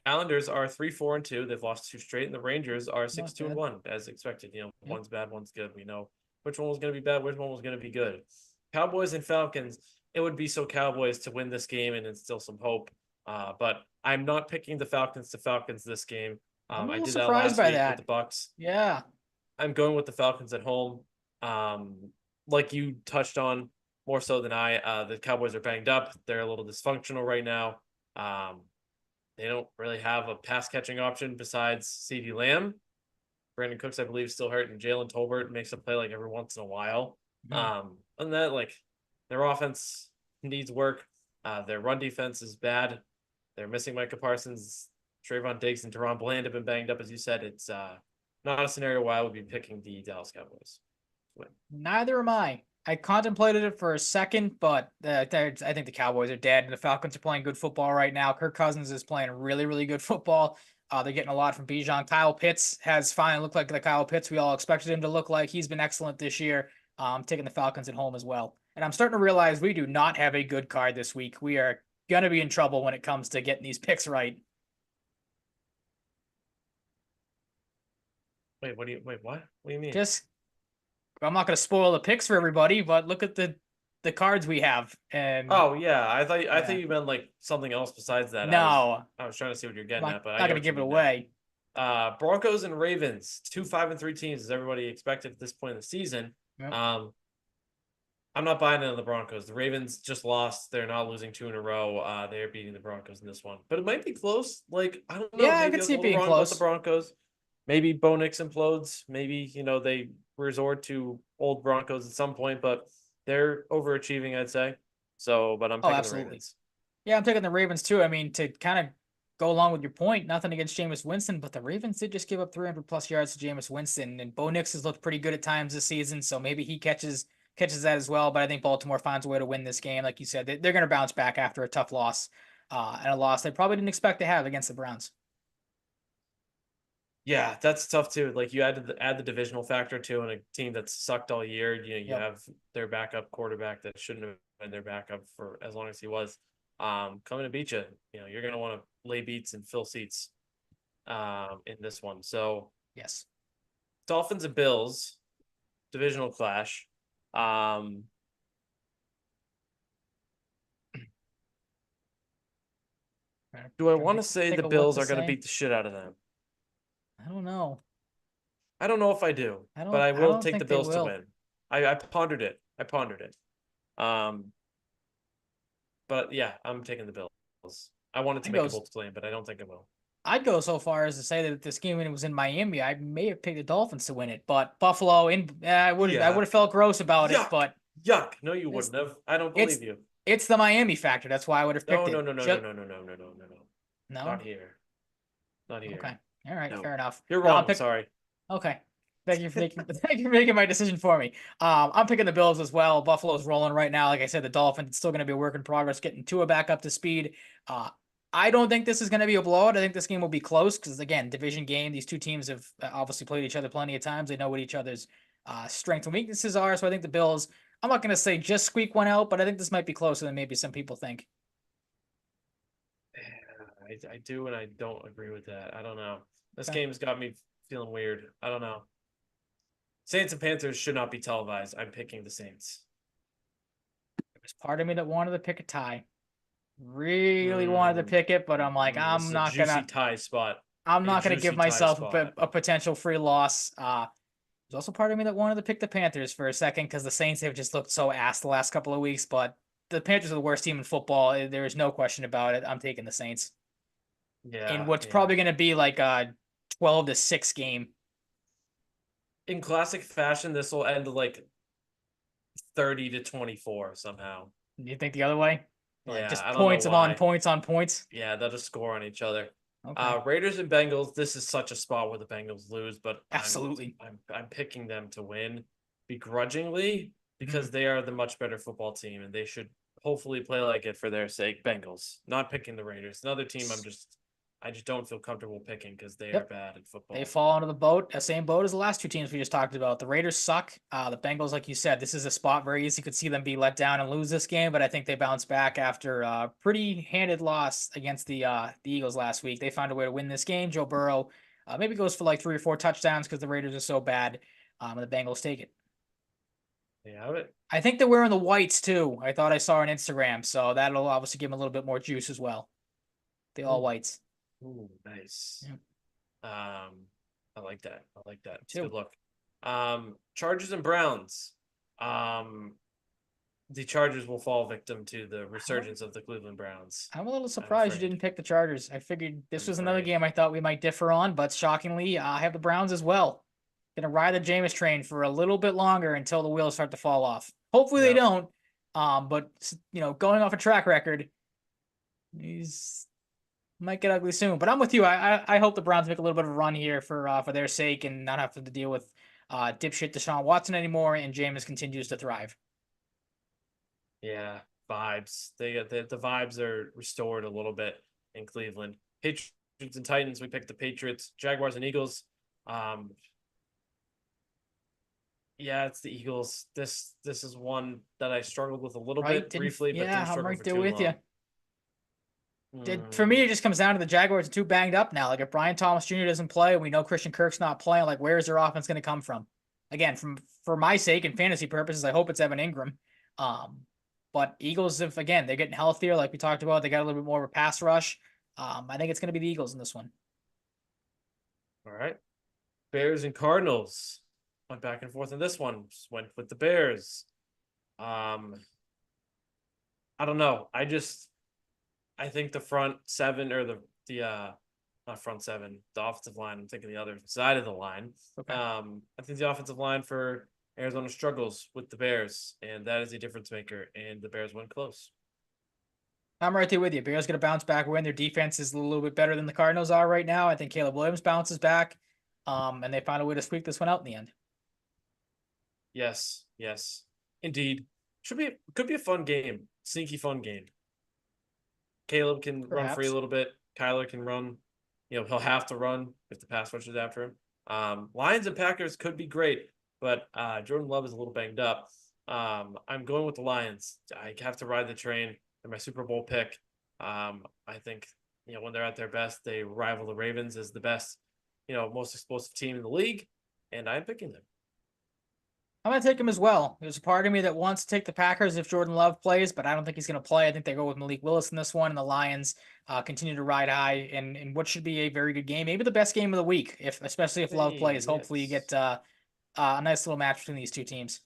Islanders are 3-4-2. They've lost 2 straight, and the Rangers are 6-2-1, as expected. One's bad, one's good. We know which one was going to be bad, which one was going to be good. Cowboys and Falcons. It would be so Cowboys to win this game and instill some hope. But I'm not picking the Falcons this game. I did that last week with the Bucks. Yeah. I'm going with the Falcons at home. Like you touched on more so than I, the Cowboys are banged up. They're a little dysfunctional right now. They don't really have a pass catching option besides CeeDee Lamb. Brandon Cooks, I believe, still hurt, and Jalen Tolbert makes a play like every once in a while. And that, like, their offense needs work. Their run defense is bad. They're missing Micah Parsons. Trayvon Diggs and Deron Bland have been banged up, as you said. It's not a scenario where I would be picking the Dallas Cowboys. Neither am I. I contemplated it for a second, but I think the Cowboys are dead, and the Falcons are playing good football right now. Kirk Cousins is playing really, really good football. They're getting a lot from Bijan. Kyle Pitts has finally looked like the Kyle Pitts we all expected him to look like. He's been excellent this year. I'm taking the Falcons at home as well. And I'm starting to realize we do not have a good card this week. We are going to be in trouble when it comes to getting these picks right. Wait, what? What do you mean? I'm not going to spoil the picks for everybody, but look at the cards we have. And oh yeah, I thought you meant like something else besides that. No, I was trying to see what you're getting at, but I'm not going to give it away. Broncos and Ravens, 2 5-3 teams, as everybody expected at this point in the season. Yep. I'm not buying into the Broncos. The Ravens just lost. They're not losing 2 in a row. They're beating the Broncos in this one, but it might be close. Like I don't know. Yeah, I could see it being close. The Broncos. Maybe Bo Nix implodes. Maybe they resort to old Broncos at some point, but they're overachieving, I'd say. So, but I'm picking the Ravens. Yeah, I'm taking the Ravens too. I mean, to kind of go along with your point, nothing against Jameis Winston, but the Ravens did just give up 300+ yards to Jameis Winston, and Bo Nix has looked pretty good at times this season, so maybe he catches that as well. But I think Baltimore finds a way to win this game. Like you said, they're going to bounce back after a tough loss, and a loss they probably didn't expect to have against the Browns. Yeah, that's tough too. Like you add the divisional factor too, and a team that's sucked all year. You know, you Yep. have their backup quarterback that shouldn't have been their backup for as long as he was. Coming to beat you. You know, you're gonna want to lay beats and fill seats. In this one. So Yes. Dolphins and Bills divisional clash. Um, do I Trying want to to say think the of what Bills to are going to say. beat the shit out of them? I don't know. I don't know if I do, I but don't. I I will don't take the think they Bills to will. win. I pondered it. I pondered it. Um, but yeah, I'm taking the Bills. I wanted to I'd make go. a bold claim, but I don't think I will. I'd go so far as to say that if this game when it was in Miami, I may have picked the Dolphins to win it, but Buffalo in I would Yeah. have felt gross about it, Yuck. but Yuck. No, you it's wouldn't have. I don't it's believe you. it's the Miami factor. That's why I would have No, picked no, it. no, no, no, Just no, no, no, no, no, no, no. Not no. here. Not here. Okay. All right. No. Fair enough. You're No, I'm wrong. pick. Sorry. Okay. Thank you for making thank you for making my decision for me. I'm picking the Bills as well. Buffalo's rolling right now. Like I said, the Dolphins it's still going to be a work in progress, getting Tua back up to speed. Uh, I don't think this is going to be a blowout. I think this game will be close because again, division game. These two teams have obviously played each other plenty of times. They know what each other's strengths and weaknesses are. So I think the Bills. I'm not going to say just squeak one out, but I think this might be closer than maybe some people think. I do and I don't agree with that. I don't know. This Okay. game's got me feeling weird. I don't know. Saints and Panthers should not be televised. I'm picking the Saints. There's part of me that wanted to pick a tie. Really wanted to Mm, pick it, but I'm like, this is a juicy tie spot. I'm A not gonna give juicy tie myself spot. a potential free loss. There's also part of me that wanted to pick the Panthers for a second because the Saints have just looked so ass the last couple of weeks, but the Panthers are the worst team in football. There is no question about it. I'm taking the Saints in Yeah, what's yeah. probably going to be like a 12-6 game. In classic fashion, this will end like 30-24 somehow. Do you think the other way? Like Yeah, just I don't know points on why. points on points. Yeah, they'll just score on each other. Okay, Raiders and Bengals. This is such a spot where the Bengals lose, but absolutely. I'm picking them to win begrudgingly Mhm. because they are the much better football team and they should hopefully play like it for their sake. Bengals, not picking the Raiders. Another team I just don't feel comfortable picking because they are Yep. bad at They football. fall into the boat, same boat as the last two teams we just talked about. The Raiders suck. The Bengals, like you said, this is a spot very easy. You could see them be let down and lose this game, but I think they bounce back after a pretty handed loss against the Eagles last week. They found a way to win this game. Joe Burrow maybe goes for like 3 or 4 touchdowns because the Raiders are so bad, and the Bengals take it. They have it. I think they're wearing the whites too. I thought I saw on Instagram, so that'll obviously give them a little bit more juice as well. The all Ooh, whites. ooh, nice. Yeah, I like that. I like that. It's a too. good look. Chargers and Browns. Um, the Chargers will fall victim to the resurgence of the Cleveland Browns. I'm a little I'm surprised you afraid. didn't pick the Chargers. I figured this I'm was another afraid. game I thought we might differ on, but shockingly, I have the Browns as well. Gonna ride the Jameis train for a little bit longer until the wheels start to fall off. Hopefully they Yep. don't. But going off a track record, he's might get ugly soon. But I'm with you. I hope the Browns make a little bit of a run here for their sake and not have to deal with dipshit Deshaun Watson anymore, and Jameis continues to thrive. Yeah. The vibes are restored a little bit in Cleveland. Patriots and Titans. We picked the Patriots. Jaguars and Eagles. Um, yeah, it's the Eagles. This is one that I struggled with a little Right? bit Didn't briefly, but yeah, didn't I'm struggle right for there too with you. long. For me, Mm, it just comes down to the Jaguars are too banged up now. Like if Brian Thomas Jr. doesn't play, and we know Christian Kirk's not playing. Like where is their offense going to come from? Again, for my sake and fantasy purposes, I hope it's Evan Ingram. Um, but Eagles, if again they're getting healthier, like we talked about, they got a little bit more of a pass rush. I think it's going to be the Eagles in this one. all right. Bears and Cardinals. Went back and forth in this one. Just went with the Bears. Um, I don't know. I think the front seven or the not front seven, the offensive line. I'm thinking the other side of the line. Okay, I think the offensive line for Arizona struggles with the Bears, and that is a difference maker. And the Bears went close. I'm right there with you. Bears going to bounce back win. Their defense is a little bit better than the Cardinals are right now. I think Caleb Williams bounces back, and they find a way to squeak this one out in the end. Yes, yes, indeed. Could be a fun game, sneaky fun game. Caleb can run free a Perhaps. little bit. Kyler can run, he'll have to run if the pass rushes after him. Lions and Packers could be great, but Jordan Love is a little banged up. I'm going with the Lions. I have to ride the train. They're my Super Bowl pick. I think, when they're at their best, they rival the Ravens as the best, most explosive team in the league, and I'm picking them. I'm going to take him as well. There's a part of me that wants to take the Packers if Jordan Love plays, but I don't think he's going to play. I think they go with Malik Willis in this one, and the Lions continue to ride high in what should be a very good game, maybe the best game of the week, especially if Love plays. Hopefully you get a nice little match between these two teams.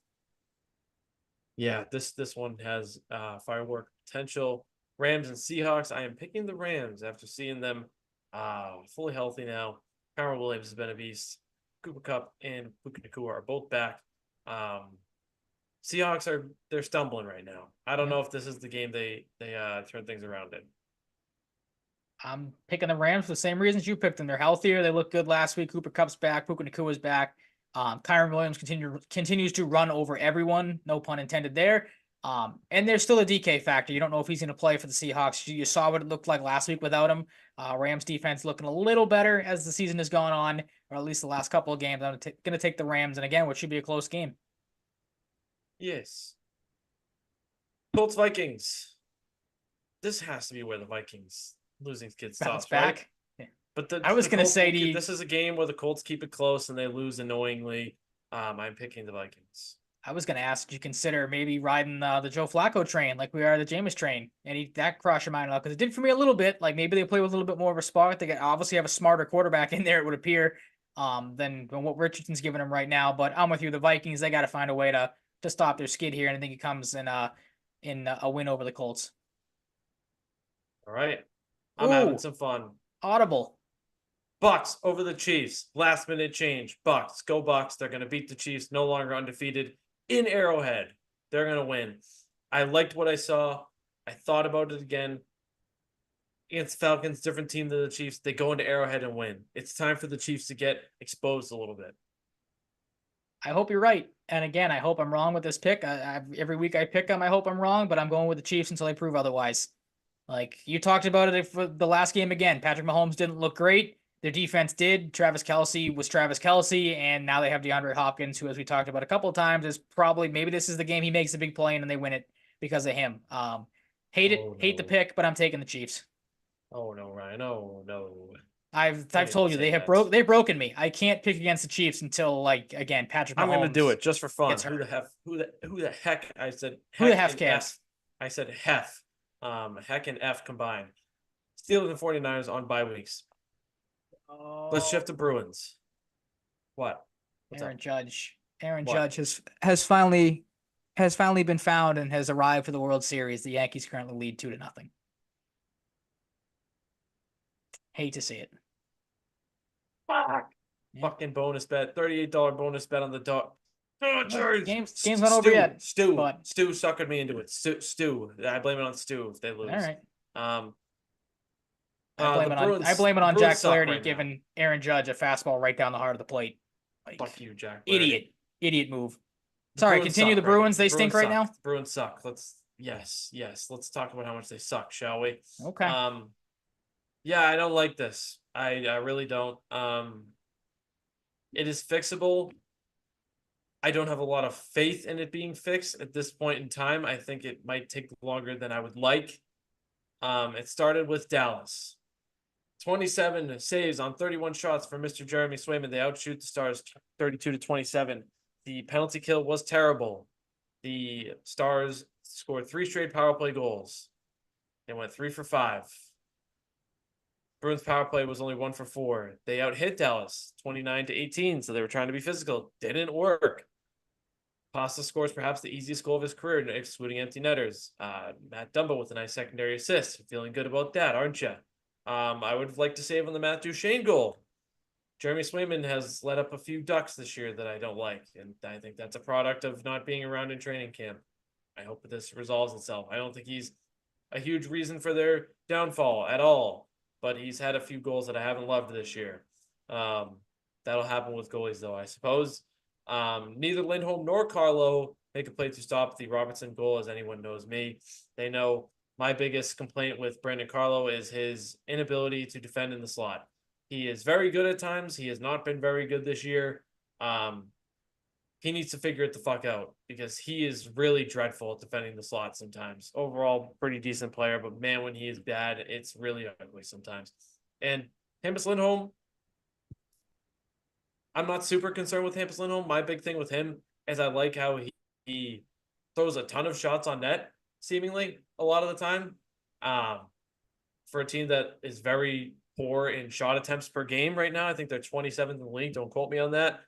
Yeah, this one has firework potential. Rams and Seahawks. I am picking the Rams after seeing them fully healthy now. Kyron Williams has been a beast. Cooper Kupp and Puka Nacua are both back. Seahawks they're stumbling right now. I don't know if this is the game they turn things around in. I'm picking the Rams for the same reasons you picked them. They're healthier. They looked good last week. Cooper Kupp's back. Puka Nacua's back. Kyron Williams continues to run over everyone. No pun intended there. And there's still a DK factor. You don't know if he's going to play for the Seahawks. You saw what it looked like last week without him. Rams defense looking a little better as the season has gone on, or at least the last couple of games. I'm going to take the Rams, and again, what should be a close game. Yes. Colts Vikings. This has to be where the Vikings losing kids Bounce stops, back. right? Yeah. But I was going to say this is a game where the Colts keep it close and they lose annoyingly. I'm picking the Vikings. I was going to ask, did you consider maybe riding the Joe Flacco train like we are the Jameis train? And that crossed your mind a lot because it did for me a little bit. Like maybe they play with a little bit more of a spark. They obviously have a smarter quarterback in there, it would appear, than what Richardson's giving them right now. But I'm with you. The Vikings, they got to find a way to stop their skid here, and I think it comes in a win over the Colts. All right. I'm having some fun. Audible. Bucks over the Chiefs. Last minute change. Bucks. Go Bucks. They're going to beat the Chiefs. No longer undefeated in Arrowhead. They're going to win. I liked what I saw. I thought about it again. Against Falcons, different team than the Chiefs. They go into Arrowhead and win. It's time for the Chiefs to get exposed a little bit. I hope you're right. And again, I hope I'm wrong with this pick. Every week I pick them, I hope I'm wrong, but I'm going with the Chiefs until they prove otherwise. Like you talked about it for the last game again. Patrick Mahomes didn't look great. Their defense did. Travis Kelce was Travis Kelce, and now they have DeAndre Hopkins, who, as we talked about a couple of times, is probably maybe this is the game he makes a big play in and they win it because of him. Hate the pick, but I'm taking the Chiefs. Oh no, Ryan! Oh no. I've told you they've broken me. I can't pick against the Chiefs until again Patrick Mahomes. I'm going to do it just for fun. Who the heck? I said heck. Who the heck cares? I said hef. Heck and F combined. Steelers and 49ers on bye weeks. Oh. Let's shift to Bruins. What? Aaron Judge has finally been found and has arrived for the World Series. The Yankees currently lead 2-0. Hate to see it. Fuck. Yeah. Fucking bonus bet. $38 bonus bet on the dog. Game's not over yet. Stu suckered me into it. Stu. I blame it on Stu if they lose. All right. I blame it on Jack Flaherty giving Aaron Judge a fastball right down the heart of the plate. Fuck you, Jack Flaherty. Idiot move. Sorry, continue. The Bruins, they stink right now? The Bruins suck. Yes. Let's talk about how much they suck, shall we? Okay. Yeah, I don't like this. I really don't. It is fixable. I don't have a lot of faith in it being fixed at this point in time. I think it might take longer than I would like. It started with Dallas. 27 saves on 31 shots for Mr. Jeremy Swayman. They outshoot the Stars 32-27. The penalty kill was terrible. The Stars scored 3 straight power play goals. They went 3 for 5. Bruins power play was only 1 for 4. They out-hit Dallas 29-18, so they were trying to be physical. Didn't work. Pasta scores perhaps the easiest goal of his career, excluding empty netters. Matt Dumba with a nice secondary assist. Feeling good about that, aren't you? I would like to save on the Matt Duchene goal. Jeremy Swayman has let up a few ducks this year that I don't like, and I think that's a product of not being around in training camp. I hope that this resolves itself. I don't think he's a huge reason for their downfall at all, but he's had a few goals that I haven't loved this year. That'll happen with goalies, though, I suppose. Neither Lindholm nor Carlo make a play to stop the Robertson goal, as anyone knows me. They know my biggest complaint with Brandon Carlo is his inability to defend in the slot. He is very good at times. He has not been very good this year. He needs to figure it the fuck out because he is really dreadful at defending the slot sometimes. Overall, pretty decent player, but man, when he is bad, it's really ugly sometimes. And Hampus Lindholm, I'm not super concerned with Hampus Lindholm. My big thing with him is I like how he throws a ton of shots on net, seemingly a lot of the time. Um, for a team that is very poor in shot attempts per game right now, I think they're 27th in the league. Don't quote me on that.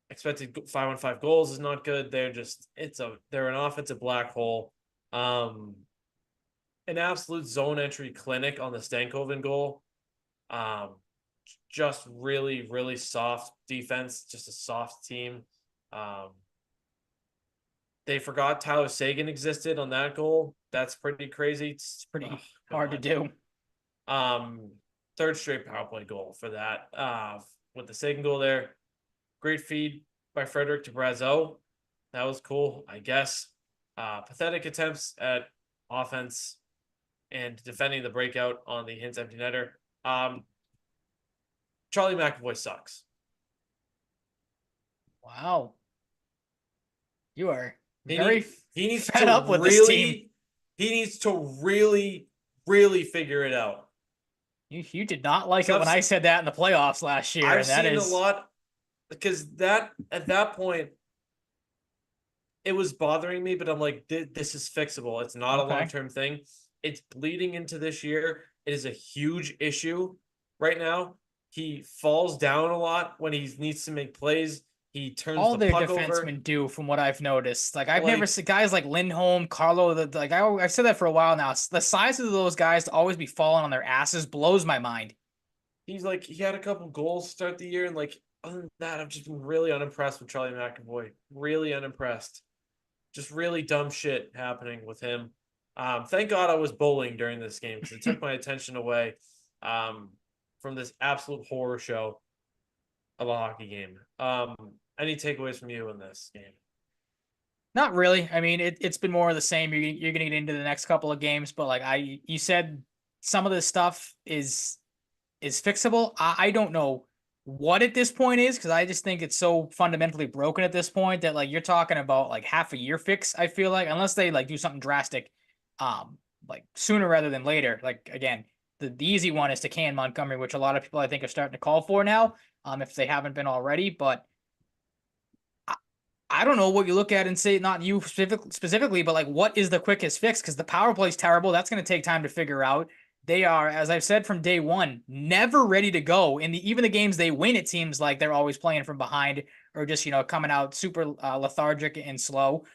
Expected 5-on-5 goals is not good. They're an offensive black hole. An absolute zone entry clinic on the Stankoven goal. Just really, really soft defense, just a soft team. They forgot Tyler Seguin existed on that goal. That's pretty crazy. It's pretty hard to do. Third straight power play goal for that. With the Seguin goal there. Great feed by Frederick to Brazeau. That was cool, I guess. Pathetic attempts at offense and defending the breakout on the Hintz empty netter. Charlie McAvoy sucks. Wow. You are He needs fed to up with this team. He needs to really, really figure it out. You did not like it when I said that in the playoffs last year. I've seen a lot because at that point it was bothering me, but I'm like, this is fixable. It's not a long-term thing. It's bleeding into this year. It is a huge issue right now. He falls down a lot when he needs to make plays. He turns all the their puck defensemen over. do, from what I've noticed. Like I've never seen guys like Lindholm, Carlo. I've said that for a while now. The size of those guys to always be falling on their asses blows my mind. He had a couple goals to start the year, and other than that, I've just been really unimpressed with Charlie McAvoy. Really unimpressed. Just really dumb shit happening with him. Thank God I was bowling during this game because it took my attention away from this absolute horror show of a hockey game. Any takeaways from you in this game? Not really. I mean, it's been more of the same. You're gonna get into the next couple of games, but you said some of this stuff is fixable. I don't know what at this point is, because I just think it's so fundamentally broken at this point that you're talking about half a year fix. I feel like unless they do something drastic, sooner rather than later. Again, the easy one is to can Montgomery, which a lot of people I think are starting to call for now, if they haven't been already. But I don't know what you look at and say, not you specifically, but what is the quickest fix? Because the power play is terrible. That's going to take time to figure out. They are, as I've said from day one, never ready to go. In even the games they win, it seems like they're always playing from behind or just coming out super lethargic and slow.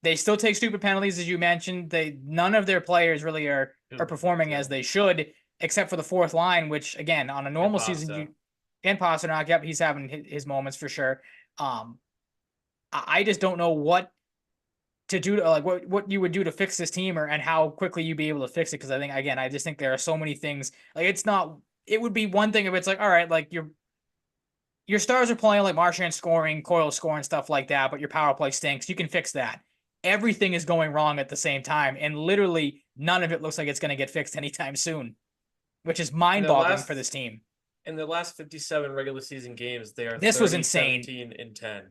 They still take stupid penalties, as you mentioned. None of their players really are performing as they should, except for the fourth line, which again on a normal season, and Pasternak, yep, he's having his moments for sure. I just don't know what to do to what you would do to fix this team and how quickly you'd be able to fix it. Cause I just think there are so many things it would be one thing if it's all right, your stars are playing Marchand scoring, Coyle scoring, stuff like that, but your power play stinks. You can fix that. Everything is going wrong at the same time. And literally none of it looks like it's going to get fixed anytime soon, which is mind boggling for this team. In the last 57 regular season games, they are this was insane. 17 and 10.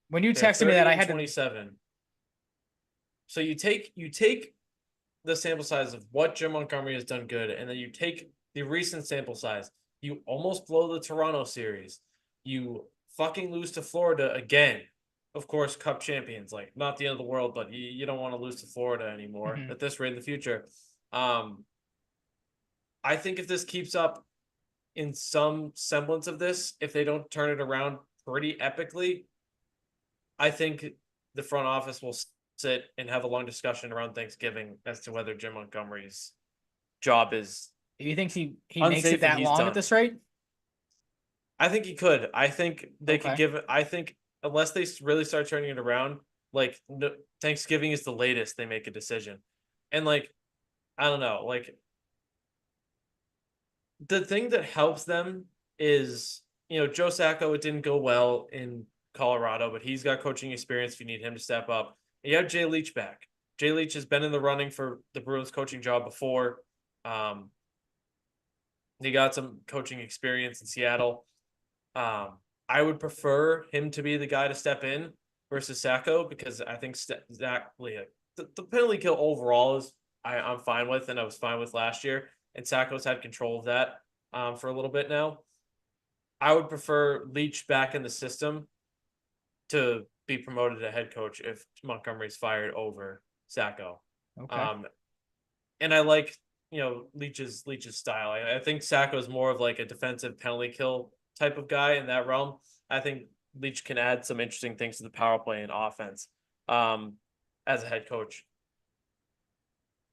When you texted me that, I had 27. So you take the sample size of what Jim Montgomery has done good, and then you take the recent sample size. You almost blow the Toronto series. You fucking lose to Florida again. Of course, Cup champions, not the end of the world, but you don't want to lose to Florida anymore at this rate in the future. I think if this keeps up in some semblance of this, if they don't turn it around pretty epically, I think the front office will sit and have a long discussion around Thanksgiving as to whether Jim Montgomery's job is. Do you think he makes it that long at this rate? I think he could. I think they could give it. I think unless they really start turning it around, Thanksgiving is the latest they make a decision. And I don't know, the thing that helps them is, Joe Sacco, it didn't go well in Colorado, but he's got coaching experience if you need him to step up. And you have Jay Leach back. Jay Leach has been in the running for the Bruins coaching job before. He got some coaching experience in Seattle. I would prefer him to be the guy to step in versus Sacco because I think Zach the penalty kill overall is I'm fine with, and I was fine with last year. And Sacco's had control of that for a little bit now. I would prefer Leach back in the system to be promoted to head coach if Montgomery's fired over Sacco. Okay. Um, and I like Leach's style. I think Sacco is more of like a defensive penalty kill type of guy in that realm. I think Leach can add some interesting things to the power play and offense as a head coach.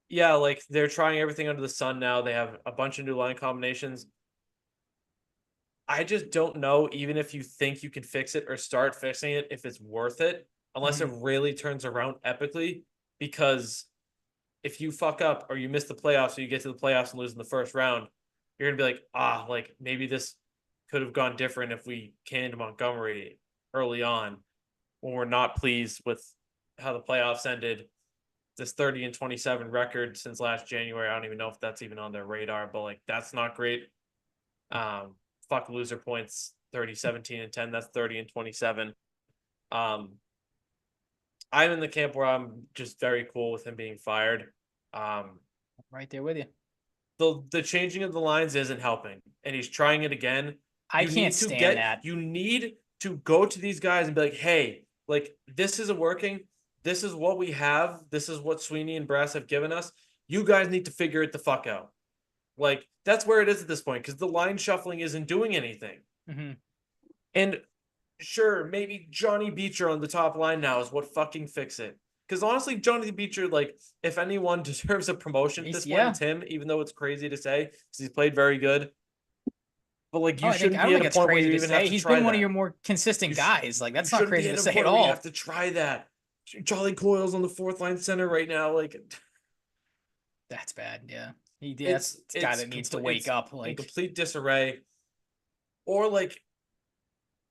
Yeah, like they're trying everything under the sun now. They have a bunch of new line combinations. I just don't know, even if you think you can fix it or start fixing it, if it's worth it, unless it really turns around epically. Because if you fuck up or you miss the playoffs or you get to the playoffs and lose in the first round, you're gonna be like, like maybe this could have gone different if we canned Montgomery early on when we're not pleased with how the playoffs ended. This 30-27 record since last January. I don't even know if that's even on their radar, but like that's not great. Fuck loser points 30, 17, and 10. That's 30-27. I'm in the camp where I'm just very cool with him being fired. Right there with you. The changing of the lines isn't helping, and he's trying it again. I can't stand that. You need to go to these guys and be like, hey, like this isn't working. This is what we have. This is what Sweeney and Brass have given us. You guys need to figure it the fuck out. Like that's where it is at this point because the line shuffling isn't doing anything. And sure, maybe Johnny Beecher on the top line now is what fucking fix it. Because honestly, Johnny Beecher, like, if anyone deserves a promotion at this point, it's him, even though it's crazy to say, because he's played very good. But like, you shouldn't be at a point where you even have to try that. He's been one of your more consistent guys. Like, that's not crazy to say at all. You have to try that. Charlie Coyle's on the fourth line center right now. Like, that's bad. Yeah, that's a guy that needs to wake up. Like, in complete disarray. Or like,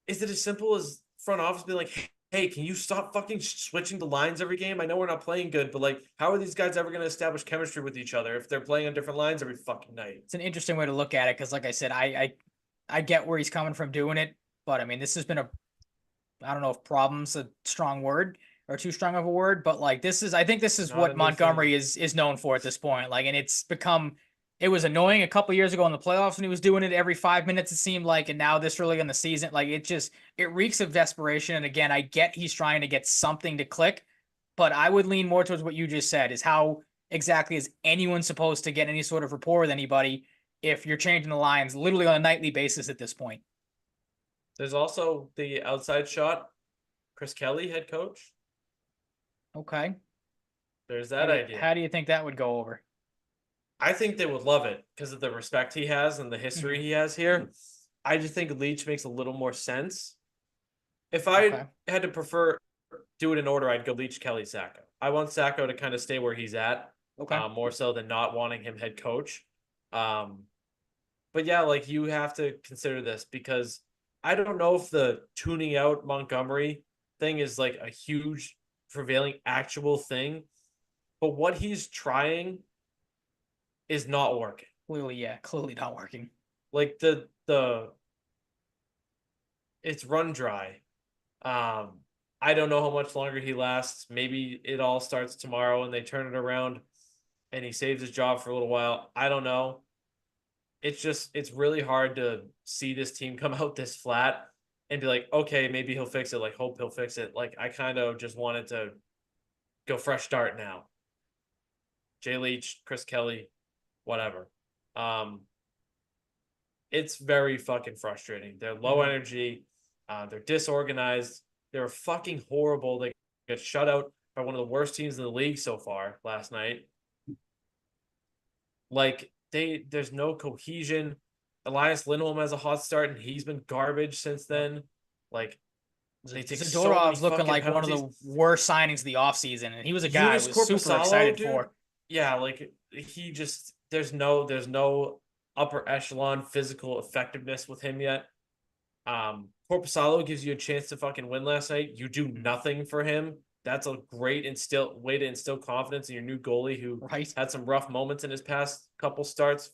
is it as simple as front office being like, hey, can you stop fucking switching the lines every game? I know we're not playing good, but like, how are these guys ever going to establish chemistry with each other if they're playing on different lines every fucking night? It's an interesting way to look at it because, like I said, I get where he's coming from doing it, but I mean, this has been I don't know if problem's a strong word or too strong of a word, but like I think this is what Montgomery is known for at this point. Like, and it was annoying a couple years ago in the playoffs when he was doing it every 5 minutes, it seemed like, and now this early in the season, like it reeks of desperation. And again, I get he's trying to get something to click, but I would lean more towards what you just said, is how exactly is anyone supposed to get any sort of rapport with anybody if you're changing the lines literally on a nightly basis at this point? There's also the outside shot, Chris Kelly, head coach. Okay. There's that idea. How do you think that would go over? I think they would love it because of the respect he has and the history he has here. I just think Leach makes a little more sense. If I had to prefer do it in order, I'd go Leach, Kelly, Sacco. I want Sacco to kind of stay where he's at, more so than not wanting him head coach. But yeah, like you have to consider this because I don't know if the tuning out Montgomery thing is like a huge prevailing actual thing, but what he's trying is not working. Clearly not working. Like it's run dry. I don't know how much longer he lasts. Maybe it all starts tomorrow and they turn it around and he saves his job for a little while. I don't know. It's really hard to see this team come out this flat and be like, okay, maybe he'll fix it. Like, hope he'll fix it. Like, I kind of just wanted to go fresh start now. Jay Leach, Chris Kelly, whatever. It's very fucking frustrating. They're low energy. They're disorganized. They're fucking horrible. They get shut out by one of the worst teams in the league so far last night. Like, there's no cohesion. Elias Lindholm has a hot start, and he's been garbage since then. Like, they take Zadorov's looking like penalties. One of the worst signings of the offseason, and he was a guy I was super excited for. Yeah, like there's no upper echelon physical effectiveness with him yet. Corpusalo gives you a chance to fucking win last night. You do nothing for him. That's a great way to instill confidence in your new goalie who had some rough moments in his first couple starts.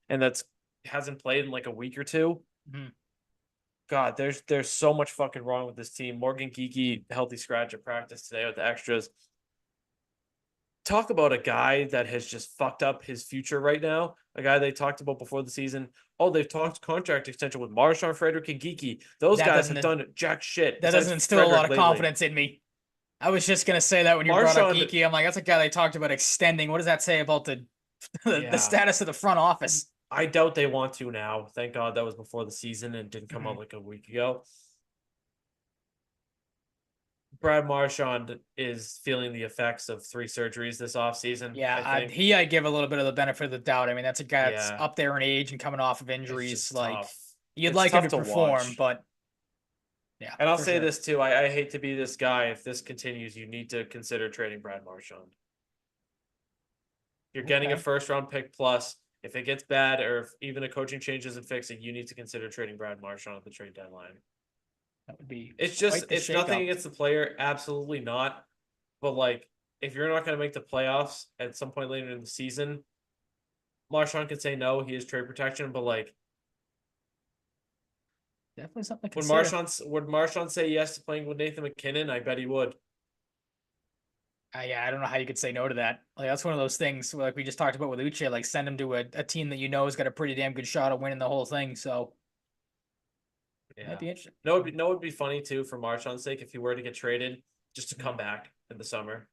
and that's hasn't played in like a week or two. Mhm. God, there's so much fucking wrong with this team. Morgan Geeky, healthy scratch at practice today with the extras. Talk about a guy that has just fucked up his future right now. A guy they talked about before the season. Oh, they've talked contract extension with Marshawn, Frederick, and Geeky. Those That guys doesn't have done jack shit that besides doesn't instill a lot Frederick of lately. confidence in me. I was just gonna say that when you brought up Marshawn, Geeky, I'm like, that's a guy they talked about extending. What does that say about the yeah, status of the front office? I doubt they want to now. Thank God that was before the season and didn't come out Mhm. like a week ago. Brad Marchand is feeling the effects of 3 surgeries this offseason, Yeah, I think. I give a little bit of the benefit of the doubt. I mean, that's a guy that's Yeah, up there in age and coming off of it's injuries. just Like, tough. you'd It's like him tough to to perform, watch. but yeah, And I'll for say sure. this too. I hate to be this guy. If this continues, you need to consider trading Brad Marchand. You're getting a Okay, first round pick plus. If it gets bad or if even a coaching change doesn't fix it, you need to consider trading Brad Marchand at the trade deadline. that would be It's just quite the it's nothing shakeup. against the player, absolutely not. But like if you're not going to make the playoffs at some point later in the season, Marchand could say no. He has trade protection, but like Definitely something to would consider. Marchand say yes to playing with Nathan McKinnon? I bet he would. Yeah, I don't know how you could say no to that. Like that's one of those things like we just talked about with Uche. Like send him to a team that you know has got a pretty damn good shot of winning the whole thing. So might Yeah. be interesting. No, it'd be funny too for Marchand's sake if he were to get traded just to come Mhm. back in the summer.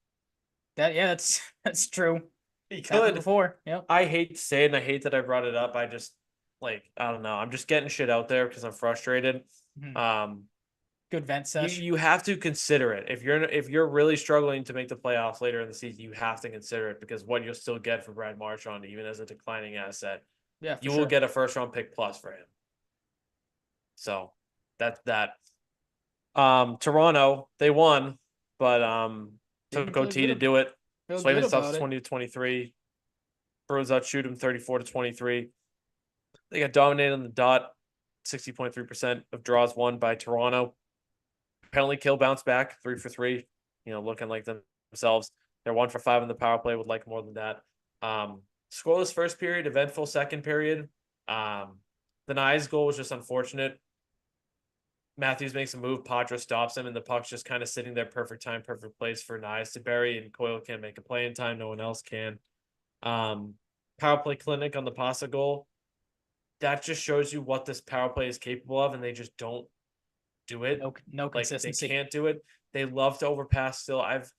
That yeah, that's that's true. He It's happened could. before. Yep. I hate to say it, and I hate that I brought it up. I just like I don't know. I'm just getting shit out there because I'm frustrated. Mhm. Um, Good vent you sesh. you have to consider it if you're really struggling to make the playoffs later in the season. You have to consider it because what you'll still get for Brad Marchand, even as a declining asset, Yeah, for you will sure. get a first round pick plus for him. So that's that. Toronto, they won, but Didn't took feel OT to good. do it. Feel good Swayman stops about it. 20 to 23. Bruins outshoot him 34 to 23. They got dominated on the dot. 60.3% of draws won by Toronto. Penalty kill bounce back 3 for 3. Looking like themselves. They're 1 for 5 in the power play. Would like more than that. Scoreless first period, eventful second period. The Nyes goal was just unfortunate. Matthews makes a move. Padra stops him, and the puck's just kind of sitting there. Perfect time, perfect place for Nyes to bury, and Coyle can't make a play in time. No one else can. Um, Power play clinic on the Pasa goal. That just shows you what this power play is capable of, and they just don't do it. No Like they consistency. can't do it. They love to overpass still. I've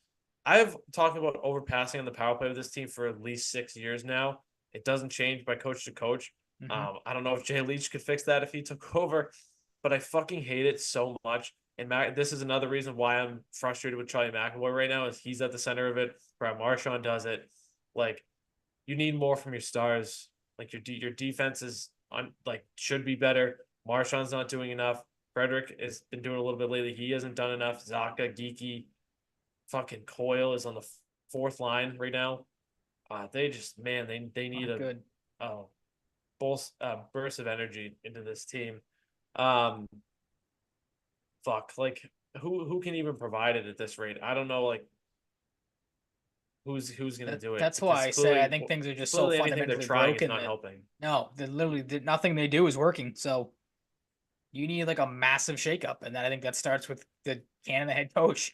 talked about overpassing on the power play with this team for at least 6 years now. It doesn't change by coach to coach. Hmm. I don't know if Jay Leach could fix that if he took over, but I fucking hate it so much. And this is another reason why I'm frustrated with Charlie McAvoy right now. Is he's at the center of it. Brad Marchand does it. Like you need more from your stars. Like your defense is on like should be better. Marchand's not doing enough. Frederick has been doing a little bit lately. He hasn't done enough. Zaka, Geeky, fucking Coyle is on the fourth line right now. They just man, they need Not a good. oh burst of energy into this team. Um, fuck, like who can even provide it at this rate? I don't know, like who's gonna do it That's why because I say I clearly think things are just so clearly anything they're fundamentally trying is broken not that helping. no, nothing they do is working. So you need like a massive shakeup, and then I think that starts with the the head coach.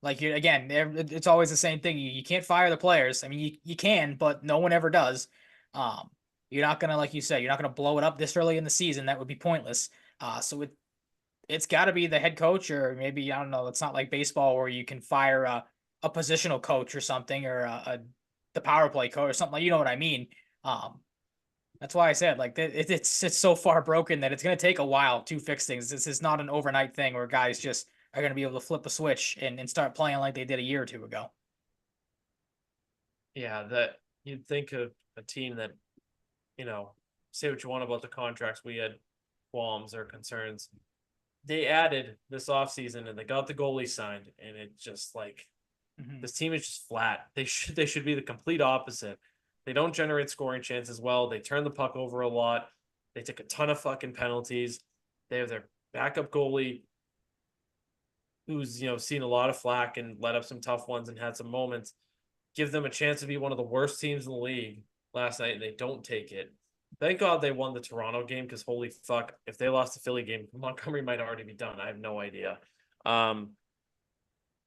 Like you again, it's always the same thing. You can't fire the players. I mean, you can, but no one ever does. Um, you're not gonna, like you said, you're not gonna blow it up this early in the season. That would be pointless. So it's got to be the head coach, or maybe I don't know. It's not like baseball where you can fire a positional coach or something, or the power play coach or something. Like, you know what I mean? Um, that's why I said like it's so far broken that it's gonna take a while to fix things. This is not an overnight thing where guys just are gonna be able to flip a switch and start playing like they did a year or two ago. Yeah, that you'd think of a team that say what you want about the contracts. We had qualms or concerns. They added this offseason and they got the goalie signed, and it just like Hmm. this team is just flat. They should be the complete opposite. They don't generate scoring chances well. They turn the puck over a lot. They take a ton of fucking penalties. They have their backup goalie who's seen a lot of flack and let up some tough ones and had some moments. Give them a chance to be one of the worst teams in the league last night, and they don't take it. Thank God they won the Toronto game because holy fuck, if they lost the Philly game, Montgomery might already be done. I have no idea. Um,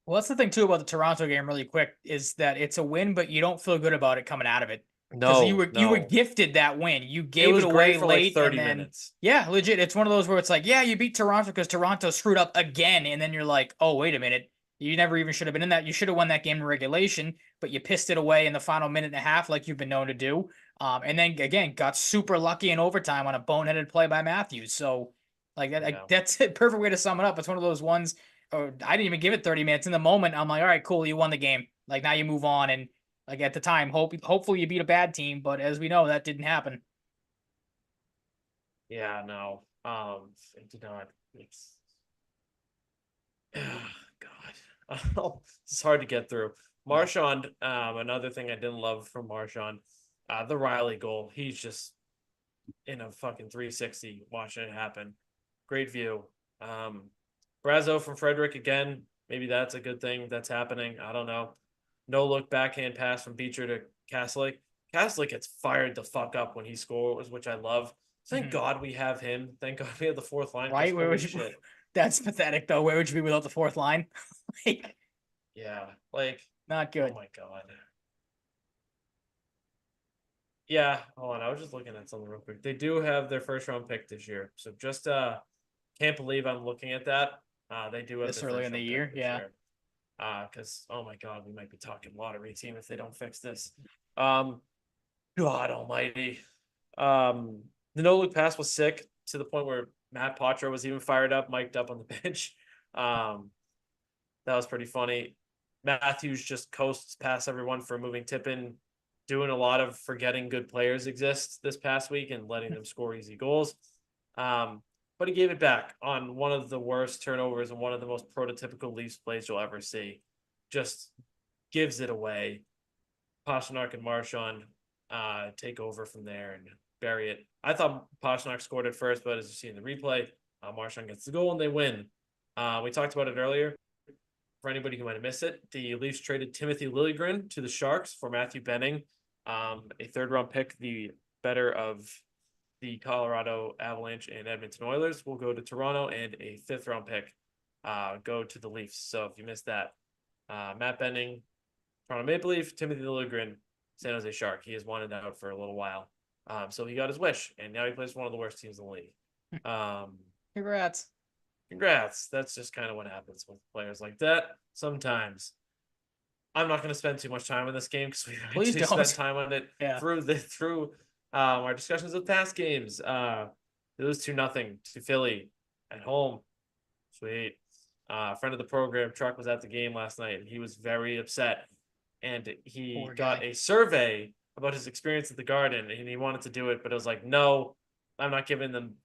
Well, that's the thing too about the Toronto game. Really quick, is that it's a win, but you don't feel good about it coming out of it because no, you were no, gifted that win. You it gave it was great away for like late, and 30 then minutes. yeah, legit. It's one of those where it's like, yeah, you beat Toronto because Toronto screwed up again, and then you're like, oh wait a minute, you never even should have been in that. You should have won that game in regulation, but you pissed it away in the final minute and a half, like you've been known to do. And then again, got super lucky in overtime on a boneheaded play by Matthews. So like Yeah, that's a perfect way to sum it up. It's one of those ones or I didn't even give it 30 minutes in the moment. I'm like, all right, cool, you won the game. Like now you move on, and like at the time, hopefully you beat a bad team, but as we know, that didn't happen. yeah, no. It did not. It's God. It's hard to get through. Yeah. Marchand, another thing I didn't love from Marchand, the Riley goal. He's just in a fucking 360 watching it happen. Great view. Um, Brazo from Frederick again. Maybe that's a good thing that's happening. I don't know. No look backhand pass from Beecher to Caslick. Caslick gets fired the fuck up when he scores, which I love. Thank Mhm. God we have him. Thank God we have the fourth line because Right? Where holy would you? shit. That's pathetic, though. Where would you be without the fourth line? Like, Yeah. Like, not oh good. my God. Yeah. Hold on. I was just looking at something real quick. They do have their first round pick this year. So just can't believe I'm looking at that. They do have This their early first in the round pick year, this yeah. year. Because oh my God, we might be talking lottery team if they don't fix this. Um, God Almighty. Um, the no look pass was sick to the point where Matt Poitras was even fired up, mic'd up on the bench. Um, that was pretty funny. Matthews just coasts past everyone for moving tip in, doing a lot of forgetting good players exist this past week and letting them score easy goals. But he gave it back on one of the worst turnovers and one of the most prototypical Leafs plays you'll ever see. Just gives it away. Pastrnak and Marchand take over from there and bury it. I thought Pastrnak scored it first, but as you see in the replay, Marchand gets the goal and they win. We talked about it earlier. For anybody who might have missed it, the Leafs traded Timothy Liljegren to the Sharks for Matthew Benning, a third-round pick, the better of the Colorado Avalanche and Edmonton Oilers will go to Toronto, and a fifth-round pick go to the Leafs. So if you missed that, Matt Benning, Toronto Maple Leaf, Timothy Liljegren, San Jose Shark. He has wanted out for a little while. So he got his wish, and now he plays for one of the worst teams in the league. Um, Congrats. Congrats. That's just kind of what happens with players like that sometimes. I'm not going to spend too much time on this game because we've Please actually spent don't. time on it Yeah. through our discussions of past games. It was 2-0 to Philly at home. Sweet. Friend of the program, Truck, was at the game last night, and he was very upset. And he Poor got guy. a survey about his experience at the Garden, and he wanted to do it, but it was like, no, I'm not giving them.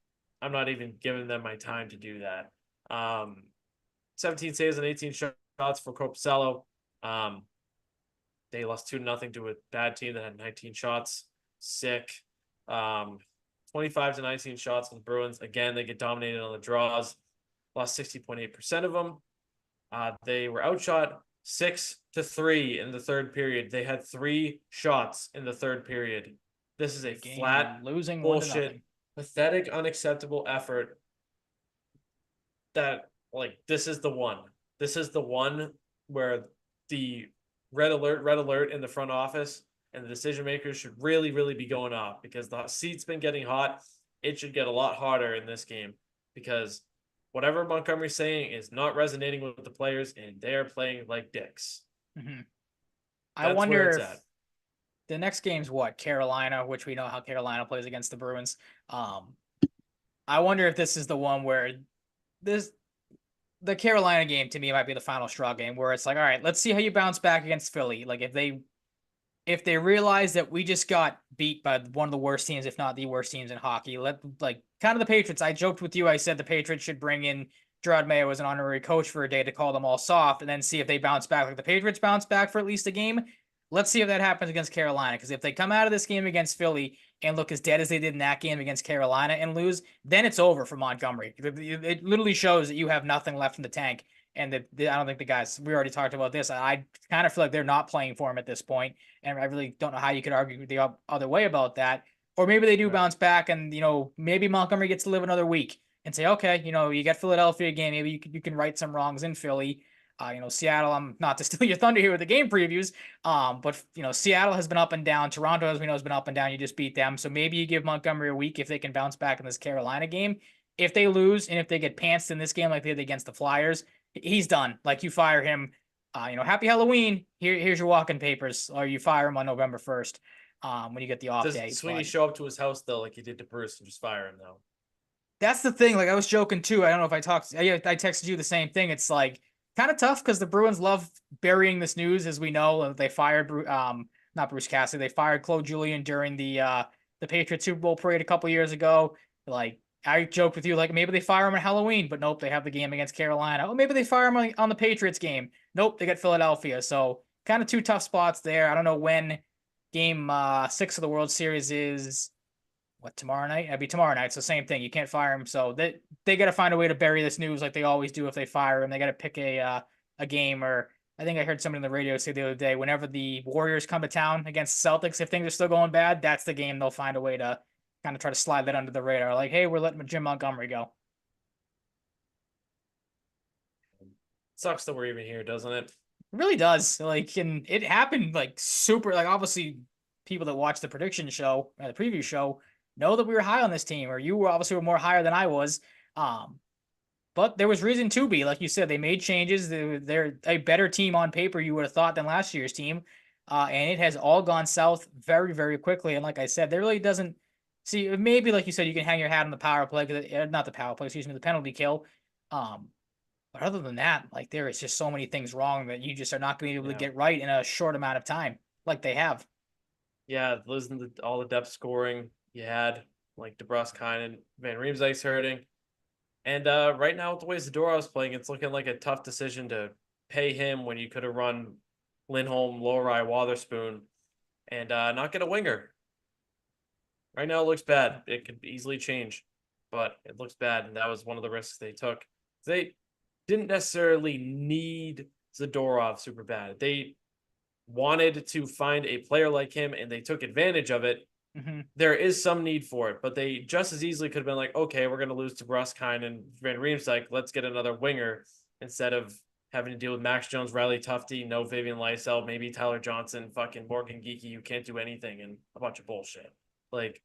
I'm not even giving them my time to do that. 17 saves and 18 shots for Corpusalo. Um, they lost 2-0 to a bad team that had 19 shots. Sick. 25 to 19 shots from the Bruins. Again, they get dominated on the draws. Lost 60.8% of them. They were outshot 6-3 in the third period. They had 3 shots in the third period. This is a Game flat losing bullshit, 1-0. pathetic, unacceptable effort. That like this is the one. This is the one where the red alert in the front office and the decision makers should really, really be going off because the seat's been getting hot. It should get a lot hotter in this game because whatever Montgomery's saying is not resonating with the players and they're playing like dicks. Mm-hmm. I That's where wonder it's if at. the next game's what? Carolina, which we know how Carolina plays against the Bruins. Um, I wonder if this is the one where this the Carolina game to me might be the final straw game where it's like, all right, let's see how you bounce back against Philly. Like if they realize that we just got beat by one of the worst teams, if not the worst teams in hockey, let like kind of the Patriots. I joked with you. I said the Patriots should bring in Gerard Mayo as an honorary coach for a day to call them all soft, and then see if they bounce back. Like the Patriots bounce back for at least a game. Let's see if that happens against Carolina. Because if they come out of this game against Philly and look as dead as they did in that game against Carolina and lose, then it's over for Montgomery. It literally shows that you have nothing left in the tank. And that I don't think the guys, we already talked about this. I kind of feel like they're not playing for him at this point. And I really don't know how you could argue the other way about that. Or maybe they do Right. bounce back and, maybe Montgomery gets to live another week and say, okay, you get Philadelphia game. Maybe you can right some wrongs in Philly. Seattle, I'm not to steal your thunder here with the game previews. But Seattle has been up and down. Toronto, as we know, has been up and down. You just beat them. So maybe you give Montgomery a week if they can bounce back in this Carolina game. If they lose and if they get pantsed in this game like they did against the Flyers, he's done. Like you fire him. Happy Halloween. Here's your walking papers, or you fire him on November 1st. When you get the off Does day. Sweeney But show up to his house though, like he did to Bruce, and just fire him though? that's the thing. Like I was joking too. I don't know if I talked. I texted you the same thing. It's like kind of tough because the Bruins love burying this news, as we know. They fired not Bruce Cassidy. They fired Claude Julien during the Patriots Super Bowl parade a couple years ago. Like I joked with you, like maybe they fire him on Halloween, but nope, they have the game against Carolina. Oh, maybe they fire him on the Patriots game. Nope, they get Philadelphia. So kind of two tough spots there. I don't know when game 6 of the World Series is. What, tomorrow night? It'd be tomorrow night. So same thing. You can't fire him. So they got to find a way to bury this news like they always do if they fire him. They got to pick a game. Or I think I heard somebody on the radio say the other day, whenever the Warriors come to town against the Celtics, if things are still going bad, that's the game they'll find a way to kind of try to slide that under the radar. Like, hey, we're letting Jim Montgomery go. Sucks that we're even here, doesn't it? It really does. Like, and it happened like super. Like, obviously, people that watch the prediction show, the preview show, know that we were high on this team, or you were obviously more higher than I was. Um, but there was reason to be. Like you said, they made changes. They're a better team on paper, you would have thought, than last year's team. And it has all gone south very, very quickly. And like I said, there really doesn't see. Maybe like you said, you can hang your hat on the power play, not the power play, excuse me, the penalty kill. Um, but other than that, like there is just so many things wrong that you just are not going to be able to Yeah. get right in a short amount of time, like they have. Yeah, losing all the depth scoring you had, like DeBrusque and Van Riemsdyk's hurting. And right now, with the way Zadorov's playing, it's looking like a tough decision to pay him when you could have run Lindholm, Lowry, Wotherspoon, and not get a winger. Right now, it looks bad. It could easily change, but it looks bad, and that was one of the risks they took. They didn't necessarily need Zadorov super bad. They wanted to find a player like him, and they took advantage of it. Mm-hmm. There is some need for it, but they just as easily could have been like, okay, we're going to lose to Bruskine and Van Riemsdyk. Let's get another winger instead of having to deal with Max Jones, Riley Tufte, no Fabian Lysell, maybe Tyler Johnson, fucking Morgan Geeky, you can't do anything, and a bunch of bullshit. Like,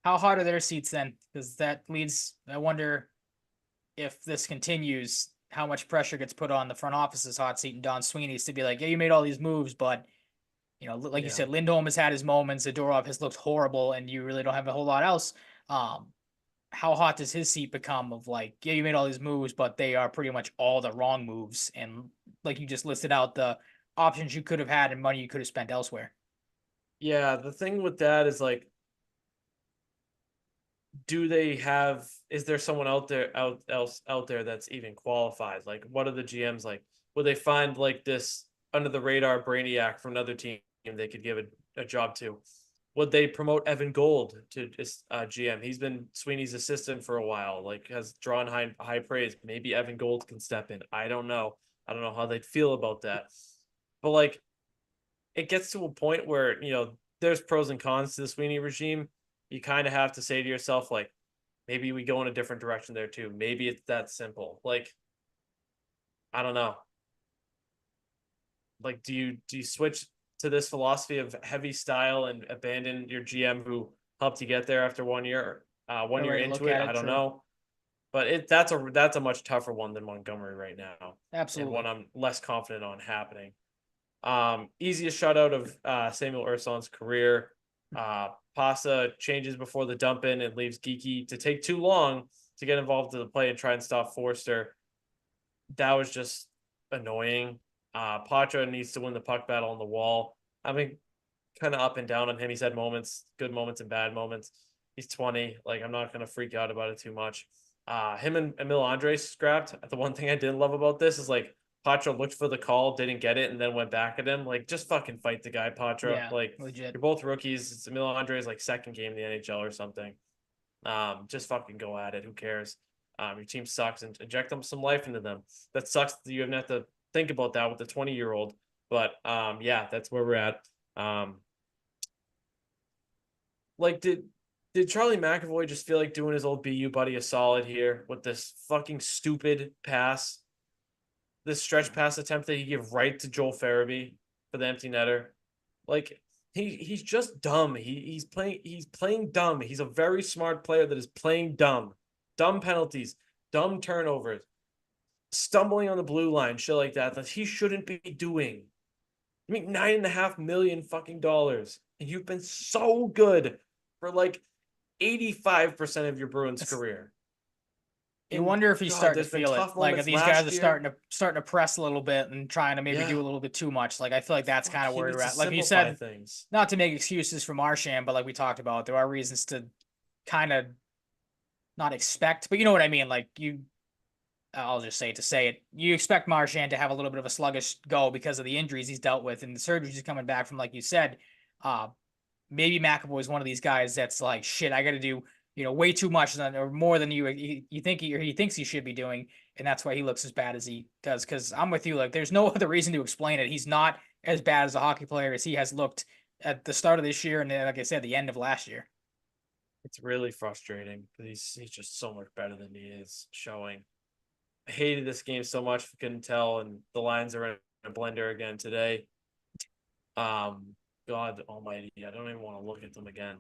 How hot are their seats then? Because that leads. I wonder if this continues, how much pressure gets put on the front office's hot seat and Don Sweeney's to be like, yeah, you made all these moves, but like you yeah, said, Lindholm has had his moments. Zadorov has looked horrible, and you really don't have a whole lot else. Um, how hot does his seat become? Of like, yeah, you made all these moves, but they are pretty much all the wrong moves, and like you just listed out the options you could have had and money you could have spent elsewhere. yeah. The thing with that is like, do they have? Is there someone out there that's even qualified? Like, what are the GMs like? Would they find like this under the radar brainiac from another team they could give a job to? Would they promote Evan Gold to GM? He's been Sweeney's assistant for a while, like has drawn high praise. Maybe Evan Gold can step in. I don't know. I don't know how they'd feel about that. But like it gets to a point where, there's pros and cons to the Sweeney regime. You kind of have to say to yourself, like, maybe we go in a different direction there too. Maybe it's that simple. Like, I don't know. Like, do you switch to this philosophy of heavy style and abandon your GM who helped you get there after 1 year, one The year way to into look it? at I it, don't true. know, but that's a much tougher one than Montgomery right now, and one Absolutely. I'm less confident on happening. Easiest shutout of Samuel Ursulon's career. Pasa changes before the dump in and leaves Geeky to take too long to get involved in the play and try and stop Forster. That was just annoying. Patra needs to win the puck battle on the wall. I mean, kind of up and down on him. He's had moments, good moments and bad moments. He's 20. Like, I'm not going to freak out about it too much. Him and Emil Andres scrapped. The one thing I didn't love about this is like Patra looked for the call, didn't get it, and then went back at him. Like, just fucking fight the guy, Patra. Yeah, Like, legit. you're both rookies. It's Emil Andres like second game in the NHL or something. Just fucking go at it. Who cares? Your team sucks and inject them some life into them. That sucks that you even have to think about that with a 20-year-old. But yeah, that's where we're at. Like, Did Charlie McAvoy just feel like doing his old BU buddy a solid here with this fucking stupid pass? This stretch pass attempt that he gave right to Joel Farabee for the empty netter. Like he's just dumb. He's playing dumb. He's a very smart player that is playing dumb. Dumb penalties, dumb turnovers, stumbling on the blue line, shit like that he shouldn't be doing. You make $9.5 million fucking dollars, and you've been so good for like 85% of your Bruins career. You wonder if he's starting to feel it. Like if these guys are starting to press a little bit and trying to maybe do a little bit too much. Like I feel like that's kind of where we're at. Like you said, not to make excuses for Marchand, but like we talked about, there are reasons to kind of not expect, but you know what I mean. Like I'll just say it to say it. You expect Marchand to have a little bit of a sluggish go because of the injuries he's dealt with and the surgeries he's coming back from. Like you said, maybe McAvoy is one of these guys that's like, shit, I got to do, way too much or more than you think he thinks he should be doing, and that's why he looks as bad as he does. Because I'm with you, like there's no other reason to explain it. He's not as bad as a hockey player as he has looked at the start of this year, and then, like I said, the end of last year. It's really frustrating because he's just so much better than he is showing. I hated this game so much if you couldn't tell, and the lines are in a blender again today. God almighty, I don't even want to look at them again.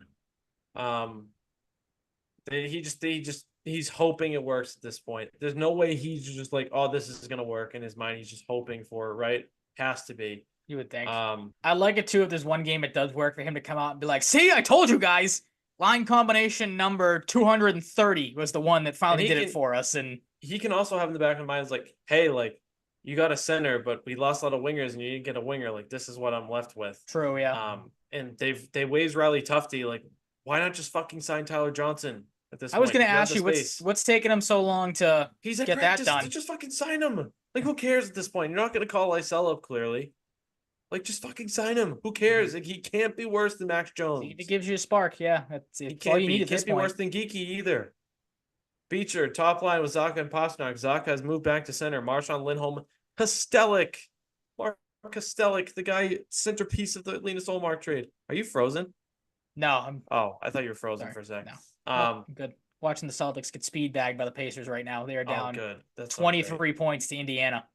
He's hoping it works at this point. There's no way he's just like, oh, this is gonna work in his mind. He's just hoping for it, right? Has to be. You would think. I like it too if there's one game it does work for him to come out and be like, see, I told you guys. Line combination number 230 was the one that finally did it for us. And he can also have in the back of his mind is like, hey, like you got a center, but we lost a lot of wingers and you didn't get a winger. Like this is what I'm left with. True, yeah. And they waived Riley Tufte. Like, why not just fucking sign Tyler Johnson at this point? I was gonna ask you what's taking him so long to get that done. Just fucking sign him. Like, who cares at this point? You're not gonna call Lysell up clearly. Like, just fucking sign him. Who cares? Like, he can't be worse than Max Jones. It gives you a spark, yeah. It's all you need at this point. He can't be worse than Geeky either. Beecher, top line with Zacha and Pastrnak. Zacha has moved back to center. Marchand, Lindholm, Kostelic. Mark Kostelic, the guy centerpiece of the Linus Ullmark trade. Are you frozen? No. I thought you were frozen for a second. No. I'm good. Watching the Celtics get speed bagged by the Pacers right now. They are down good. That's 23 points to Indiana.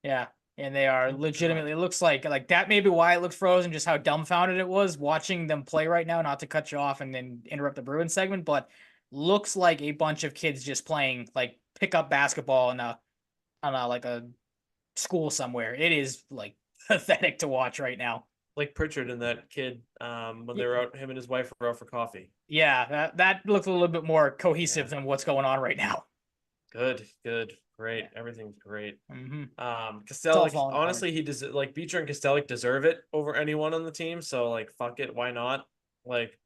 Yeah. And they are legitimately, it looks like that may be why it looked frozen, just how dumbfounded it was watching them play right now, not to cut you off and then interrupt the Bruins segment, but looks like a bunch of kids just playing like pickup basketball on a school somewhere. It is like pathetic to watch right now. Like Pritchard and that kid when they were out, him and his wife were out for coffee. Yeah, that looks a little bit more cohesive than what's going on right now. Good. Great. Everything's great. Mm-hmm. Kostelic, honestly, he does like Beecher and Kostelic deserve it over anyone on the team. So like, fuck it, why not? Like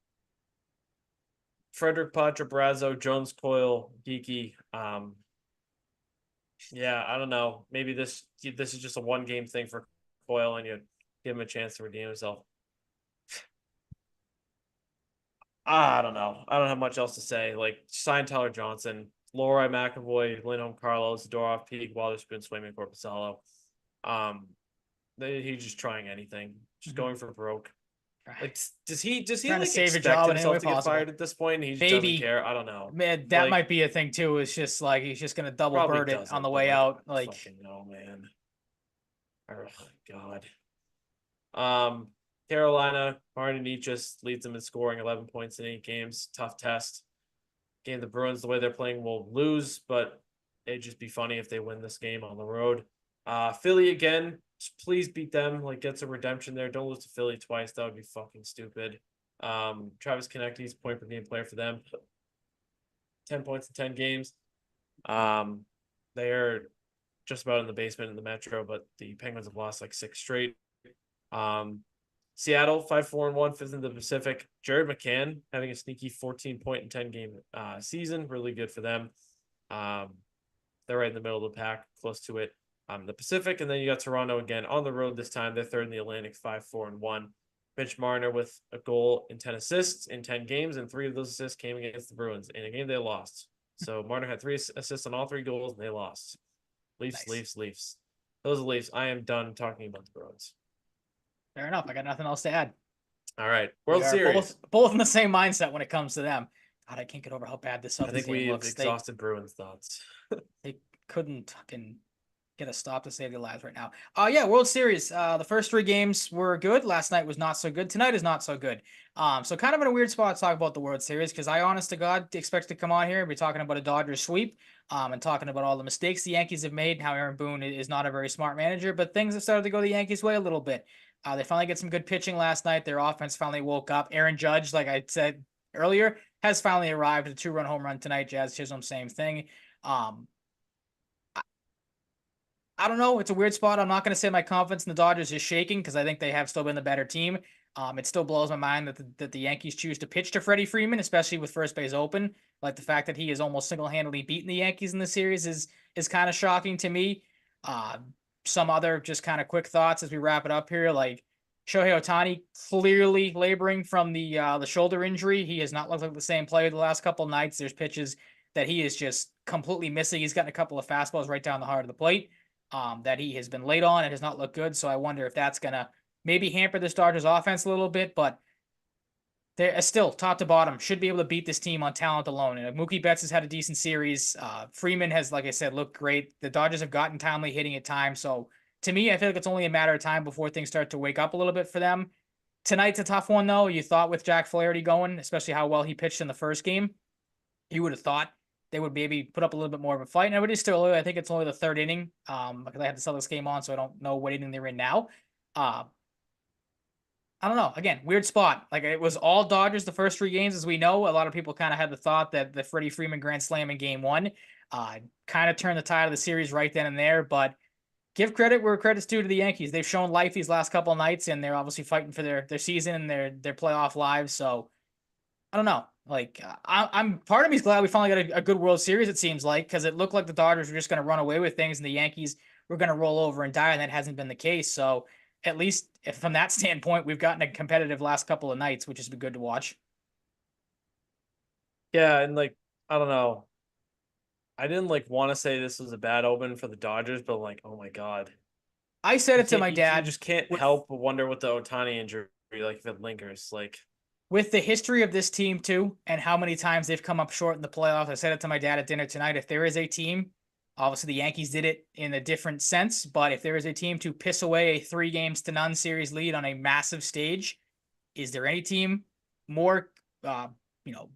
Frederick Patra, Brazo, Jones, Coyle, Geeky. Yeah, I don't know. Maybe this is just a one game thing for Coyle, and you give him a chance to redeem himself. I don't know. I don't have much else to say. Like, sign Tyler Johnson. Lohrei, McAvoy, Lindholm, Carlos, Zadorov, Peak, Walterspoon, Swayman, Corpusalo. He's just trying anything, just going for broke. Like, does he like save expect himself to get fired at this point? And he just doesn't care. I don't know. Man, that might be a thing too. It's just like he's just gonna double bird it on the way out. Like, no, man. Oh God. Carolina, Martin just leads them in scoring, 11 points in 8 games. Tough test. Game the Bruins, the way they're playing, will lose, but it'd just be funny if they win this game on the road. Philly again, please beat them. Like, get some redemption there. Don't lose to Philly twice. That would be fucking stupid. Travis Konecny's point per game player for them. 10 points in 10 games. They are just about in the basement in the Metro, but the Penguins have lost like 6 straight. Seattle 5-4-1, 5th in the Pacific. Jared McCann having a sneaky 14-point and 10-game season, really good for them. They're right in the middle of the pack, close to it. The Pacific, and then you got Toronto again on the road this time. They're 3rd in the Atlantic, 5-4-1. Mitch Marner with a goal and 10 assists in 10 games, and 3 of those assists came against the Bruins in a game they lost. So Marner had 3 assists on all 3 goals, and they lost. Leafs. Those are Leafs. I am done talking about the Bruins. Fair enough. I got nothing else to add. All right, We World are Series. both in the same mindset when it comes to them. God, I can't get over how bad this I Subs think game we've looks. exhausted Bruins thoughts. They couldn't fucking get a stop to save their lives right now. Yeah, World Series. The first three games were good. Last night was not so good. Tonight is not so good. So kind of in a weird spot to talk about the World Series because I, honest to God, expect to come on here and be talking about a Dodgers sweep. And talking about all the mistakes the Yankees have made and how Aaron Boone is not a very smart manager, but things have started to go the Yankees' way a little bit. They finally get some good pitching last night. Their offense finally woke up. Aaron Judge, like I said earlier, has finally arrived. A 2-run home run tonight. Jazz Chisholm, same thing. Um, I don't know. It's a weird spot. I'm not going to say my confidence in the Dodgers is shaking because I think they have still been the better team. It still blows my mind that the Yankees choose to pitch to Freddie Freeman, especially with first base open. Like the fact that he has almost single-handedly beaten the Yankees in the series is kind of shocking to me. Uh, some other just kind of quick thoughts as we wrap it up here. Like Shohei Ohtani clearly laboring from the shoulder injury. He has not looked like the same player the last couple nights. There's pitches that he is just completely missing. He's gotten a couple of fastballs right down the heart of the plate that he has been late on and has not looked good. So I wonder if that's going to maybe hamper the Dodgers offense a little bit, but they're still top to bottom should be able to beat this team on talent alone. And Mookie Betts has had a decent series. Freeman has, like I said, looked great. The Dodgers have gotten timely hitting at times. So to me, I feel like it's only a matter of time before things start to wake up a little bit for them. Tonight's a tough one, though. You thought with Jack Flaherty going, especially how well he pitched in the first game, you would have thought they would maybe put up a little bit more of a fight. And it is still early. I think it's only the third inning because I had to sell this game on, so I don't know what inning they're in now. Uh, I don't know. Again, weird spot. Like it was all Dodgers the first three games, as we know. A lot of people kind of had the thought that the Freddie Freeman grand slam in game one kind of turned the tide of the series right then and there. But give credit where credit's due to the Yankees. They've shown life these last couple of nights, and they're obviously fighting for their season and their playoff lives. So I don't know. Like I'm part of me's glad we finally got a good World Series. It seems like because it looked like the Dodgers were just going to run away with things and the Yankees were going to roll over and die, and that hasn't been the case. So at least if, from that standpoint, we've gotten a competitive last couple of nights, which has been good to watch. Yeah, and like I don't know. I didn't like want to say this was a bad omen for the Dodgers, but like, oh my god, I said it to my you dad just can't with help but wonder what the Otani injury like if it lingers. Like, with the history of this team too, and how many times they've come up short in the playoffs. I said it to my dad at dinner tonight. If there is a team, obviously the Yankees did it in a different sense, but if there is a team to piss away a 3-0 series lead on a massive stage, is there any team more, you know,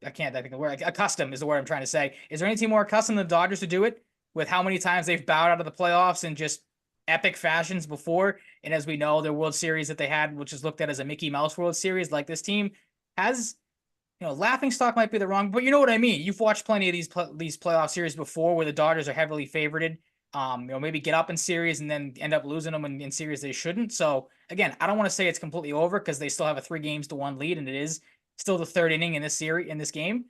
I can't think of the word. Accustomed is the word I'm trying to say. Is there any team more accustomed than the Dodgers to do it with how many times they've bowed out of the playoffs in just epic fashions before? And as we know, their World Series that they had, which is looked at as a Mickey Mouse World Series, like this team has, laughing stock might be the wrong, but you know what I mean. You've watched plenty of these playoff series before where the Dodgers are heavily favored. Maybe get up in series and then end up losing them in series they shouldn't. So again, I don't want to say it's completely over because they still have a 3-1 lead, and it is still the third inning in this game.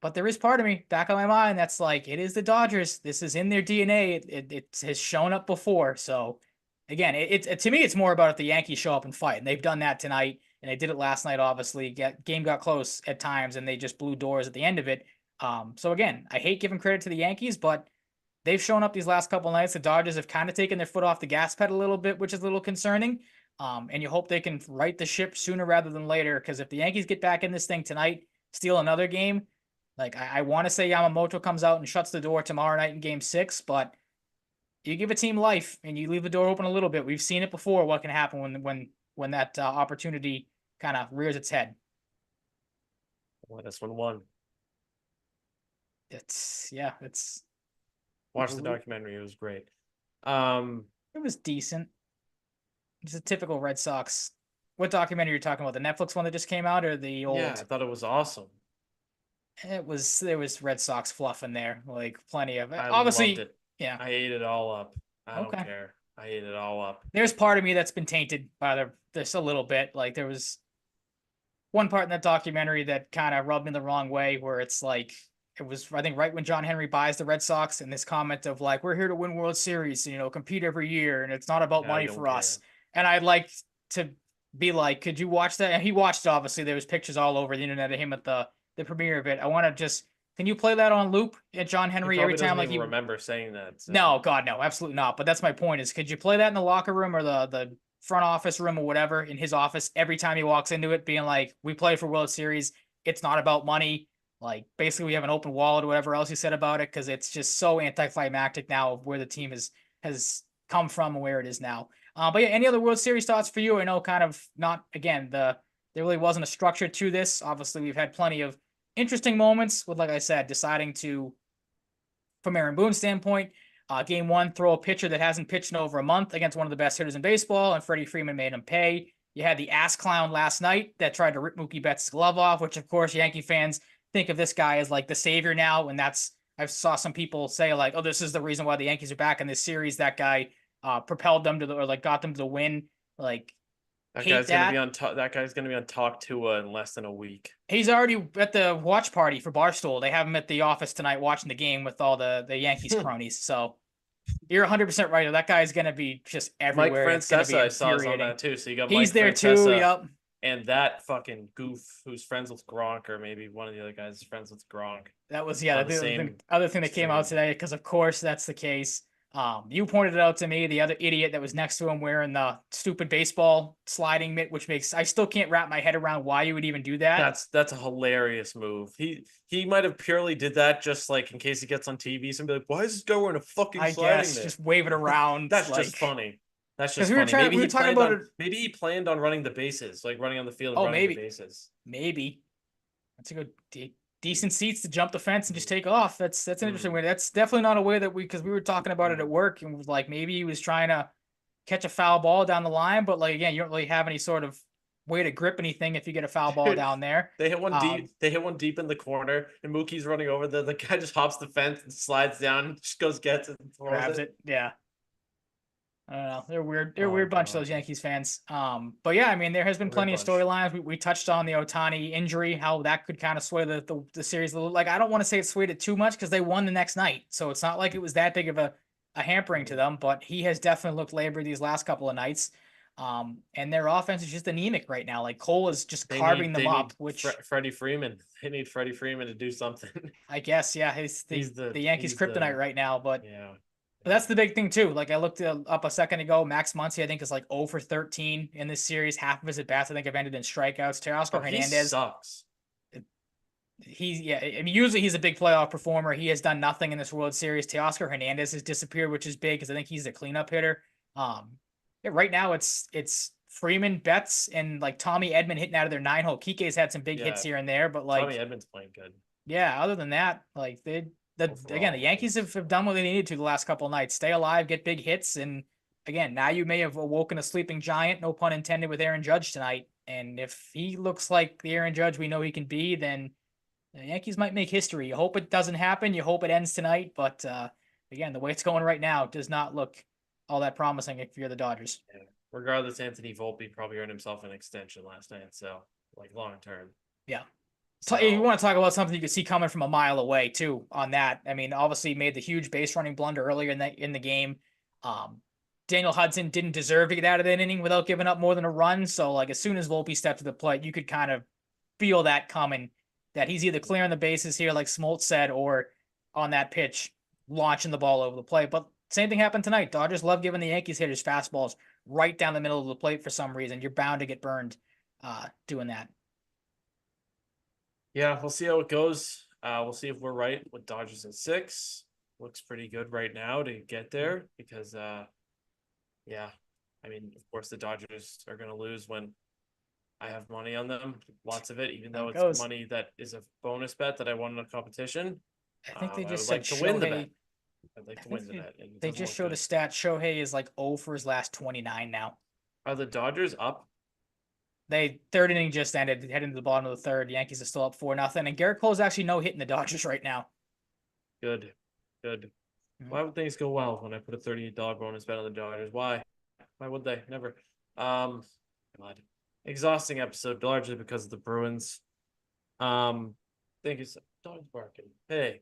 But there is part of me back of my mind that's like, it is the Dodgers. This is in their DNA. It has shown up before. So again, to me, it's more about if the Yankees show up and fight, and they've done that tonight, and they did it last night. Obviously, game got close at times, and they just blew doors at the end of it. So again, I hate giving credit to the Yankees, but they've shown up these last couple of nights. The Dodgers have kind of taken their foot off the gas pedal a little bit, which is a little concerning. And you hope they can right the ship sooner rather than later. Because if the Yankees get back in this thing tonight, steal another game, like I want to say Yamamoto comes out and shuts the door tomorrow night in Game 6, but you give a team life and you leave the door open a little bit. We've seen it before. What can happen when that opportunity kind of rears its head? well, this one won. It's Watch the documentary; it was great. it was decent. It's a typical Red Sox. What documentary are you talking about? The Netflix one that just came out, or the old? Yeah, I thought it was awesome. There was Red Sox fluff in there, like plenty of it. I Obviously, loved it. yeah. I ate it all up. I don't Okay. care. I ate it all up. There's part of me that's been tainted by this a little bit. Like there was one part in that documentary that kind of rubbed me the wrong way, where it's like it was, I think, right when John Henry buys the Red Sox, and this comment of like, we're here to win World Series, compete every year, and it's not about I money don't for care. us. And I'd like to be like, could you watch that? And he watched it, obviously. There was pictures all over the internet of him at the premiere of it. I want to just, can you play that on loop at John He Henry probably every time? doesn't Like even remember saying that. So. no, God, no, absolutely not. But that's my point is, could you play that in the locker room or the front office room or whatever in his office every time he walks into it, being like, "We play for World Series. It's not about money." Like basically, we have an open wallet or whatever else he said about it because it's just so anticlimactic now of where the team has come from and where it is now. But yeah, any other World Series thoughts for you? I know kind of not again there really wasn't a structure to this. Obviously, we've had plenty of interesting moments with, like I said, deciding to, from Aaron Boone's standpoint, game one, throw a pitcher that hasn't pitched in over a month against one of the best hitters in baseball, and Freddie Freeman made him pay. You had the ass clown last night that tried to rip Mookie Betts' glove off, which of course Yankee fans think of this guy as like the savior now, and that's I saw some people say like, oh, this is the reason why the Yankees are back in this series. That guy propelled them to the or like got them to the win. Like That hate guy's gonna be that. on top. That guy's gonna be on Talk Tua in less than a week. He's already at the watch party for Barstool. They have him at the office tonight watching the game with all the Yankees cronies. So you're 100% right. That guy's going to be just Mike everywhere. It's going to be Francesa, I saw, is on infuriating. that too. So you got He's Mike there too. Francesa Yep. and that fucking goof who's friends with Gronk, or maybe one of the other guys is friends with Gronk. That was On the the same other thing that came out stream. today because of course that's the case. You pointed it out to me, the other idiot that was next to him wearing the stupid baseball sliding mitt, which makes I still can't wrap my head around why you would even do that. That's a hilarious move. He might have purely did that just like in case he gets on TV, and be like, "Why is this guy wearing a fucking I sliding guess mitt?" just wave it around. That's like, just funny. That's because just funny. Maybe we he were talking planned about on it. maybe he planned on running the bases, like running on the field and Oh, running the bases. maybe that's a good decent seats to jump the fence and just take off. That's an interesting way. That's definitely not a way that because we were talking about it at work and was like maybe he was trying to catch a foul ball down the line, but like again, you don't really have any sort of way to grip anything if you get a foul ball Dude, down there. they hit one deep. They hit one deep in the corner, and Mookie's running over. The guy just hops the fence and slides down, and just goes gets it and throws Grabs it. it. Yeah. I don't know. They're weird. They're a Oh weird bunch, god, those Yankees fans. But yeah, I mean, there has been weird plenty of bunch. storylines. We touched on the Otani injury, how that could kind of sway the series a little. Like, I don't want to say it swayed it too much because they won the next night, so it's not like it was that big of a hampering to them. But he has definitely looked labored these last couple of nights. And their offense is just anemic right now. Like Cole is just carving them up, which Freddie Freeman. They need Freddie Freeman to do something. I guess, yeah, he's the Yankees kryptonite right now. But yeah. that's the big thing too. Like I looked up a second ago, Max Muncy I think is like 0 for 13 in this series. Half of his at bats I think have ended in strikeouts. Teoscar He Hernandez, sucks. he's yeah. I mean, usually he's a big playoff performer. He has done nothing in this World Series. Teoscar Hernandez has disappeared, which is big because I think he's a cleanup hitter. Yeah, right now it's Freeman, Betts, and like Tommy Edman hitting out of their 9-hole. Kike's had some big hits here and there, but like Tommy Edman's playing good. yeah, other than that, like again, the Yankees have done what they needed to the last couple of nights. Stay alive, get big hits, and again, now you may have awoken a sleeping giant, no pun intended, with Aaron Judge tonight. And if he looks like the Aaron Judge we know he can be, then the Yankees might make history. You hope it doesn't happen. You hope it ends tonight. But again, the way it's going right now does not look all that promising if you're the Dodgers. Yeah. Regardless, Anthony Volpe probably earned himself an extension last night, so like long term. Yeah. So, you want to talk about something you could see coming from a mile away too on that. I mean, obviously made the huge base running blunder earlier in the game. Daniel Hudson didn't deserve to get out of that inning without giving up more than a run. So like as soon as Volpe stepped to the plate, you could kind of feel that coming, that he's either clearing the bases here, like Smoltz said, or on that pitch, launching the ball over the plate. But same thing happened tonight. Dodgers love giving the Yankees hitters fastballs right down the middle of the plate for some reason. You're bound to get burned doing that. yeah, we'll see how it goes. We'll see if we're right with Dodgers in 6. Looks pretty good right now to get there because, yeah, I mean, of course, the Dodgers are going to lose when I have money on them, lots of it, even though it's money that is a bonus bet that I won in a competition. I think they just I said would like to win the bet. Shohei. I'd like to win the bet. They just showed a stat. Shohei is like 0 for his last 29 now. Are the Dodgers up? Third inning just ended, heading to the bottom of the third. Yankees are still up 4-0. And Garrett Cole's actually no hitting the Dodgers right now. Good. Why would things go well when I put a $38 bonus bet on the Dodgers? Why would they? Never. God. Exhausting episode, largely because of the Bruins. Thank you. Dog's barking. Hey,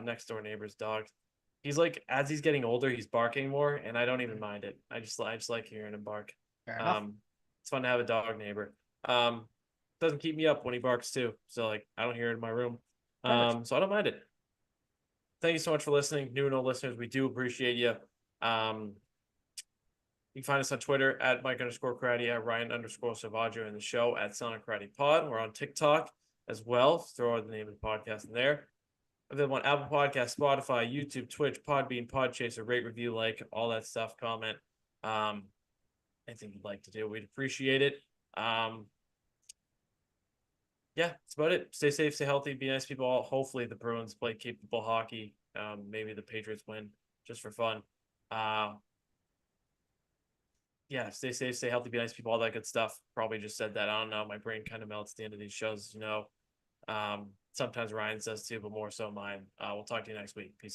next door neighbor's dog. He's like, as he's getting older, he's barking more, and I don't even mind it. I just like hearing him bark. Fair enough. It's fun to have a dog neighbor. Doesn't keep me up when he barks too. So like, I don't hear it in my room. So I don't mind it. Thank you so much for listening, new and old listeners. We do appreciate you. You can find us on Twitter at Mike_Cratty, at Ryan_Salvaggio, and the show at Sound Cratty Pod. We're on TikTok as well. Throw the name of the podcast in there. Available on Apple Podcasts, Spotify, YouTube, Twitch, Podbean, Podchaser, rate, review, like, all that stuff, comment. Anything you'd like to do, we'd appreciate it. Yeah, that's about it. Stay safe, stay healthy, be nice people. Hopefully the Bruins play capable hockey. Maybe the Patriots win just for fun. Yeah, stay safe, stay healthy, be nice people, all that good stuff. Probably just said that. I don't know. My brain kind of melts at the end of these shows, you know. Sometimes Ryan says too, but more so mine. We'll talk to you next week. Peace out.